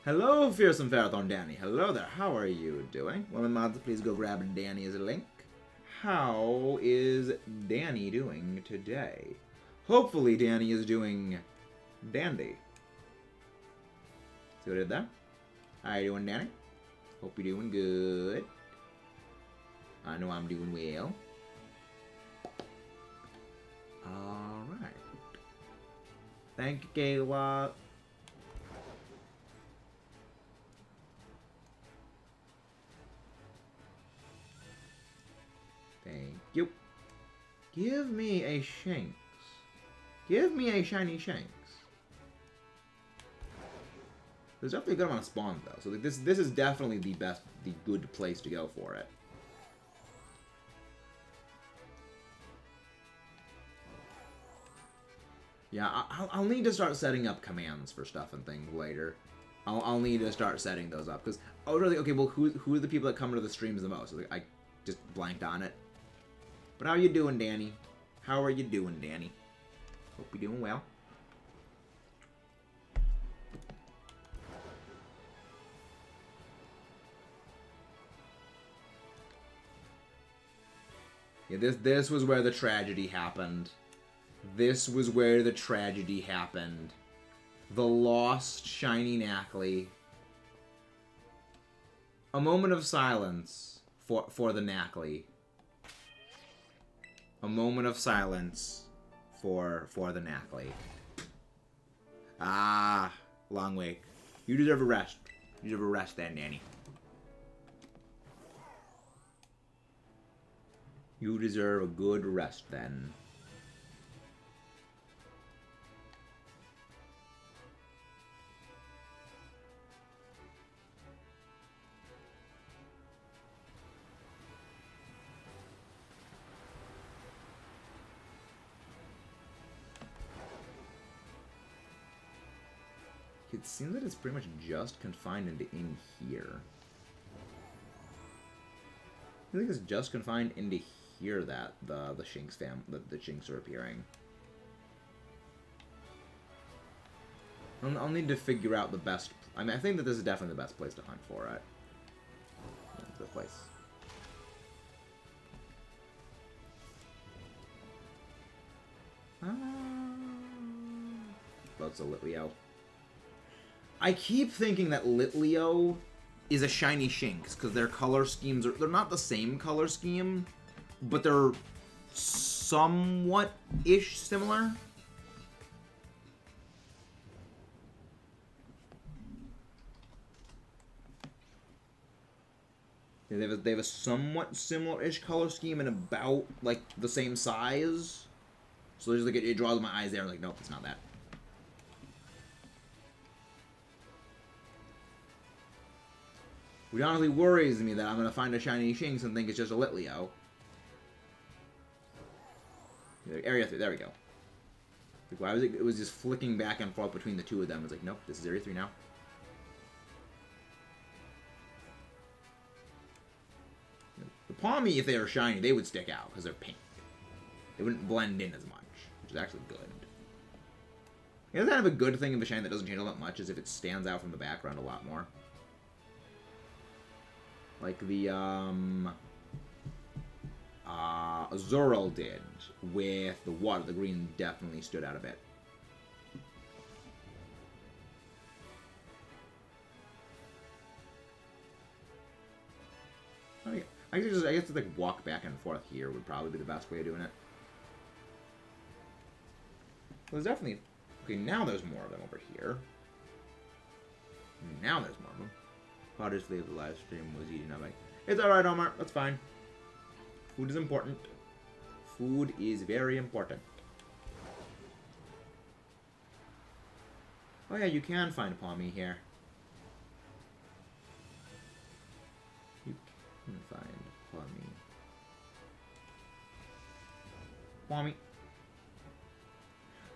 Hello, Fearsome Ferrothorn Danny. Hello there, how are you doing? Well, mods, please go grab Danny's link. How is Danny doing today? Hopefully Danny is doing dandy. See what I did there? How you doing, Danny? Hope you're doing good. I know I'm doing well. Alright. Thank you, Kayla. Thank you. Give me a Shinx. Give me a shiny Shinx. There's definitely a good amount of spawn though, so this is definitely the good place to go for it. Yeah, I'll need to start setting up commands for stuff and things later. I'll need to start setting those up because I was really okay. Well, who are the people that come to the streams the most? Like, I just blanked on it. But how are you doing, Danny? How are you doing, Danny? Hope you're doing well. Yeah, this was where the tragedy happened. This was where the tragedy happened. The lost shiny Knackley. A moment of silence for the Knackley. A moment of silence for the Knackley. Ah, long wait. You deserve a rest. You deserve a rest then, Danny. You deserve a good rest then. It seems that it's pretty much just confined into in here. I think it's just confined into here that the Shinx the Shinx are appearing. I'll need to figure out the best. I mean, I think that this is definitely the best place to hunt for it. The place. Lots of Litleo. I keep thinking that Litleo is a shiny Shinx because their color schemes they're not the same color scheme, but they're somewhat-ish similar. They have a somewhat similar-ish color scheme and about like the same size. So there's like it draws my eyes there. I'm like, nope, it's not that. Which honestly worries me that I'm gonna find a shiny Shinx and think it's just a Litleo. Area 3, there we go. Like, why was it? It was just flicking back and forth between the two of them. It's like, nope, this is Area 3 now. The Palmy, if they were shiny, they would stick out because they're pink. They wouldn't blend in as much, which is actually good. Yeah, that's kind of a good thing of a shiny that doesn't change all that much is if it stands out from the background a lot more. Like the, Zoro did with the water. The green definitely stood out a bit. I guess to like walk back and forth here would probably be the best way of doing it. Well, there's definitely... Okay, now there's more of them over here. Now there's more of them. Potter's leave the live stream was eating up. It's alright, Omar. That's fine. Food is important. Food is very important. Oh yeah, you can find Palmy here. You can find Palmy. Palmy.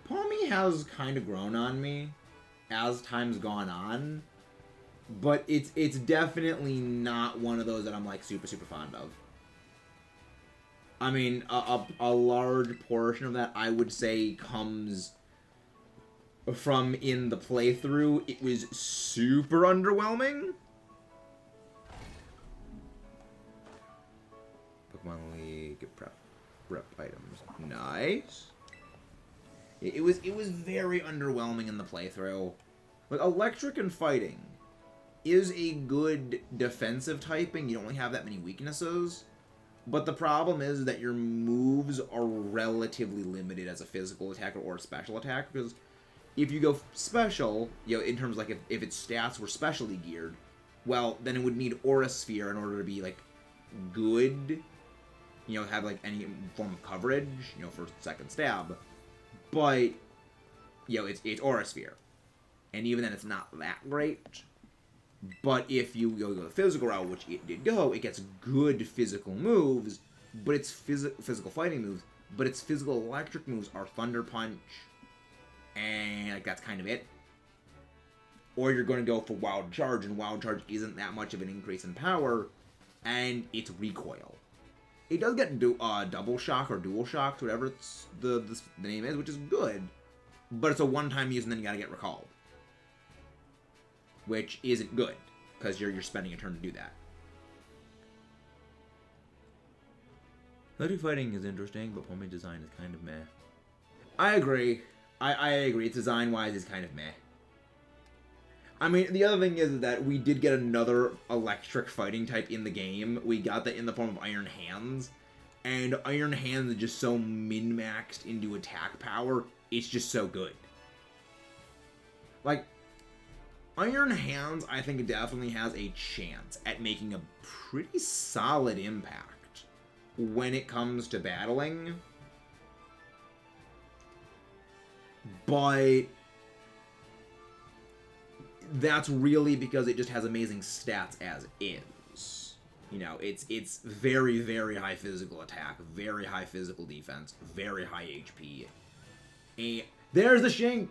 Palmy has kind of grown on me as time's gone on. But it's definitely not one of those that I'm like super fond of. I mean, a large portion of that I would say comes from in the playthrough. It was super underwhelming. Pokemon League prep items, nice. It was very underwhelming in the playthrough. Like electric and fighting is a good defensive typing. You don't really have that many weaknesses. But the problem is that your moves are relatively limited as a physical attacker or a special attacker. Because if you go special, you know, in terms of like if its stats were specially geared, well, then it would need Aura Sphere in order to be like good. You know, have like any form of coverage, you know, for second stab. But, you know, it's Aura Sphere. And even then it's not that great. But if you go the physical route, which it did go, it gets good physical moves, but it's physical fighting moves, but its physical electric moves are Thunder Punch, and like that's kind of it. Or you're going to go for Wild Charge, and Wild Charge isn't that much of an increase in power, and it's recoil. It does get double shock or dual shock, whatever the name is, which is good, but it's a one-time use and then you gotta get recalled, which isn't good because you're spending a turn to do that. Electric fighting is interesting, but homemade design is kind of meh. I agree. I agree. Design-wise, it's kind of meh. I mean, the other thing is that we did get another electric fighting type in the game. We got that in the form of Iron Hands. And Iron Hands is just so min-maxed into attack power. It's just so good. Like, Iron Hands, I think, definitely has a chance at making a pretty solid impact when it comes to battling. But that's really because it just has amazing stats as is. You know, it's very, very high physical attack, very high physical defense, very high HP. And there's the Shank!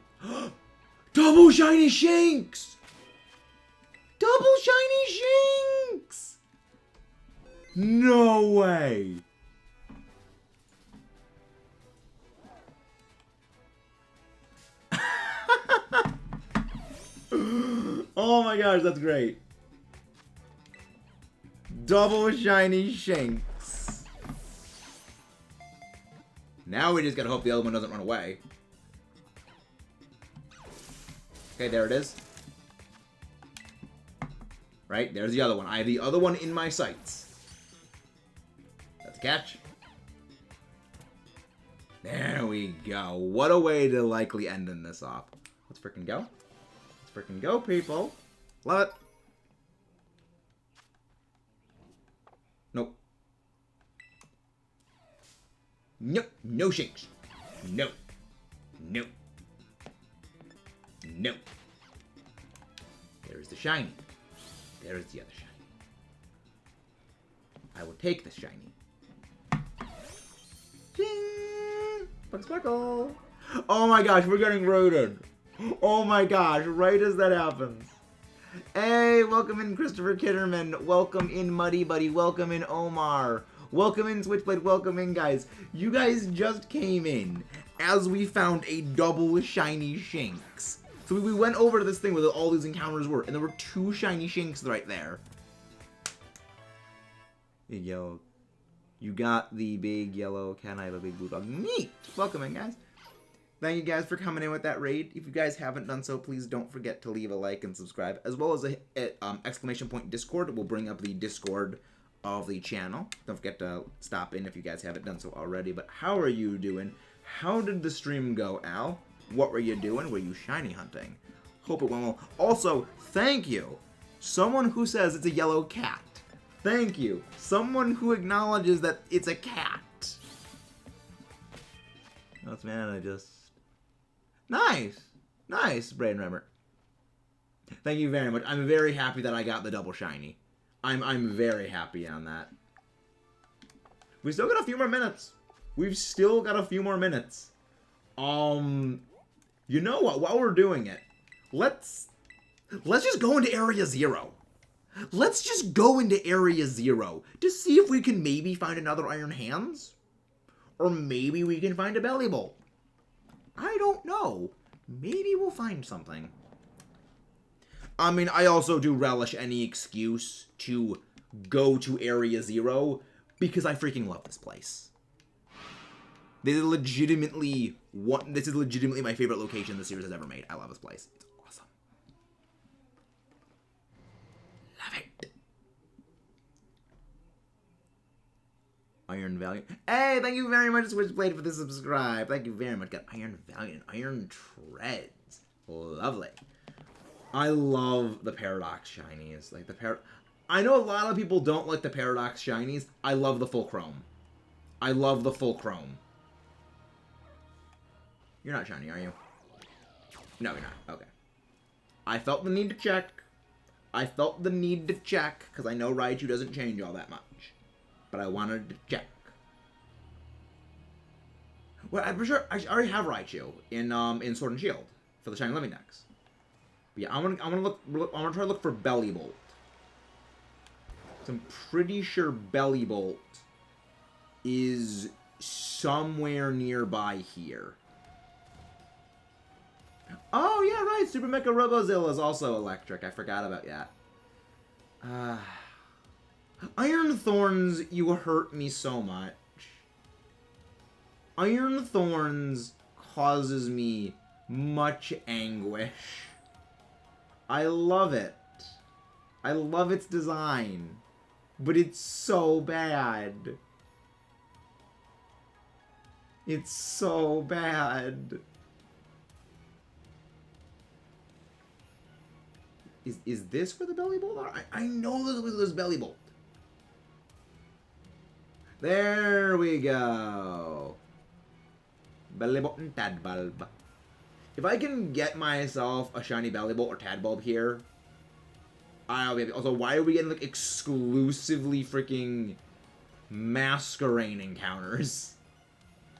Double shiny Shanks! Double shiny Shanks! No way! Oh my gosh, that's great. Double shiny Shanks. Now we just gotta hope the other one doesn't run away. Okay, there it is. Right, there's the other one. I have the other one in my sights. That's a catch. There we go. What a way to likely ending this off. Let's freaking go. Let's freaking go, people. Love it. Nope. Nope. No Shanks. Nope. Nope. Nope. There's the shiny. There's the other shiny. I will take the shiny. Ding! Sparkle! Oh my gosh, we're getting raided. Oh my gosh, right as that happens. Hey, welcome in Christopher Kitterman. Welcome in Muddy Buddy. Welcome in Omar. Welcome in Switchblade. Welcome in, guys. You guys just came in as we found a double shiny Shanks. So we went over to this thing where all these encounters were, and there were 2 shiny Shanks right there. Big yellow. You got the big yellow cat. I have a big blue dog. Neat. Welcome in, guys. Thank you guys for coming in with that raid. If you guys haven't done so, please don't forget to leave a like and subscribe, as well as a exclamation point Discord. We'll bring up the Discord of the channel. Don't forget to stop in if you guys haven't done so already. But how are you doing? How did the stream go, Al? What were you doing? Were you shiny hunting? Hope it went well. Also, thank you. Someone who says it's a yellow cat. Thank you. Someone who acknowledges that it's a cat. That's man, I just... Nice! Nice, Brain Remmer. Thank you very much. I'm very happy that I got the double shiny. I'm very happy on that. We still got a few more minutes. We've still got a few more minutes. You know what? While we're doing it, let's just go into Area 0. Let's just go into Area 0 to see if we can maybe find another Iron Hands. Or maybe we can find a Belly Bolt. I don't know. Maybe we'll find something. I mean, I also do relish any excuse to go to Area 0 because I freaking love this place. This is legitimately my favorite location the series has ever made. I love this place. It's awesome. Love it. Iron Valiant. Hey, thank you very much, Switchblade, for the subscribe. Thank you very much. Got Iron Valiant, Iron Treads. Lovely. I love the Paradox shinies. Like I know a lot of people don't like the Paradox shinies. I love the full chrome. I love the full chrome. You're not shiny, are you? No, you're not. Okay. I felt the need to check. Because I know Raichu doesn't change all that much. But I wanted to check. Well, I'm pretty sure I already have Raichu in Sword and Shield for the Shiny Living Dex. But yeah, I'm gonna try to look for Belly Bolt. So I'm pretty sure Belly Bolt is somewhere nearby here. Oh yeah, right. Super Mecha Robozilla is also electric. I forgot about that. Iron Thorns, you hurt me so much. Iron Thorns causes me much anguish. I love it. I love its design. But it's so bad. It's so bad. Is this where the Belly Bolt are? I know this was Belly Bolt. There we go. Belly Bolt and Tadbulb. If I can get myself a shiny Belly Bolt or Tadbulb here, I'll be happy. Also, why are we getting like exclusively freaking Masquerain encounters?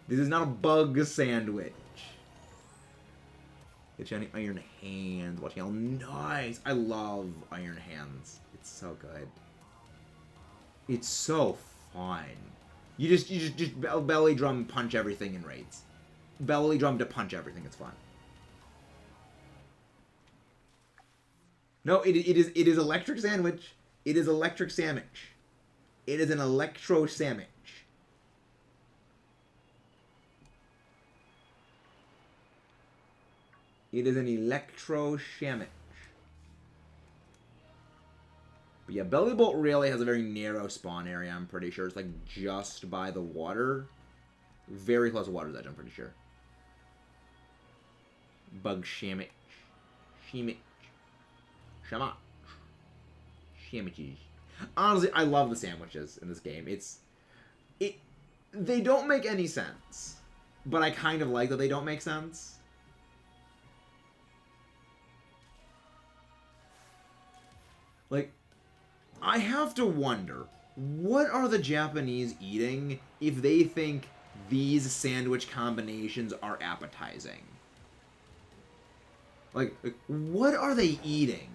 This is not a bug sandwich. Get shiny Iron Hands. Watching how nice. I love Iron Hands. It's so good. It's so fun. You just belly drum punch everything in raids. Belly drum to punch everything. It's fun. No, it is electric sandwich. It is electric sandwich. It is an electro sandwich. It is an electro sandwich. But yeah, Belly Bolt really has a very narrow spawn area, I'm pretty sure. It's like just by the water. Very close to water's edge, I'm pretty sure. Bug Shamich. Shimich. Shamach. Shamiches. Honestly, I love the sandwiches in this game. They don't make any sense. But I kind of like that they don't make sense. Like, I have to wonder, what are the Japanese eating if they think these sandwich combinations are appetizing? Like, what are they eating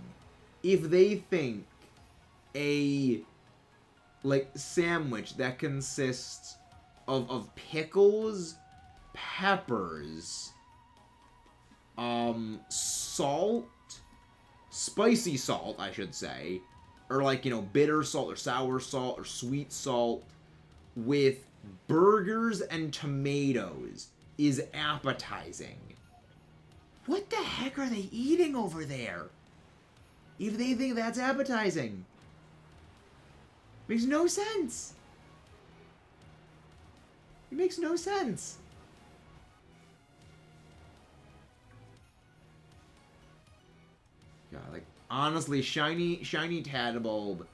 if they think a, like, sandwich that consists of pickles, peppers, salt, spicy salt, I should say, or like, you know, bitter salt or sour salt or sweet salt with burgers and tomatoes is appetizing. What the heck are they eating over there? If they think that's appetizing. Makes no sense. It makes no sense. Yeah, like, honestly, shiny Tadbulb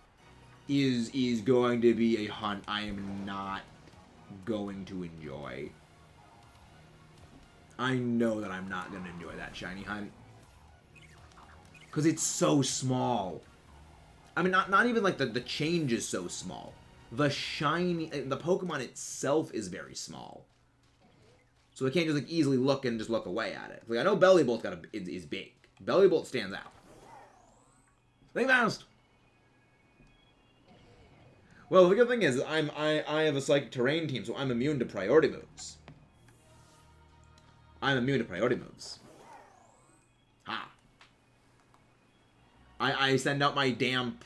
is going to be a hunt I am not going to enjoy. I know that I'm not going to enjoy that shiny hunt. Because it's so small. I mean, not even like the change is so small. The Pokemon itself is very small. So I can't just like easily look and just look away at it. Like, I know Belly Bolt is big. Belly Bolt stands out. Think fast! Well, the good thing is, I have a Psychic Terrain team, so I'm immune to priority moves. I'm immune to priority moves. Ha! I send out my damp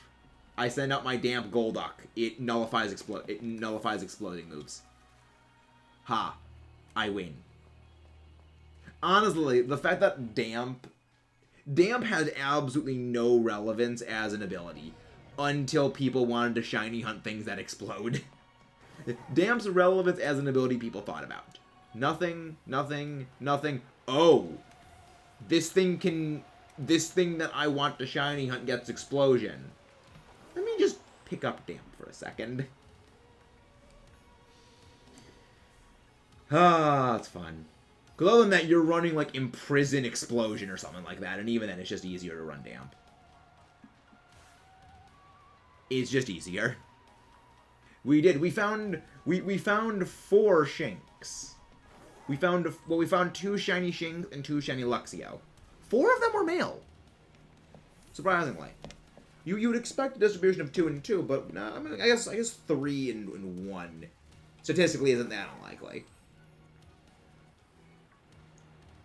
Golduck. It nullifies exploding moves. Ha! I win. Honestly, the fact that Damp has absolutely no relevance as an ability until people wanted to shiny hunt things that explode. Damp's relevance as an ability people thought about. Nothing. Oh! This thing that I want to shiny hunt gets explosion. Let me just pick up Damp for a second. Ah, it's fun. Because other than that, you're running, like, Imprison Explosion or something like that, and even then, it's just easier to run Damp. It's just easier. We found 4 Shinx. We found, well, we found 2 shiny Shinx and 2 shiny Luxio. 4 of them were male. Surprisingly. You would expect a distribution of 2 and 2, but no, I mean, I guess 3 and 1 statistically isn't that unlikely.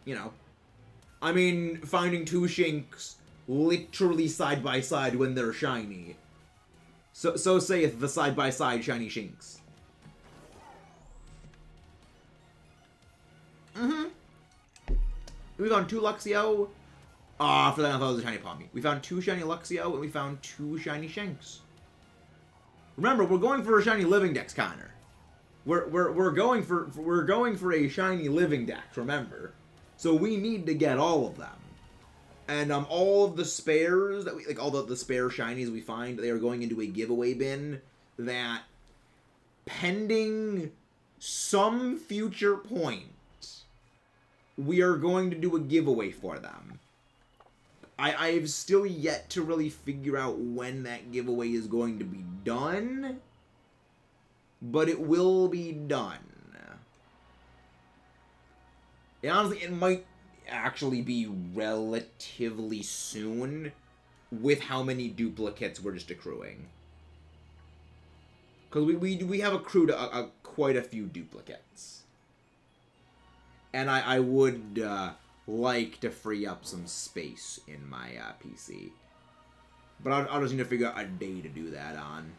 You know. I mean, finding 2 Shinx literally side by side when they're shiny. So saith the side by side shiny Shinx. We found 2 Luxio. For that I thought it was a shiny Palmy. We found 2 shiny Luxio and we found 2 shiny Shinx. Remember, we're going for a shiny living dex, Connor. We're going for a shiny living dex, remember. So we need to get all of them. And all of the spares that we all the spare shinies we find, they are going into a giveaway bin that, pending some future point, we are going to do a giveaway for them. I've still yet to really figure out when that giveaway is going to be done, but it will be done. And honestly, it might actually be relatively soon with how many duplicates we're just accruing. Because we have accrued quite a few duplicates. And I would like to free up some space in my PC. But I'll just need to figure out a day to do that on.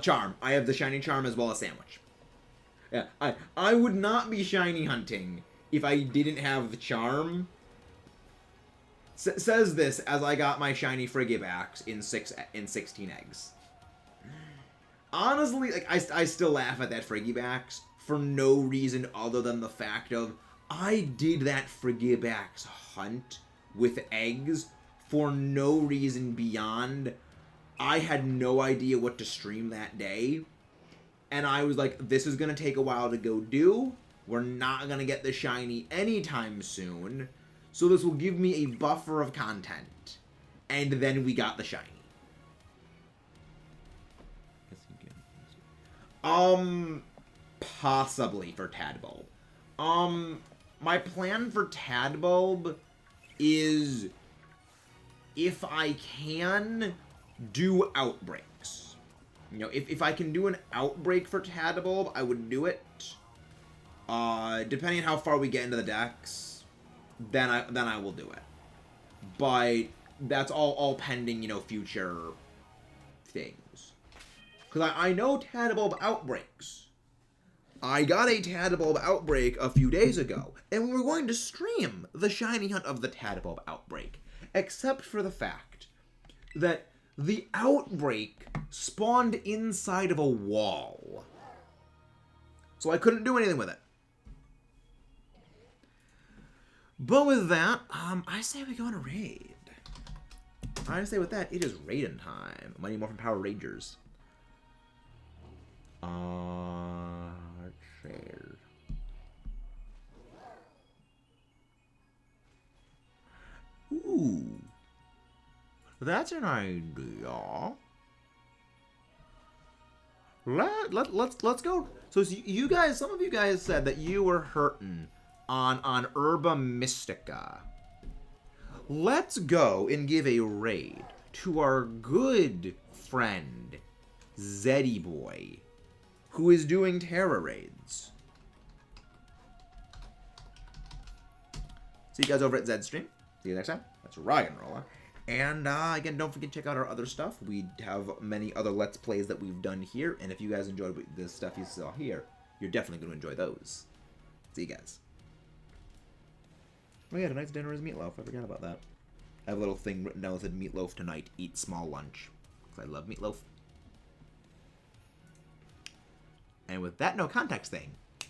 Charm. I have the shiny charm as well as sandwich. Yeah, I would not be shiny hunting if I didn't have the charm. Says this as I got my shiny Frigibax in 16 eggs. Honestly, like I still laugh at that Frigibax for no reason other than the fact of I did that Frigibax hunt with eggs for no reason beyond I had no idea what to stream that day. And I was like, this is going to take a while to go do. We're not going to get the shiny anytime soon. So this will give me a buffer of content. And then we got the shiny. Possibly for Tadbulb. My plan for Tadbulb is, if I can, do outbreaks. You know, if I can do an outbreak for Tadbulb, I would do it. Depending on how far we get into the decks, then I will do it. But that's all pending, you know, future things. Because I know Tadbulb outbreaks. I got a Tadbulb outbreak a few days ago, and we were going to stream the shiny hunt of the Tadbulb outbreak, except for the fact that the outbreak spawned inside of a wall. So I couldn't do anything with it. But with that, I say we go on a raid. I say with that, it is raiding time. Money more from Power Rangers. Shared. Ooh. That's an idea. Let's go. So you guys, some of you guys said that you were hurting on Herba Mystica. Let's go and give a raid to our good friend Zeddy Boy, who is doing Tera raids. See you guys over at Zed's stream. See you next time. That's Rock and Roller. And again, don't forget to check out our other stuff. We have many other Let's Plays that we've done here. And if you guys enjoyed the stuff you saw here, you're definitely going to enjoy those. See you guys. Oh yeah, tonight's dinner is meatloaf. I forgot about that. I have a little thing written down that said meatloaf tonight. Eat small lunch. Because I love meatloaf. And with that no context thing,